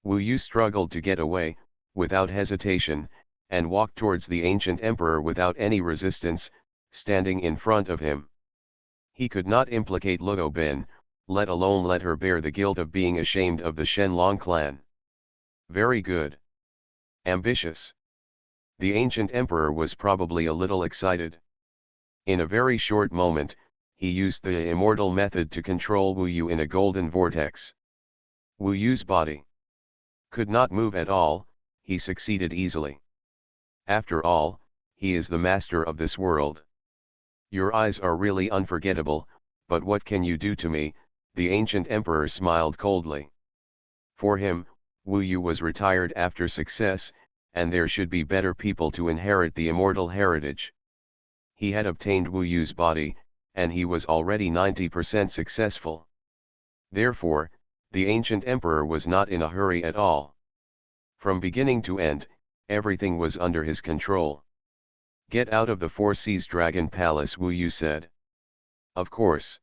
Wu Yu struggled to get away, without hesitation, and walked towards the ancient emperor without any resistance, standing in front of him. He could not implicate Luo Bin, let alone let her bear the guilt of being ashamed of the Shenlong clan. Very good. Ambitious. The ancient emperor was probably a little excited. In a very short moment, he used the immortal method to control Wu Yu in a golden vortex. Wu Yu's body could not move at all. He succeeded easily. After all, he is the master of this world. Your eyes are really unforgettable, but what can you do to me? The ancient emperor smiled coldly. For him, Wu Yu was retired after success, and there should be better people to inherit the immortal heritage. He had obtained Wu Yu's body, and he was already 90% successful. Therefore, the ancient emperor was not in a hurry at all. From beginning to end, everything was under his control. "Get out of the Four Seas Dragon Palace," Wu Yu said. Of course.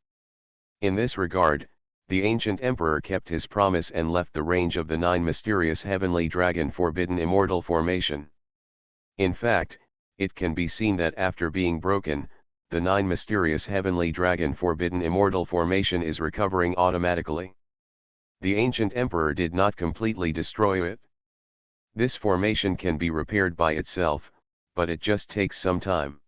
In this regard, the ancient emperor kept his promise and left the range of the 9 mysterious heavenly dragon forbidden immortal formation. In fact, it can be seen that after being broken, the 9 mysterious heavenly dragon forbidden immortal formation is recovering automatically. The ancient emperor did not completely destroy it. This formation can be repaired by itself, but it just takes some time.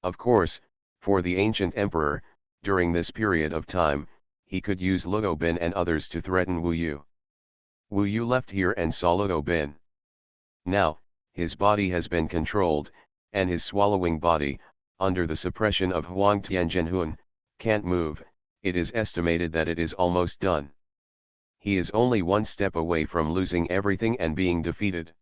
Of course, for the ancient emperor, during this period of time, he could use Luo Bin and others to threaten Wu Yu. Wu Yu left here and saw Luo Bin. Now, his body has been controlled, and his swallowing body, under the suppression of Huang Tianzhenhun, can't move. It is estimated that it is almost done. He is only one step away from losing everything and being defeated.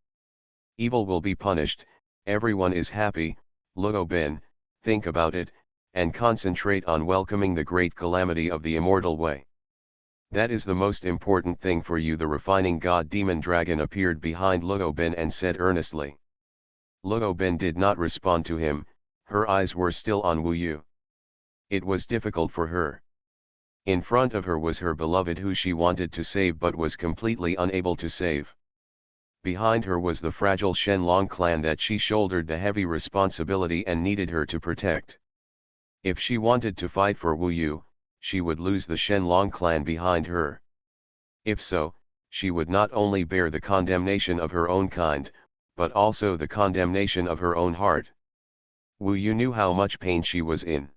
Evil will be punished, everyone is happy. Luo Bin, think about it, and concentrate on welcoming the great calamity of the immortal way. That is the most important thing for you. The refining god demon dragon appeared behind Luo Bin and said earnestly. Luo Bin did not respond to him, her eyes were still on Wu Yu. It was difficult for her. In front of her was her beloved who she wanted to save but was completely unable to save. Behind her was the fragile Shenlong clan that she shouldered the heavy responsibility and needed her to protect. If she wanted to fight for Wu Yu, she would lose the Shenlong clan behind her. If so, she would not only bear the condemnation of her own kind, but also the condemnation of her own heart. Wu Yu knew how much pain she was in.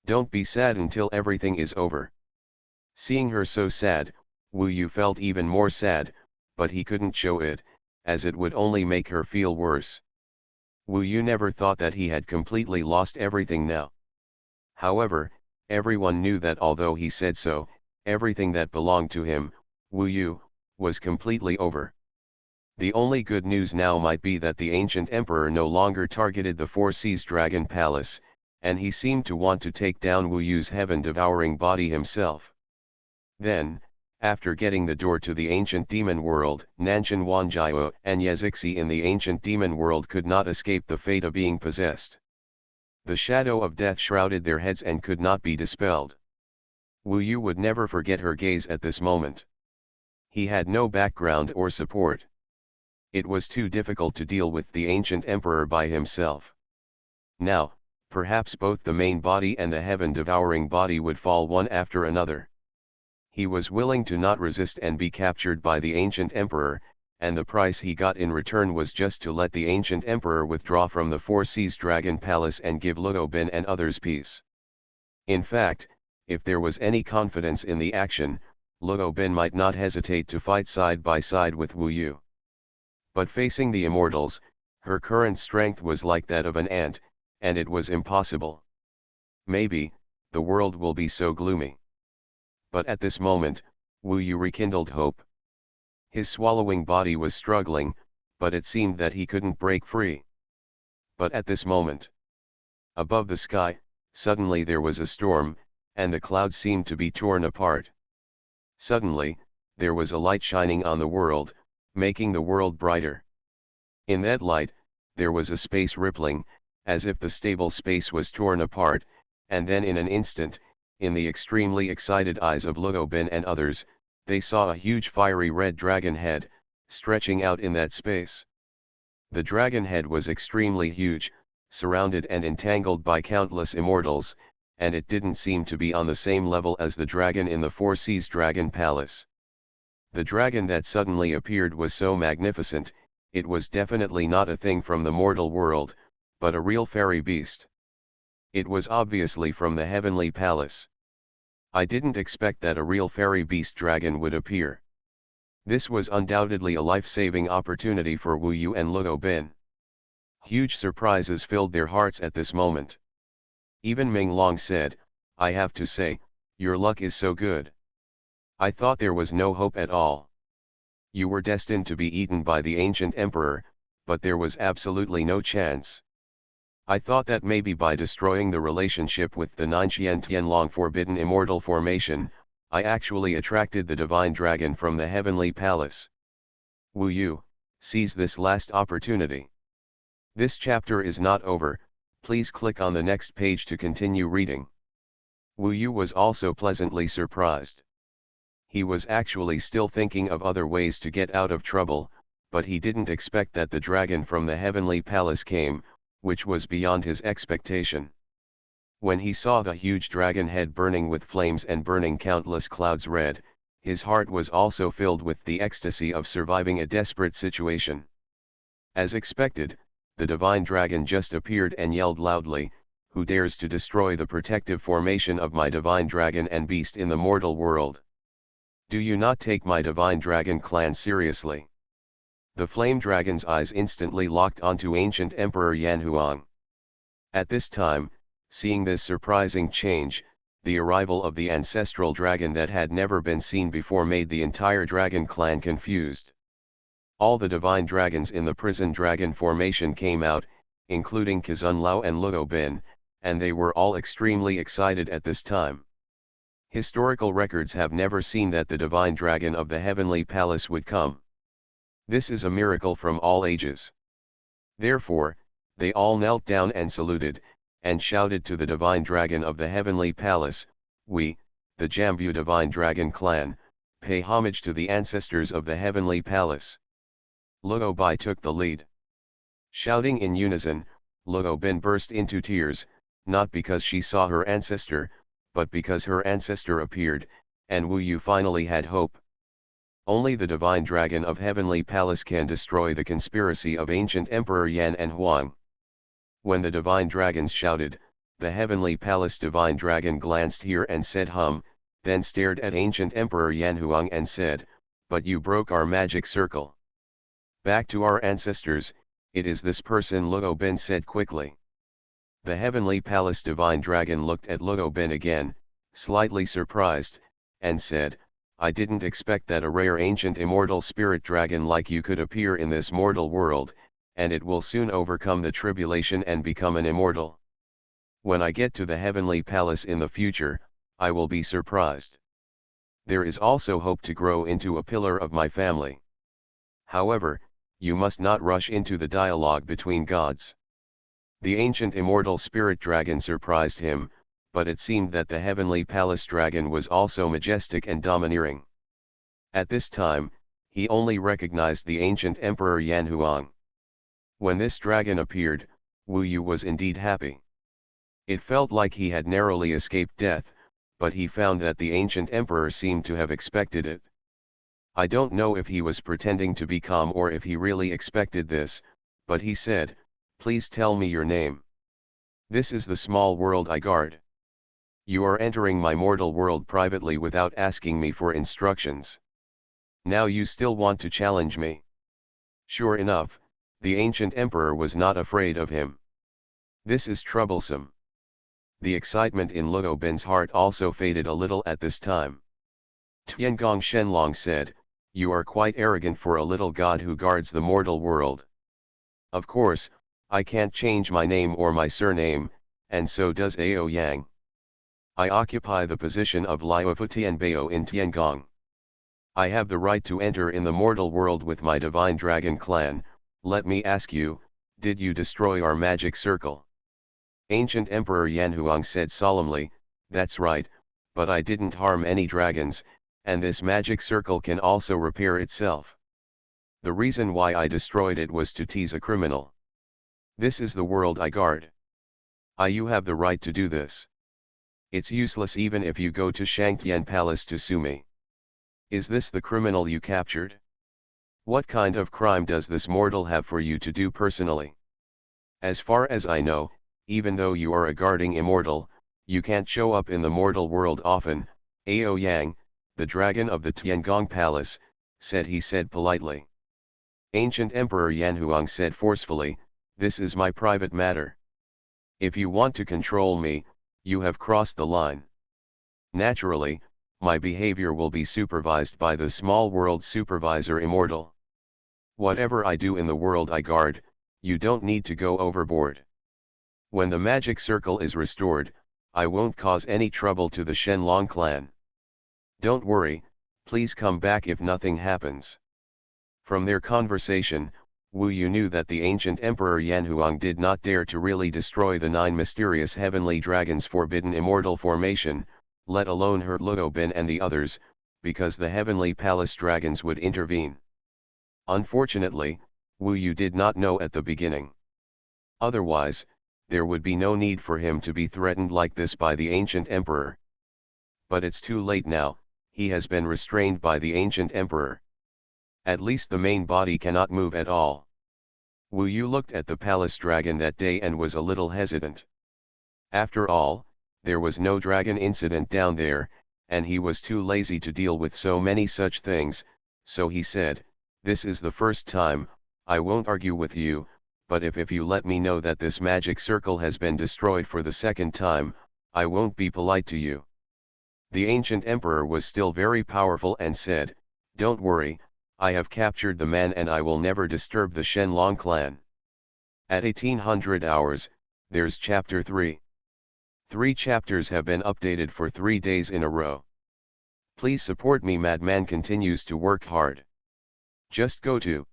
Don't be sad until everything is over. Seeing her so sad, Wu Yu felt even more sad, but he couldn't show it, as it would only make her feel worse. Wu Yu never thought that he had completely lost everything now. However, everyone knew that although he said so, everything that belonged to him, Wu Yu, was completely over. The only good news now might be that the ancient emperor no longer targeted the Four Seas Dragon Palace, and he seemed to want to take down Wu Yu's heaven-devouring body himself. Then, after getting the door to the ancient demon world, Nanshan Wanjiao and Yezixi in the ancient demon world could not escape the fate of being possessed. The shadow of death shrouded their heads and could not be dispelled. Wu Yu would never forget her gaze at this moment. He had no background or support. It was too difficult to deal with the ancient emperor by himself. Now, perhaps both the main body and the heaven-devouring body would fall one after another. He was willing to not resist and be captured by the ancient emperor, and the price he got in return was just to let the ancient emperor withdraw from the Four Seas Dragon Palace and give Ludo Bin and others peace. In fact, if there was any confidence in the action, Ludo Bin might not hesitate to fight side by side with Wu Yu. But facing the Immortals, her current strength was like that of an ant, and it was impossible. Maybe, the world will be so gloomy. But at this moment, Wu Yu rekindled hope. His swallowing body was struggling, but it seemed that he couldn't break free. But at this moment, above the sky, suddenly there was a storm, and the clouds seemed to be torn apart. Suddenly, there was a light shining on the world, making the world brighter. In that light, there was a space rippling, as if the stable space was torn apart, and then in an instant, in the extremely excited eyes of Ludo Bin and others, they saw a huge fiery red dragon head, stretching out in that space. The dragon head was extremely huge, surrounded and entangled by countless immortals, and it didn't seem to be on the same level as the dragon in the Four Seas Dragon Palace. The dragon that suddenly appeared was so magnificent, it was definitely not a thing from the mortal world, but a real fairy beast. It was obviously from the heavenly palace. I didn't expect that a real fairy beast dragon would appear. This was undoubtedly a life-saving opportunity for Wu Yu and Ludo Bin. Huge surprises filled their hearts at this moment. Even Ming Long said, "I have to say, your luck is so good. I thought there was no hope at all. You were destined to be eaten by the ancient emperor, but there was absolutely no chance. I thought that maybe by destroying the relationship with the Nine Tianlong forbidden immortal formation, I actually attracted the divine dragon from the heavenly palace. Wu Yu, seize this last opportunity. This chapter is not over, please click on the next page to continue reading." Wu Yu was also pleasantly surprised. He was actually still thinking of other ways to get out of trouble, but he didn't expect that the dragon from the heavenly palace came, which was beyond his expectation. When he saw the huge dragon head burning with flames and burning countless clouds red, his heart was also filled with the ecstasy of surviving a desperate situation. As expected, the divine dragon just appeared and yelled loudly, "Who dares to destroy the protective formation of my divine dragon and beast in the mortal world? Do you not take my divine dragon clan seriously?" The flame dragon's eyes instantly locked onto ancient Emperor Xuanhuan. At this time, seeing this surprising change, the arrival of the ancestral dragon that had never been seen before made the entire dragon clan confused. All the divine dragons in the prison dragon formation came out, including Kazun Lao and Ludo Bin, and they were all extremely excited at this time. Historical records have never seen that the divine dragon of the heavenly palace would come. This is a miracle from all ages. Therefore, they all knelt down and saluted, and shouted to the divine dragon of the heavenly palace, "We, the Jambu divine dragon clan, pay homage to the ancestors of the heavenly palace." Ludo Bai took the lead. Shouting in unison, Ludo Bin burst into tears, not because she saw her ancestor, but because her ancestor appeared, and Wu Yu finally had hope. Only the divine dragon of heavenly palace can destroy the conspiracy of ancient Emperor Yan and Huang. When the divine dragons shouted, the heavenly palace divine dragon glanced here and said then stared at ancient Emperor Yan Huang and said, "But you broke our magic circle. Back to our ancestors, it is this person," Ludo Bin said quickly. The heavenly palace divine dragon looked at Ludo Bin again, slightly surprised, and said, "I didn't expect that a rare ancient immortal spirit dragon like you could appear in this mortal world, and it will soon overcome the tribulation and become an immortal. When I get to the heavenly palace in the future, I will be surprised. There is also hope to grow into a pillar of my family. However, you must not rush into the dialogue between gods." The ancient immortal spirit dragon surprised him, but it seemed that the heavenly palace dragon was also majestic and domineering. At this time, he only recognized the ancient Emperor Xuanhuan. When this dragon appeared, Wu Yu was indeed happy. It felt like he had narrowly escaped death, but he found that the ancient emperor seemed to have expected it. I don't know if he was pretending to be calm or if he really expected this, but he said, "Please tell me your name. This is the small world I guard. You are entering my mortal world privately without asking me for instructions. Now you still want to challenge me." Sure enough, the ancient emperor was not afraid of him. This is troublesome. The excitement in Luo Bin's heart also faded a little at this time. Tiangong Shenlong said, "You are quite arrogant for a little god who guards the mortal world. Of course, I can't change my name or my surname, and so does Ao Yang. I occupy the position of Liufu Tianbao in Tiangong. I have the right to enter in the mortal world with my divine dragon clan. Let me ask you, did you destroy our magic circle?" Ancient Emperor Yanhuang said solemnly, "That's right, but I didn't harm any dragons, and this magic circle can also repair itself. The reason why I destroyed it was to tease a criminal. This is the world I guard. You have the right to do this. It's useless even if you go to Shangtian Palace to sue me. Is this the criminal you captured? What kind of crime does this mortal have for you to do personally? As far as I know, even though you are a guarding immortal, you can't show up in the mortal world often." Ao Yang, the dragon of the Tiangong Palace, said politely. Ancient Emperor Yanhuang said forcefully, "This is my private matter. If you want to control me, you have crossed the line. Naturally, my behavior will be supervised by the small world supervisor immortal. Whatever I do in the world I guard, you don't need to go overboard. When the magic circle is restored, I won't cause any trouble to the Shenlong clan. Don't worry, please come back if nothing happens." From their conversation, Wu Yu knew that the ancient Emperor Yanhuang did not dare to really destroy the 9 mysterious heavenly dragons' forbidden immortal formation, let alone hurt Luo Bin and the others, because the heavenly palace dragons would intervene. Unfortunately, Wu Yu did not know at the beginning. Otherwise, there would be no need for him to be threatened like this by the ancient emperor. But it's too late now, he has been restrained by the ancient emperor. At least the main body cannot move at all. Wu Yu looked at the palace dragon that day and was a little hesitant. After all, there was no dragon incident down there, and he was too lazy to deal with so many such things, so he said, "This is the first time, I won't argue with you, but if you let me know that this magic circle has been destroyed for the second time, I won't be polite to you." The ancient emperor was still very powerful and said, "Don't worry, I have captured the man and I will never disturb the Shenlong clan." At 1800 hours, there's chapter 3. 3 chapters have been updated for 3 days in a row. Please support me. Madman continues to work hard. Just go to